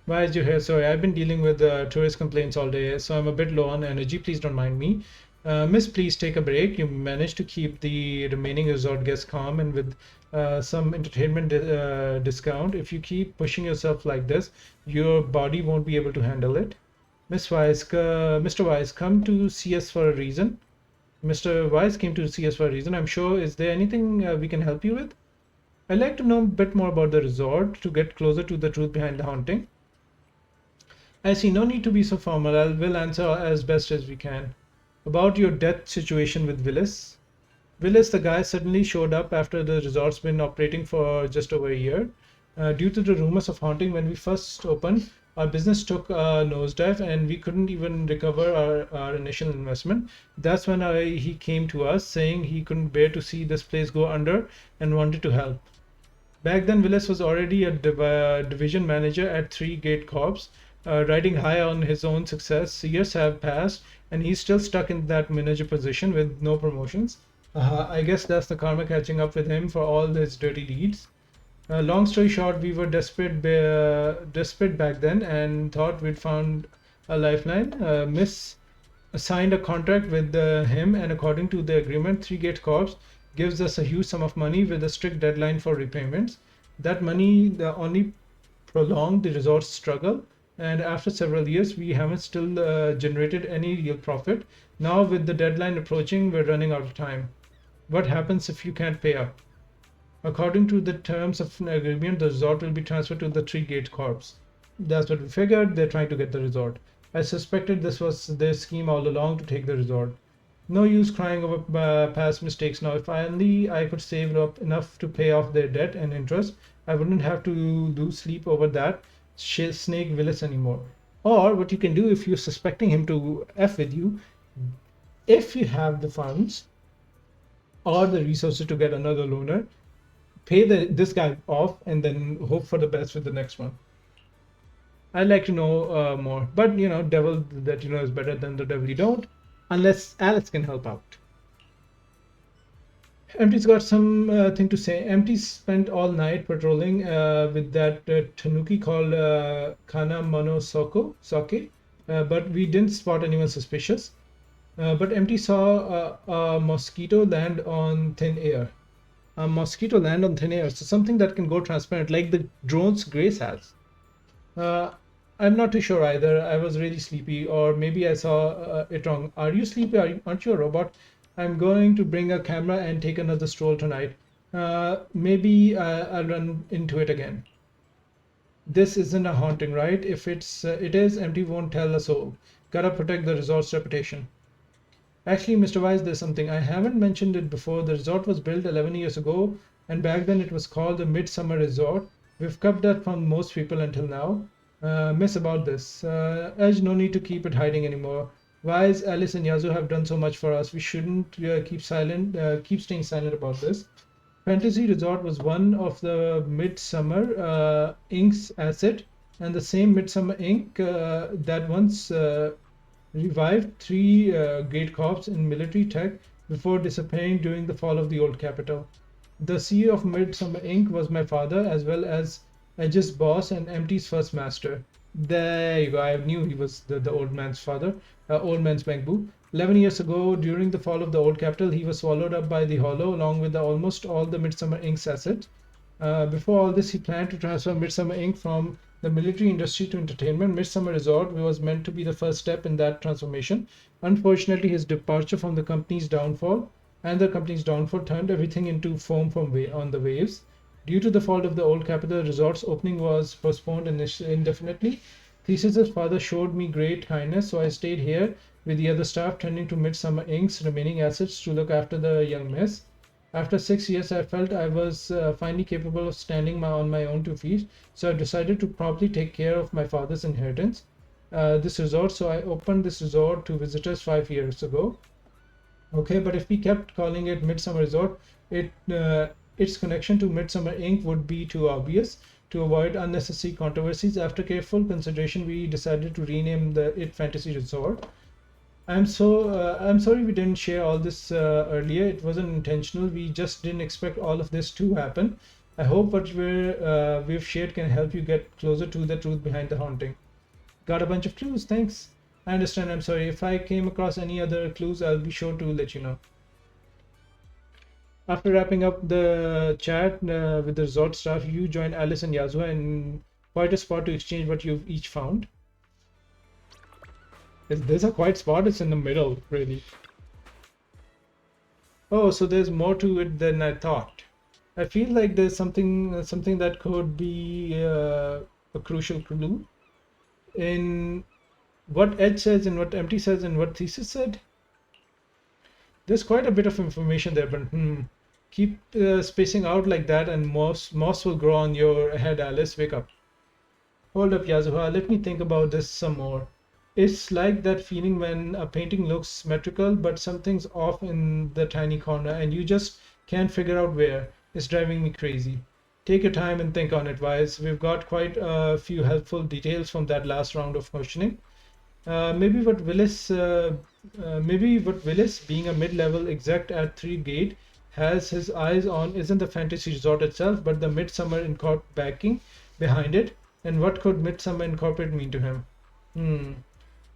Why is your hair? Sorry, I've been dealing with tourist complaints all day, so I'm a bit low on energy. Please don't mind me. Miss, please take a break. You managed to keep the remaining resort guests calm and with some entertainment discount. If you keep pushing yourself like this, your body won't be able to handle it. Mr. Wise, come to see us for a reason. Mr. Wise came to see us for a reason. I'm sure. Is there anything we can help you with? I'd like to know a bit more about the resort to get closer to the truth behind the haunting. I see. No need to be so formal. We'll answer as best as we can. About your death situation with Willis. Willis, the guy, suddenly showed up after the resort's been operating for just over a year. Due to the rumors of haunting when we first opened, our business took a nosedive and we couldn't even recover our initial investment. That's when he came to us saying he couldn't bear to see this place go under and wanted to help. Back then, Willis was already a division manager at Three Gate Corps, riding high on his own success. Years have passed, and he's still stuck in that manager position with no promotions. I guess that's the karma catching up with him for all his dirty deeds. Long story short, we were desperate back then and thought we'd found a lifeline. Miss signed a contract with him, and according to the agreement, Three Gate Corps gives us a huge sum of money with a strict deadline for repayments. That money only prolonged the resort's struggle, and after several years, we haven't still generated any real profit. Now, with the deadline approaching, we're running out of time. What happens if you can't pay up? According to the terms of an agreement, the resort will be transferred to the Three Gate Corps. That's what we figured. They're trying to get the resort. I suspected this was their scheme all along to take the resort. No use crying over past mistakes now. If only I could save up enough to pay off their debt and interest, I wouldn't have to lose sleep over that snake Willis anymore. Or what you can do if you're suspecting him to F with you, if you have the funds or the resources to get another loaner, pay this guy off and then hope for the best with the next one. I'd like to know more, but devil that you know is better than the devil you don't, unless Alex can help out. Empty's got some thing to say. Empty spent all night patrolling with that tanuki called Kana Soke, but we didn't spot anyone suspicious. But Empty saw a mosquito land on thin air. A mosquito land on thin air, so something that can go transparent, like the drones Grace has. I'm not too sure either. I was really sleepy, or maybe I saw it wrong. Are you sleepy? Aren't you a robot? I'm going to bring a camera and take another stroll tonight. Maybe I'll run into it again. This isn't a haunting, right? If it is, Empty won't tell a soul. Gotta protect the resort's reputation. Actually, Mr. Wise, there's something. I haven't mentioned it before. The resort was built 11 years ago, and back then it was called the Midsummer Resort. We've kept that from most people until now. Miss about this. Edge, no need to keep it hiding anymore. Wise, Alice, and Yazoo have done so much for us. We shouldn't keep staying silent about this. Fantasy Resort was one of the Midsummer Inc.'s asset, and the same Midsummer Inc. That once revived Three Great Corps in military tech before disappearing during the fall of the old capital. The CEO of Midsummer Inc. was my father, as well as Edge's boss and Empty's first master. There you go. I knew he was the old man's father, old man's Bangbu. 11 years ago, during the fall of the old capital, he was swallowed up by the Hollow, along with almost all the Midsummer Inc.'s assets. Before all this, he planned to transfer Midsummer Inc. from the military industry to entertainment. Midsummer Resort was meant to be the first step in that transformation. Unfortunately, his departure from the company's downfall turned everything into foam on the waves. Due to the fault of the old capital, Resort's opening was postponed indefinitely. Theseus's father showed me great kindness, so I stayed here with the other staff, tending to Midsummer Inc.'s remaining assets to look after the young miss. After 6 years, I felt I was finally capable of standing on my own 2 feet, so I decided to promptly take care of my father's inheritance. So I opened this resort to visitors 5 years ago. Okay, but if we kept calling it Midsummer Resort, its connection to Midsummer Inc. would be too obvious. To avoid unnecessary controversies, after careful consideration, we decided to rename it Fantasy Resort. I'm sorry we didn't share all this earlier. It wasn't intentional. We just didn't expect all of this to happen. I hope what we've shared can help you get closer to the truth behind the haunting. Got a bunch of clues, thanks. I understand, I'm sorry. If I came across any other clues, I'll be sure to let you know. After wrapping up the chat with the resort staff, you join Alice and Yazoo in quite a spot to exchange what you've each found. There's a quiet spot, it's in the middle, really. Oh, so there's more to it than I thought. I feel like there's something that could be a crucial clue in what Edge says and what Empty says and what Thesis said. There's quite a bit of information there, but keep spacing out like that and moss will grow on your head, Alice. Wake up. Hold up, Yazuha. Let me think about this some more. It's like that feeling when a painting looks symmetrical, but something's off in the tiny corner and you just can't figure out where. It's driving me crazy. Take your time and think on it, Wise. We've got quite a few helpful details from that last round of questioning. Maybe what Willis, being a mid-level exec at 3 Gate, has his eyes on isn't the fantasy resort itself, but the Midsummer backing behind it. And what could Midsummer Incorporate mean to him?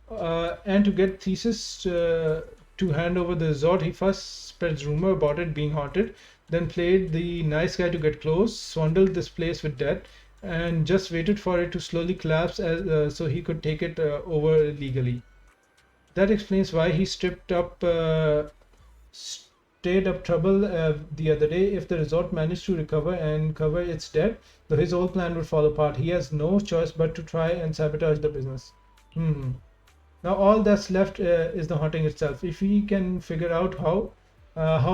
And to get thesis to hand over the resort, he first spreads rumor about it being haunted, then played the nice guy to get close, swindled this place with debt, and just waited for it to slowly collapse so he could take it over legally. That explains why he stirred up trouble the other day. If the resort managed to recover and cover its debt, though his whole plan would fall apart. He has no choice but to try and sabotage the business. Now all that's left is the haunting itself. If we can figure out how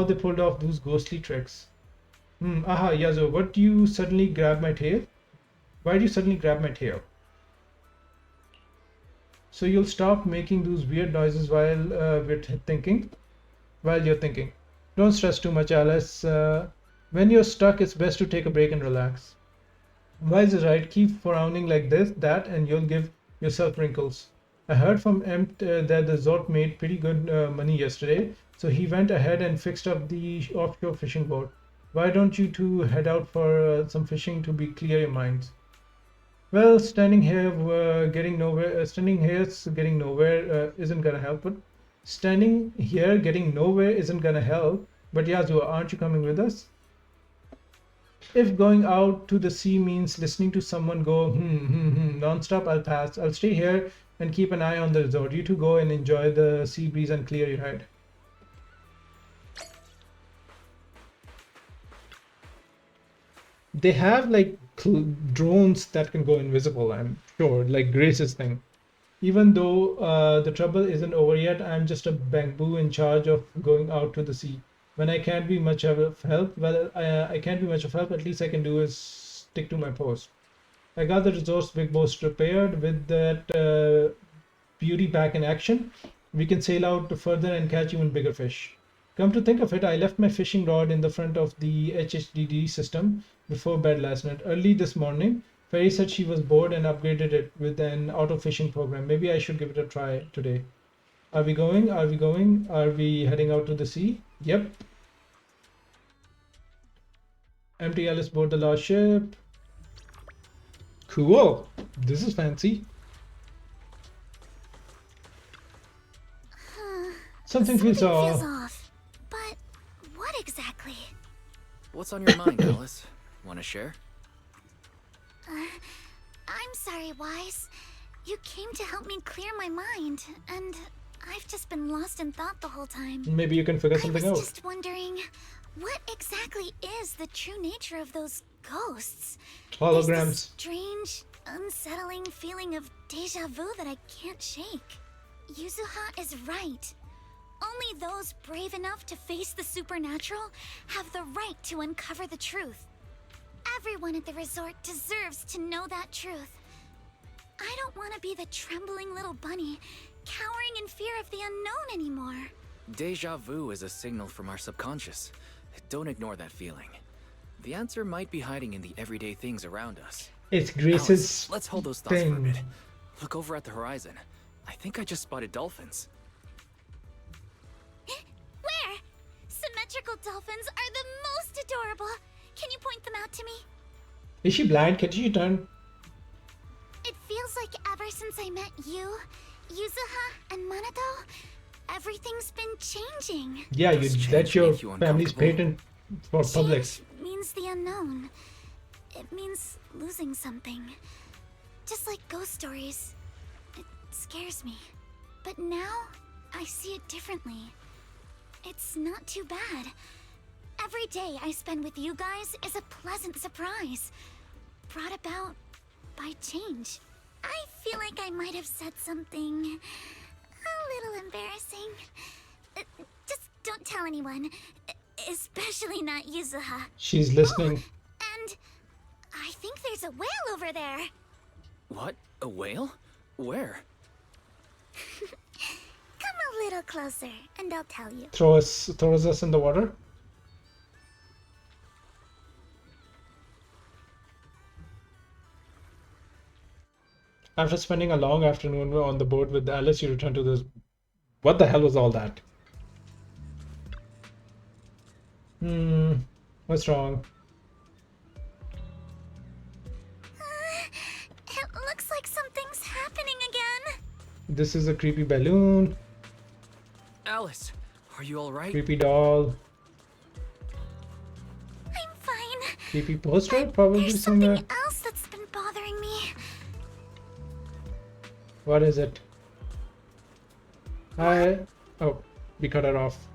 they pulled off those ghostly tricks. Aha, Yazo, what do you suddenly grab my tail? Why do you suddenly grab my tail? So you'll stop making those weird noises while while you're thinking. Don't stress too much, Alice. When you're stuck, it's best to take a break and relax. Wise is right. Keep frowning like that, and you'll give yourself wrinkles. I heard from Empt that the resort made pretty good money yesterday, so he went ahead and fixed up the offshore fishing boat. Why don't you two head out for some fishing to clear your minds? Well, standing here getting nowhere isn't gonna help. But standing here getting nowhere isn't gonna help. But Yazuo, aren't you coming with us? If going out to the sea means listening to someone go non-stop, I'll pass. I'll stay here and keep an eye on the resort. You two go and enjoy the sea breeze and clear your head. They have like drones that can go invisible, I'm sure, like Grace's thing. Even though the trouble isn't over yet, I'm just a bamboo in charge of going out to the sea. When I can't be much of help, I can't be much of help, at least I can do is stick to my post. I got the resource big boat prepared with that beauty back in action. We can sail out further and catch even bigger fish. Come to think of it, I left my fishing rod in the front of the HHDD system before bed last night. Early this morning, Fairy said she was bored and upgraded it with an auto fishing program. Maybe I should give it a try today. Are we going? Are we going? Are we heading out to the sea? Yep. Empty Alice board the last ship. Cool. This is fancy. Something feels off. But what exactly? What's on your mind, Alice? Want to share? I'm sorry, Wise. You came to help me clear my mind, and I've just been lost in thought the whole time. Maybe you can figure something out. I was just wondering, what exactly is the true nature of those ghosts? Holograms. There's this strange, unsettling feeling of deja vu that I can't shake. Yuzuha is right. Only those brave enough to face the supernatural have the right to uncover the truth. Everyone at the resort deserves to know that truth. I don't want to be the trembling little bunny, cowering in fear of the unknown anymore. Deja vu is a signal from our subconscious. Don't ignore that feeling. The answer might be hiding in the everyday things around us. It's Grace's Alice, let's hold those thoughts thing. for a bit. Look over at the horizon. I think I just spotted dolphins. Where? Symmetrical dolphins are the most adorable. Can you point them out to me? Is she blind? Can she turn? It feels like ever since I met you, Yuzuha, and Manato, everything's been changing. Yeah, that's your family's patent for public. Change means the unknown. It means losing something. Just like ghost stories. It scares me. But now, I see it differently. It's not too bad. Every day I spend with you guys is a pleasant surprise, brought about by change. I feel like I might have said something a little embarrassing. Just don't Don't tell anyone, especially not Yuzuha. She's listening. And I think there's a whale over there. What? A whale? Where? Come a little closer, and I'll tell you. Throws us in the water. After spending a long afternoon on the boat with Alice, you return to this. What the hell was all that? What's wrong? It looks like something's happening again. This is a creepy balloon. Alice, are you alright? Creepy doll. I'm fine. Creepy poster, probably There's somewhere. something else that's been bothering me. What is it? Oh, we cut her off.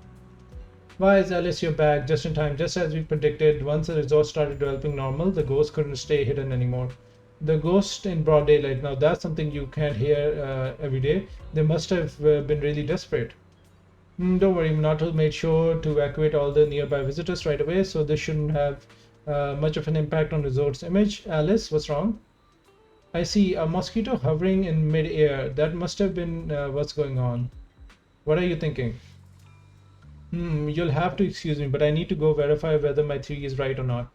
Why is Alice, you're back just in time? Just as we predicted, once the resort started developing normal, the ghost couldn't stay hidden anymore. The ghost in broad daylight. Now that's something you can't hear every day. They must have been really desperate. Don't worry, Minato made sure to evacuate all the nearby visitors right away, so this shouldn't have much of an impact on resort's image. Alice, what's wrong? I see a mosquito hovering in mid-air. That must have been what's going on. What are you thinking? You'll have to excuse me, but I need to go verify whether my theory is right or not.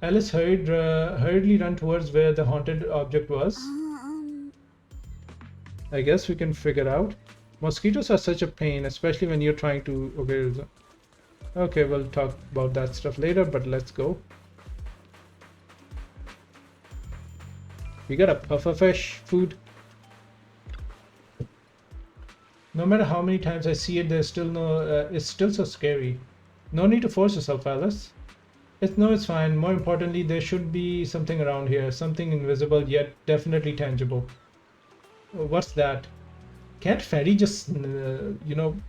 Alice hurriedly ran towards where the haunted object was. I guess we can figure out. Mosquitoes are such a pain, especially when you're trying to... Okay, we'll talk about that stuff later, but let's go. We got a pufferfish food. No matter how many times I see it, there's still no. It's still so scary. No need to force yourself, Alice. It's fine. More importantly, there should be something around here, something invisible yet definitely tangible. What's that? Can't Fairy just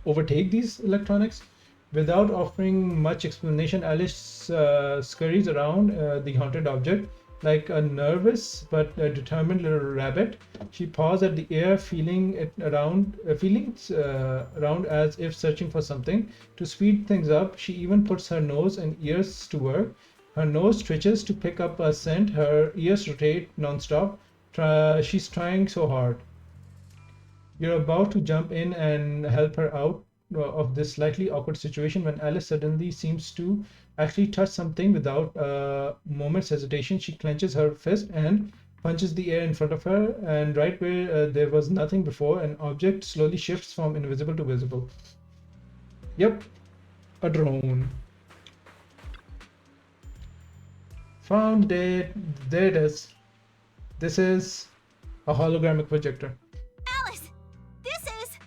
overtake these electronics? Without offering much explanation, Alice scurries around the haunted object. Like a nervous but determined little rabbit, she paws at the air, feeling around as if searching for something. To speed things up, she even puts her nose and ears to work. Her nose twitches to pick up a scent. Her ears rotate non-stop. She's trying so hard. You're about to jump in and help her out of this slightly awkward situation when Alice suddenly seems to actually touch something without a moment's hesitation. She clenches her fist and punches the air in front of her, and right where there was nothing before, an object slowly shifts from invisible to visible. Yep, a drone. Found it. There it is. This is a holographic projector. Alice, this is...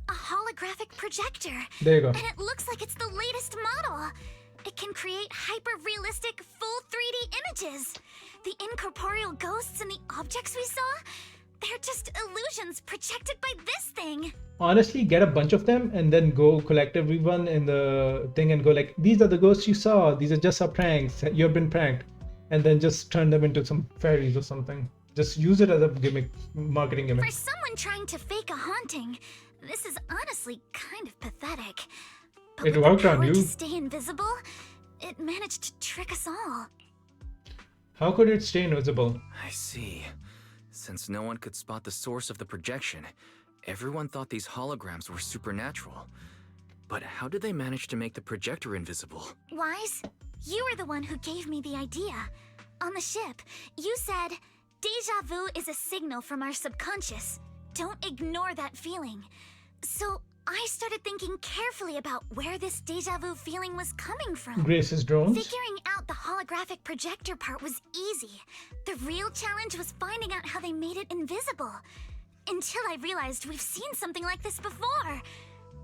a holographic projector. There you go. And it looks like it's the latest model. It can create hyper-realistic, full 3D images. The incorporeal ghosts and the objects we saw, they're just illusions projected by this thing. Honestly, get a bunch of them and then go collect everyone in the thing and go like, these are the ghosts you saw. These are just our pranks. You've been pranked. And then just turn them into some fairies or something. Just use it as a gimmick, marketing gimmick. For someone trying to fake a haunting, this is honestly kind of pathetic. But It with worked the on power you. to stay invisible, it managed to trick us all. How could it stay invisible? I see. Since no one could spot the source of the projection, everyone thought these holograms were supernatural. But how did they manage to make the projector invisible? Wise, you were the one who gave me the idea. On the ship, you said, "Deja vu is a signal from our subconscious. Don't ignore that feeling." So I started thinking carefully about where this deja vu feeling was coming from. Grace's drones? Figuring out the holographic projector part was easy. The real challenge was finding out how they made it invisible. Until I realized we've seen something like this before.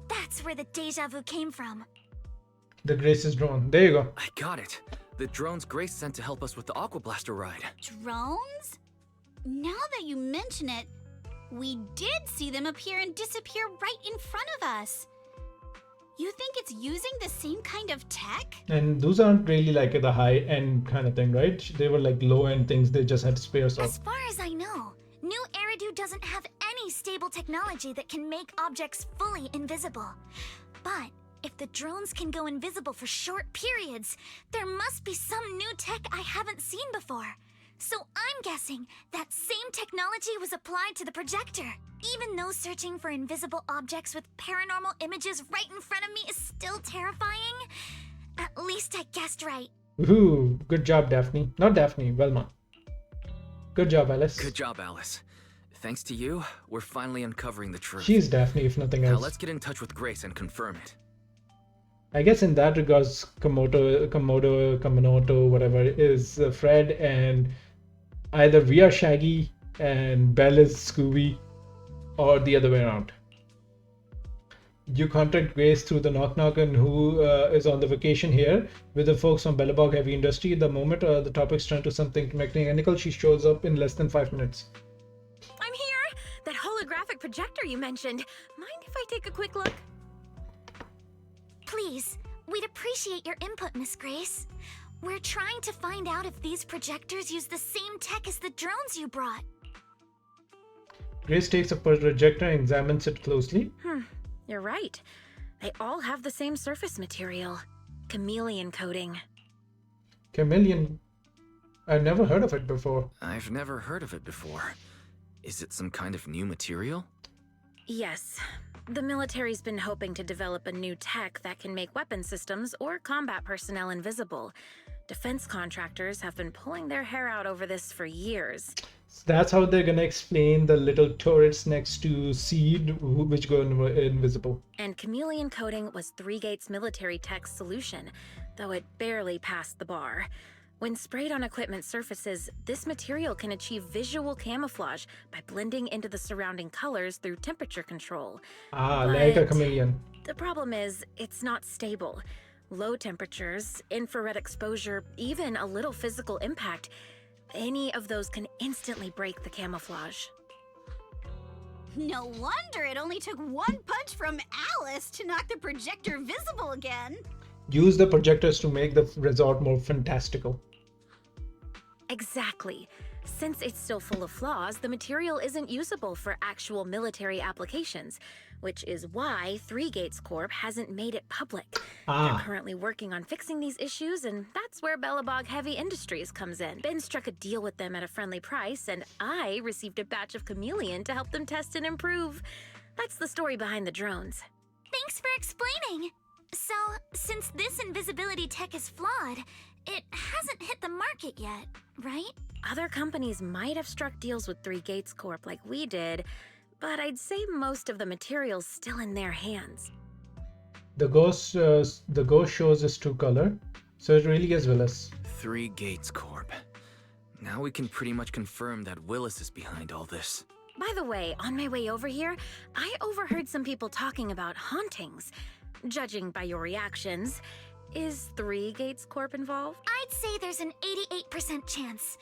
That's where the deja vu came from. The Grace's drone. There you go. I got it. The drones Grace sent to help us with the Aqua Blaster ride. Drones? Now that you mention it, we did see them appear and disappear right in front of us. You think it's using the same kind of tech? And those aren't really like the high-end kind of thing, right? They were like low-end things they just had spares of. As far as I know, New Eridu doesn't have any any stable technology that can make objects fully invisible. But if the drones can go invisible for short periods, there must be some new tech I haven't seen before. So I'm guessing that same technology was applied to the projector. Even though searching for invisible objects with paranormal images right in front of me is still terrifying, at least I guessed right. Woohoo! Good job, Daphne. Not Daphne, Velma. Good job, Alice. Good job, Alice. Thanks to you, we're finally uncovering the truth. She's Daphne, if nothing Now else. let's get in touch with Grace and confirm it. I guess in that regards, Kamanoto, whatever, is Fred, and either we are Shaggy and Belle is Scooby, or the other way around. You contact Grace through the knock and who is on the vacation here with the folks from Bellabog Heavy Industry. The moment the topics turn to something mechanical, she shows up in less than 5 minutes. I'm here! That holographic projector you mentioned. Mind if I take a quick look? Please, we'd appreciate your input, Miss Grace. We're trying to find out if these projectors use the same tech as the drones you brought. Grace takes a projector and examines it closely. You're right. They all have the same surface material. Chameleon coating. Chameleon? I've never heard of it before. I've never heard of it before. Is it some kind of new material? Yes. The military's been hoping to develop a new tech that can make weapon systems or combat personnel invisible. Defense contractors have been pulling their hair out over this for years. So that's how they're gonna explain the little turrets next to Seed, which go invisible. And chameleon coating was Three Gates military tech's solution, though it barely passed the bar. When sprayed on equipment surfaces, this material can achieve visual camouflage by blending into the surrounding colors through temperature control. Like a chameleon. The problem is, it's not stable. Low temperatures, infrared exposure, even a little physical impact, any of those can instantly break the camouflage. No wonder it only took one punch from Alice to knock the projector visible again. Use the projectors to make the resort more fantastical. Exactly. Since it's still full of flaws, the material isn't usable for actual military applications, which is why Three Gates Corp hasn't made it public. They're currently working on fixing these issues, and that's where Bellabog Heavy Industries comes in. Ben struck a deal with them at a friendly price, and I received a batch of chameleon to help them test and improve. That's the story behind the drones. Thanks for explaining. So, since this invisibility tech is flawed, it hasn't hit the market yet, right? Other companies might have struck deals with Three Gates Corp like we did, but I'd say most of the material's still in their hands. The ghost shows its true color, so it really is Willis. Three Gates Corp. Now we can pretty much confirm that Willis is behind all this. By the way, on my way over here, I overheard some people talking about hauntings. Judging by your reactions, is Three Gates Corp involved? I'd say there's an 88% chance.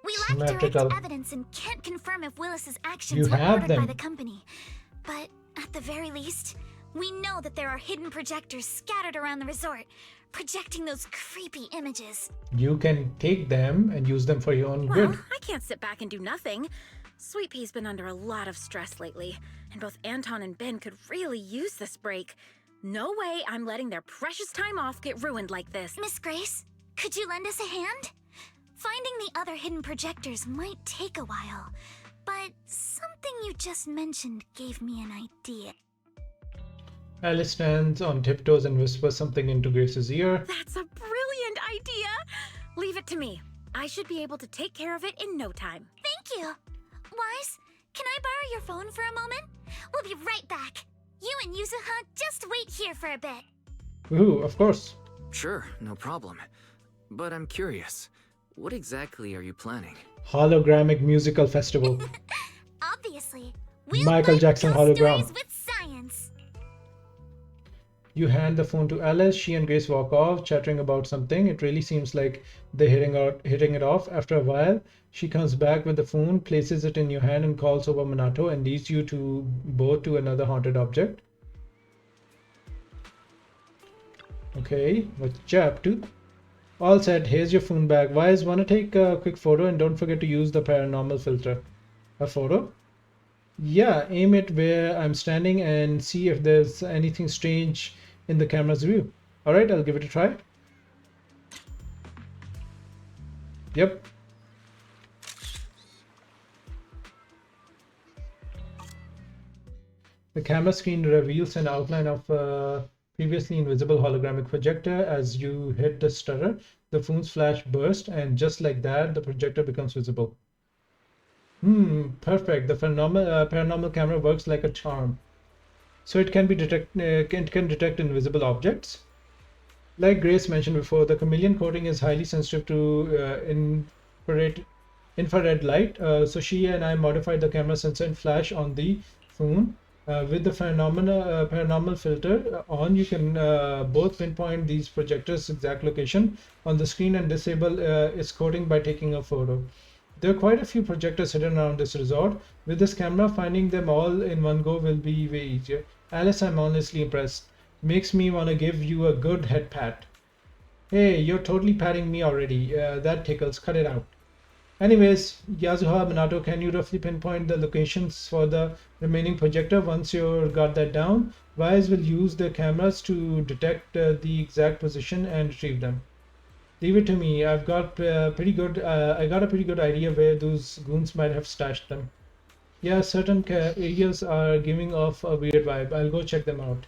We lack direct evidence and can't confirm if Willis's actions were ordered by the company. But at the very least, we know that there are hidden projectors scattered around the resort, projecting those creepy images. You can take them and use them for your own good. Well, I can't sit back and do nothing. Sweet Pea's been under a lot of stress lately, and both Anton and Ben could really use this break. No way I'm letting their precious time off get ruined like this. Miss Grace, could you lend us a hand? Finding the other hidden projectors might take a while, but something you just mentioned gave me an idea. Alice stands on tiptoes and whispers something into Grace's ear. That's a brilliant idea! Leave it to me. I should be able to take care of it in no time. Thank you. Wise, can I borrow your phone for a moment? We'll be right back. You and Yuzuha just wait here for a bit. Ooh, of course. Sure, no problem. But I'm curious, what exactly are you planning? Hologramic musical festival. Obviously, we'll Michael Jackson hologram. With science. You hand the phone to Alice. She and Grace walk off, chattering about something. It really seems like they're hitting it off. After a while, she comes back with the phone, places it in your hand, and calls over Minato and leads you both to another haunted object. Okay, what you up to? All set. Here's your phone back. Wise, wanna take a quick photo and don't forget to use the paranormal filter. A photo? Yeah, aim it where I'm standing and see if there's anything strange in the camera's view. All right, I'll give it a try. Yep. The camera screen reveals an outline of a previously invisible holographic projector. As you hit the stutter, the phone's flash bursts, and just like that, the projector becomes visible. Perfect. The paranormal camera works like a charm. So it can detect invisible objects. Like Grace mentioned before, the chameleon coating is highly sensitive to infrared light. So she and I modified the camera sensor and flash on the phone. With the paranormal filter on, you can both pinpoint these projectors' exact location on the screen and disable its coating by taking a photo. There are quite a few projectors hidden around this resort. With this camera, finding them all in one go will be way easier. Alice, I'm honestly impressed. Makes me want to give you a good head pat. Hey, you're totally patting me already. That tickles. Cut it out. Anyways, Yasuha Minato, can you roughly pinpoint the locations for the remaining projector once you've got that down? Wise will use the cameras to detect the exact position and retrieve them. Leave it to me. I got a pretty good idea where those goons might have stashed them. Yeah, certain areas are giving off a weird vibe. I'll go check them out.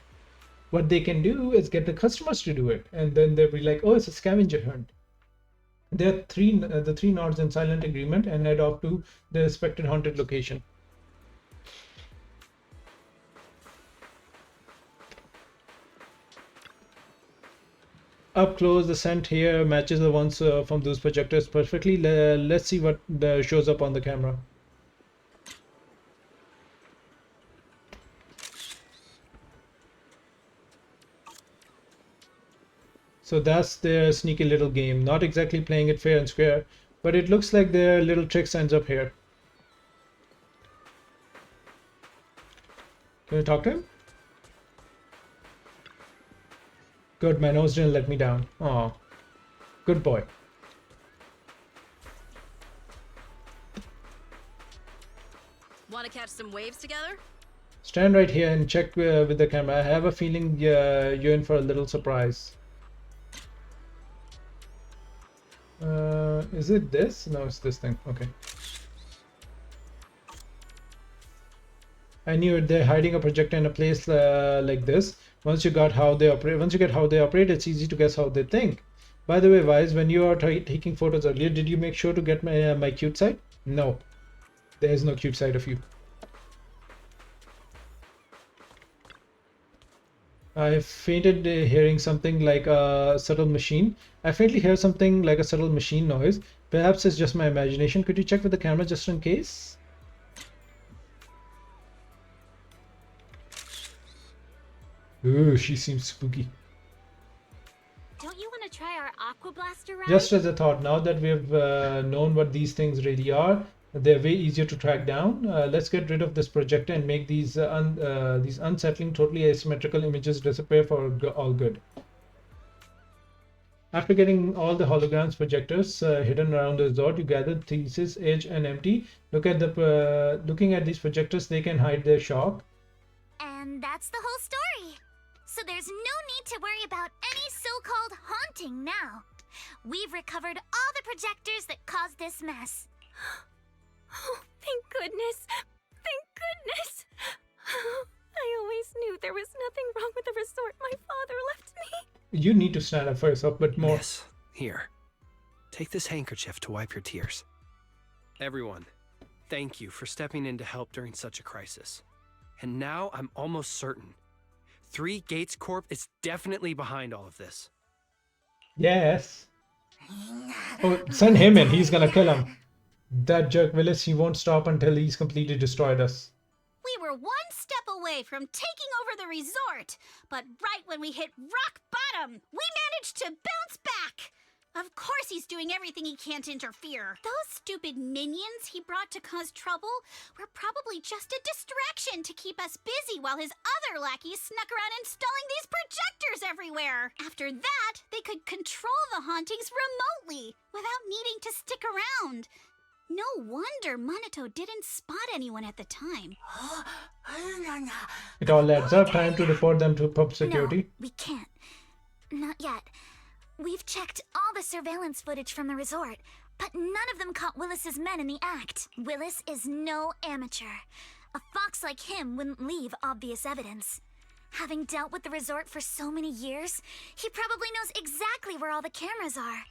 What they can do is get the customers to do it, and then they'll be like, "Oh, it's a scavenger hunt." There are the three nods in silent agreement and head off to the respected haunted location. Up close, the scent here matches the ones from those projectors perfectly. Let's see what shows up on the camera. So that's their sneaky little game. Not exactly playing it fair and square, but it looks like their little tricks ends up here. Can you talk to him? Good, my nose didn't let me down. Aw, good boy. Want to catch some waves together? Stand right here and check with the camera. I have a feeling you're in for a little surprise. Is it this? No, it's this thing. Okay. I knew it. They're hiding a projector in a place like this. Once you get how they operate, it's easy to guess how they think. By the way, Wise, when you are taking photos earlier, did you make sure to get my cute side? No, there is no cute side of you. I fainted hearing something like a subtle machine. I faintly hear something like a subtle machine noise. Perhaps it's just my imagination. Could you check with the camera just in case? Ooh, she seems spooky. Don't you want to try our Aqua Blaster ride? Just as a thought, now that we've known what these things really are, they're way easier to track down. Let's get rid of this projector and make these unsettling, totally asymmetrical images disappear for all good. After getting all the holograms projectors hidden around the resort, you gather Thesis, Edge, and Empty. Looking at these projectors, they can hide their shock. And that's the whole story. So there's no need to worry about any so-called haunting now. We've recovered all the projectors that caused this mess. Oh, thank goodness. Thank goodness. I always knew there was nothing wrong with the resort my father left me. You need to stand up for yourself, but more. Yes, here. Take this handkerchief to wipe your tears. Everyone, thank you for stepping in to help during such a crisis. And now I'm almost certain. 3 Gates Corp is definitely behind all of this. Yes. Oh, send him in. He's gonna kill him. That jerk Willis, he won't stop until he's completely destroyed us. We were one step away from taking over the resort, but right when we hit rock bottom, we managed to bounce back. Of course he's doing everything he can to interfere. Those stupid minions he brought to cause trouble were probably just a distraction to keep us busy while his other lackeys snuck around installing these projectors everywhere. After that, they could control the hauntings remotely without needing to stick around. No wonder Minato didn't spot anyone at the time. It all adds up. Time to report them to pub security. No, we can't. Not yet. We've checked all the surveillance footage from the resort, but none of them caught Willis's men in the act. Willis is no amateur. A fox like him wouldn't leave obvious evidence. Having dealt with the resort for so many years, he probably knows exactly where all the cameras are.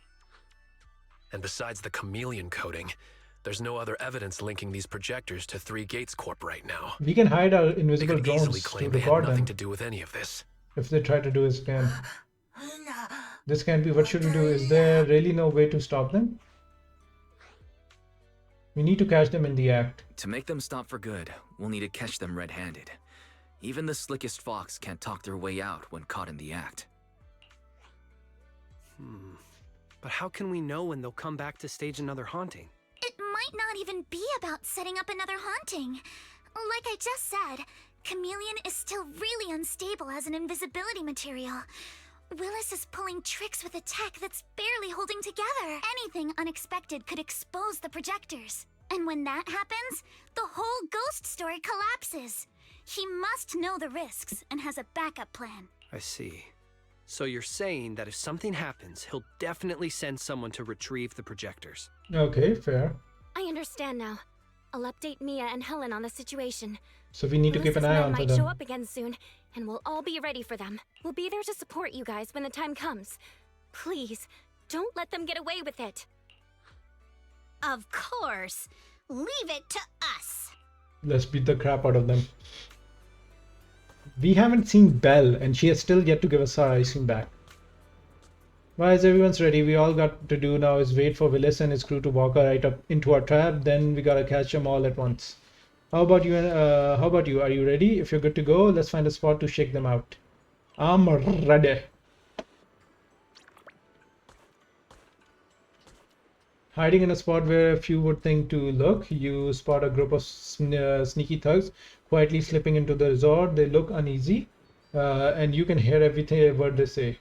And besides the chameleon coating, there's no other evidence linking these projectors to Three Gates Corp right now. We can hide our They invisible could easily drones to claim they had record nothing them to do with any of this. if they try to do a scan. This can't be. What should we do? Is there really no way to stop them? We need to catch them in the act. To make them stop for good, we'll need to catch them red-handed. Even the slickest fox can't talk their way out when caught in the act. But how can we know when they'll come back to stage another haunting? It might not even be about setting up another haunting. Like I just said, Chameleon is still really unstable as an invisibility material. Willis is pulling tricks with a tech that's barely holding together. Anything unexpected could expose the projectors. And when that happens, the whole ghost story collapses. He must know the risks and has a backup plan. I see. So you're saying that if something happens, he'll definitely send someone to retrieve the projectors. Okay, fair. I understand now. I'll update Mia and Helen on the situation. So we need to keep an eye on for might show them. up again soon, and we'll all be ready for them. We'll be there to support you guys when the time comes. Please, don't let them get away with it. Of course. Leave it to us. Let's beat the crap out of them. We haven't seen Belle, and she has still yet to give us our ice cream back. Why is everyone's ready? We all got to do now is wait for Willis and his crew to walk right up into our trap. Then we gotta catch them all at once. How about you? How about you? Are you ready? If you're good to go, let's find a spot to shake them out. I'm ready. Hiding in a spot where few would think to look, you spot a group of sneaky thugs quietly slipping into the resort. They look uneasy, and you can hear everything word they say.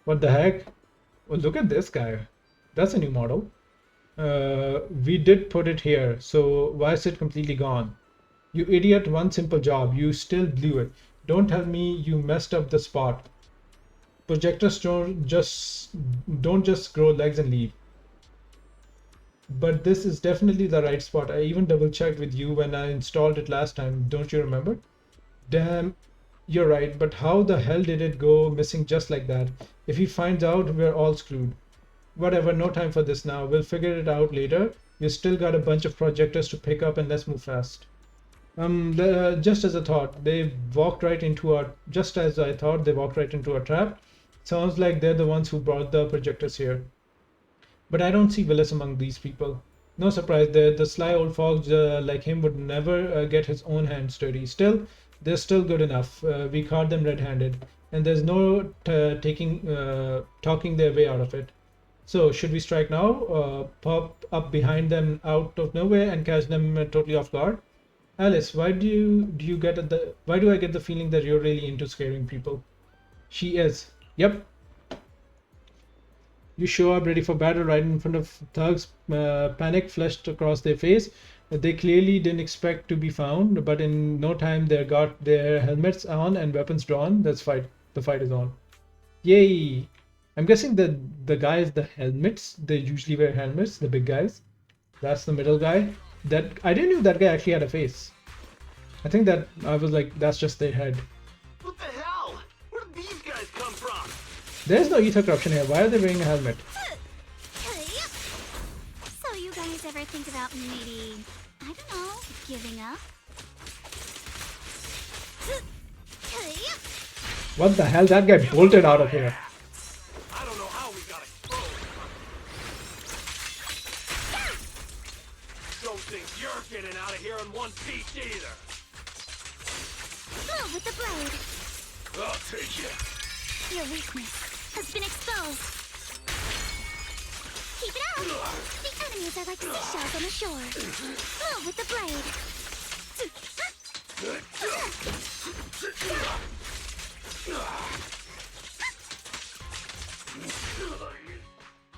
What the heck? Well, look at this guy. That's a new model. We did put it here, so why is it completely gone? You idiot, one simple job. You still blew it. Don't tell me you messed up the spot. Projectors don't just grow legs and leave. But this is definitely the right spot. I even double checked with you when I installed it last time. Don't you remember? Damn, you're right. But how the hell did it go missing just like that? If he finds out, we're all screwed. Whatever, no time for this now. We'll figure it out later. We still got a bunch of projectors to pick up and let's move fast. Just as I thought, they walked right into our... Just as I thought, they walked right into our trap. Sounds like they're the ones who brought the projectors here. But I don't see Willis among these people. No surprise there, the sly old fox like him would never get his own hands dirty. Still, they're still good enough. We caught them red-handed. And there's no talking their way out of it. So, should we strike now? Pop up behind them out of nowhere and catch them totally off guard? Alice, why do I get the feeling that you're really into scaring people? She is. Yep. You show up ready for battle right in front of thugs, panic flushed across their face. They clearly didn't expect to be found, but in no time they got their helmets on and weapons drawn. The fight is on. Yay! I'm guessing that the guys, the helmets, they usually wear helmets, the big guys. That's the middle guy. That I didn't know that guy actually had a face. I think that I was like, that's just their head. What the hell? Where did these guys come from? There's no ether corruption here. Why are they wearing a helmet? So you guys ever think about maybe, I don't know, giving up? What the hell? That guy bolted out of here. I don't know how we got exposed. Don't think you're getting out of here in one piece either. Move with the blade. I'll take you. Your weakness has been exposed. Keep it out. The enemies are like seashells on the shore. Move with the blade.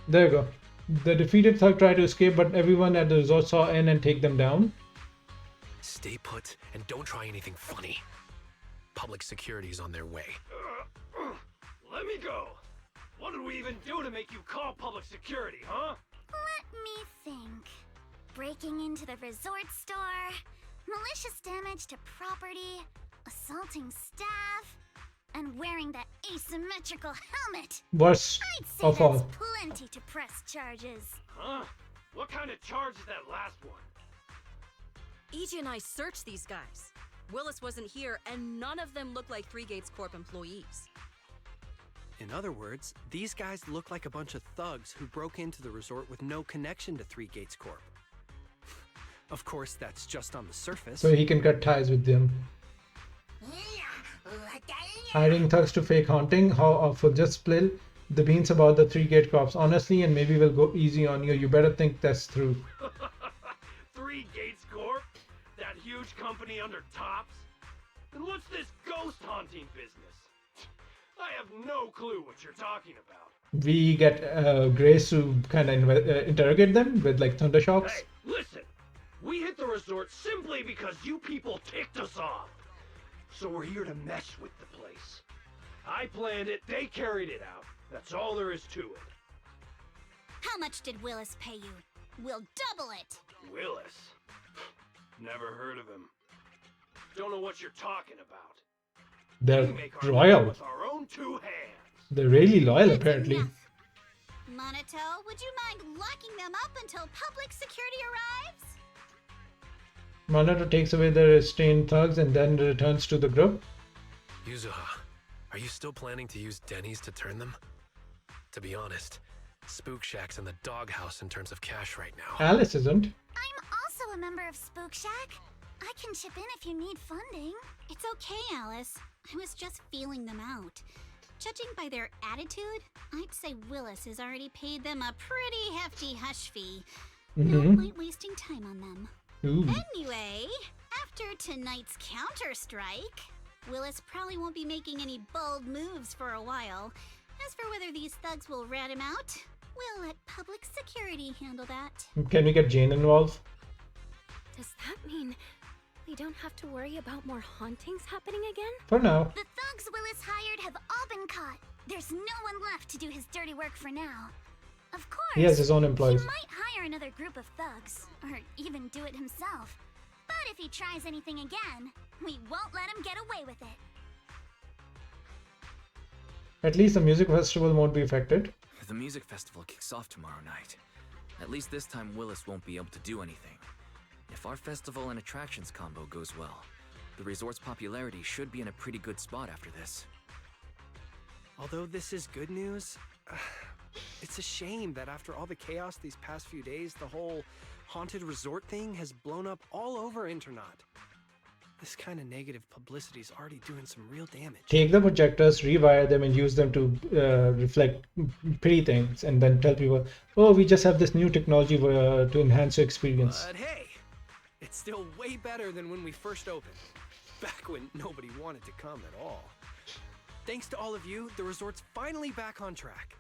There you go. The defeated thug tried to escape, but everyone at the resort saw in and take them down. Stay put and don't try anything funny. Public security's on their way. Let me go. What did we even do to make you call public security, huh? Let me think. Breaking into the resort store, malicious damage to property, assaulting staff, and wearing that asymmetrical helmet. Worst I'd say of that's all. plenty to press charges. Huh? What kind of charge is that last one? EJ and I searched these guys. Willis wasn't here, and none of them look like Three Gates Corp employees. In other words, these guys look like a bunch of thugs who broke into the resort with no connection to Three Gates Corp. Of course, that's just on the surface. So he can cut ties with them. Hiring thugs to fake haunting? How awful. Just spill the beans about the Three Gate Corps. Honestly, and maybe we'll go easy on you. You better think that's through. Three Gates Corp? That huge company under Tops? And what's this ghost haunting business? I have no clue what you're talking about. We get Grace to kind of interrogate them with like thunder shocks. Hey, listen! We hit the resort simply because you people ticked us off. So we're here to mess with the place. I planned it, they carried it out. That's all there is to it. How much did Willis pay you? We'll double it! Willis? Never heard of him. Don't know what you're talking about. They're We make our royal. money with our own two hands. They're really loyal, apparently. Monato, would you mind locking them up until public security arrives? Monato takes away the restrained thugs and then returns to the group. Yuzuha, are you still planning to use Denny's to turn them? To be honest, Spook Shack's in the doghouse in terms of cash right now. Alice isn't. I'm also a member of Spook Shack. I can chip in if you need funding. It's okay, Alice. I was just feeling them out. Judging by their attitude, I'd say Willis has already paid them a pretty hefty hush fee. No point wasting time on them. Ooh. Anyway, after tonight's counter-strike, Willis probably won't be making any bold moves for a while. As for whether these thugs will rat him out, we'll let public security handle that. Can we get Jane involved? Does that mean we don't have to worry about more hauntings happening again? For now. The thugs Willis hired have all been caught. There's no one left to do his dirty work for now. Of course, He has his own employees. he might hire another group of thugs, or even do it himself. But if he tries anything again, we won't let him get away with it. At least the music festival won't be affected. The music festival kicks off tomorrow night. At least this time Willis won't be able to do anything. If our festival and attractions combo goes well, the resort's popularity should be in a pretty good spot after this. Although this is good news, it's a shame that after all the chaos these past few days, the whole haunted resort thing has blown up all over Internaut. This kind of negative publicity is already doing some real damage. Take the projectors, rewire them, and use them to reflect pretty things, and then tell people, oh, we just have this new technology to enhance your experience. But hey, it's still way better than when we first opened. Back when nobody wanted to come at all. Thanks to all of you, the resort's finally back on track.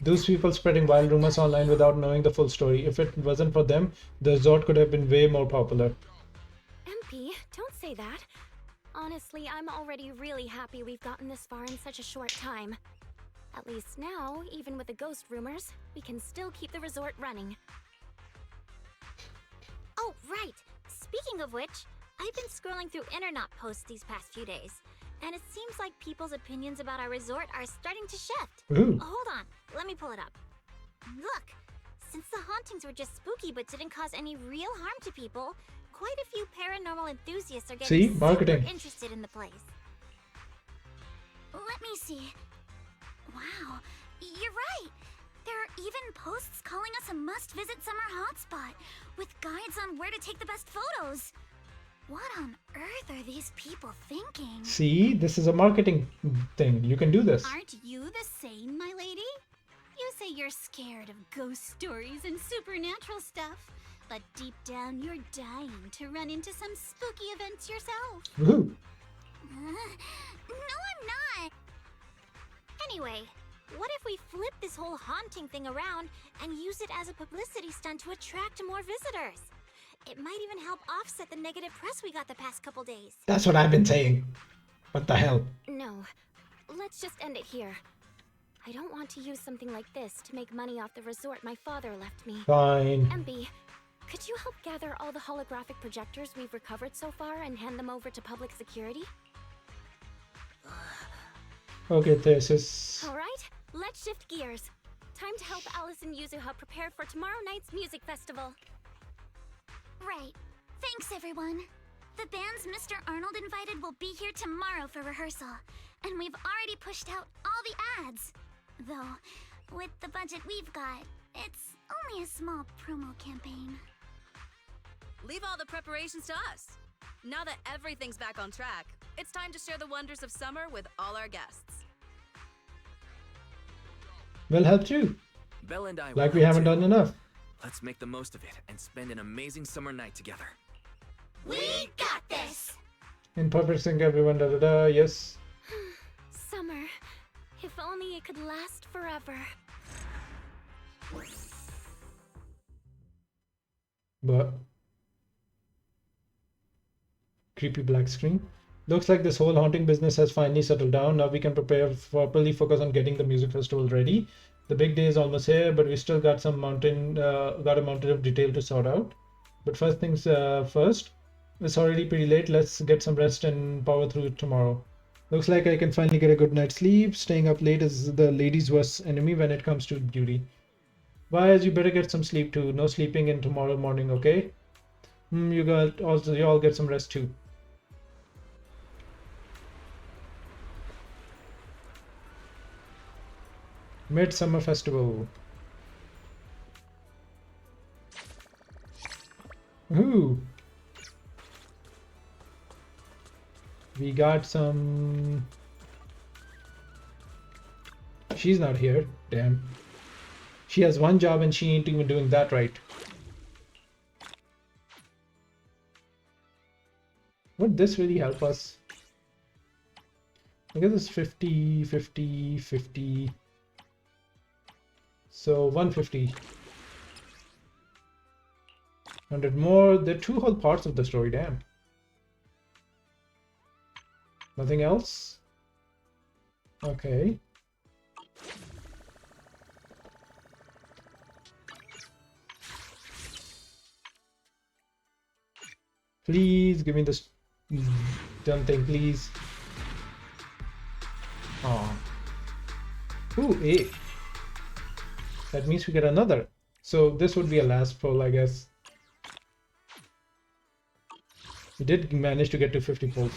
Those people spreading wild rumors online without knowing the full story. If it wasn't for them, the resort could have been way more popular. MP, don't say that. Honestly, I'm already really happy we've gotten this far in such a short time. At least now, even with the ghost rumors, we can still keep the resort running. Oh, right. Speaking of which, I've been scrolling through Internaut posts these past few days, and it seems like people's opinions about our resort are starting to shift. Ooh. Hold on, let me pull it up. Look, since the hauntings were just spooky but didn't cause any real harm to people, quite a few paranormal enthusiasts are getting marketing. super interested in the place. Let me see. Wow, you're right. There are even posts calling us a must-visit summer hotspot, with guides on where to take the best photos. What on earth are these people thinking? See, this is a marketing thing. You can do this. Aren't you the same, my lady? You say you're scared of ghost stories and supernatural stuff, but deep down you're dying to run into some spooky events yourself. Ooh. No, I'm not. Anyway, What if we flip this whole haunting thing around and use it as a publicity stunt to attract more visitors? It might even help offset the negative press we got the past couple days. That's what I've been saying. What the hell? No, let's just end it here. I don't want to use something like this to make money off the resort my father left me. Fine. MB, could you help gather all the holographic projectors we've recovered so far and hand them over to public security? Okay, this is... Alright, let's shift gears. Time to help Alice and Yuzuha prepare for tomorrow night's music festival. Right. Thanks, everyone. The bands Mr. Arnold invited will be here tomorrow for rehearsal, and we've already pushed out all the ads. Though, with the budget we've got, it's only a small promo campaign. Leave all the preparations to us. Now that everything's back on track, it's time to share the wonders of summer with all our guests. Will help too. Belle and I Like will we help haven't too. done enough. Let's make the most of it and spend an amazing summer night together. We got this! In perfect sync, everyone. Da da da. Yes. Summer. If only it could last forever. But creepy black screen. Looks like this whole haunting business has finally settled down. Now we can properly focus on getting the music festival ready. The big day is almost here, but we still got some mountain of detail to sort out. But first things first. It's already pretty late. Let's get some rest and power through it tomorrow. Looks like I can finally get a good night's sleep. Staying up late is the ladies' worst enemy when it comes to duty. Wise, you better get some sleep too. No sleeping in tomorrow morning, okay? You all get some rest too. Midsummer Festival. Ooh. We got some... She's not here. Damn. She has one job and she ain't even doing that right. Would this really help us? I guess it's 50, 50, 50. So 150. 100 more. There are two whole parts of the story, damn. Nothing else? Okay. Please give me this dumb thing, please. Oh. Ooh, 8. That means we get another. So this would be a last pull, I guess. We did manage to get to 50 pulls.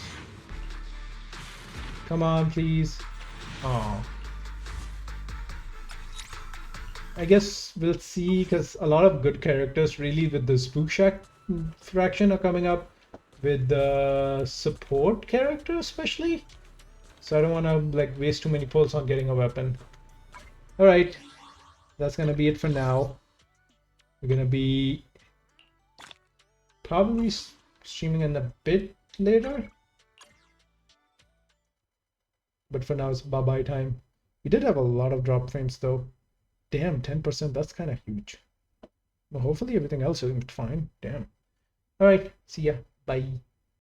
Come on, please. Oh. I guess we'll see, because a lot of good characters really with the Spook Shack fraction are coming up, with the support character especially. So I don't want to like waste too many pulls on getting a weapon. Alright. That's gonna be it for now. We're gonna be probably streaming in a bit later. But for now it's bye-bye time. We did have a lot of drop frames though. Damn, 10%, that's kind of huge. Well, hopefully everything else is fine. Damn. Alright, see ya. Bye.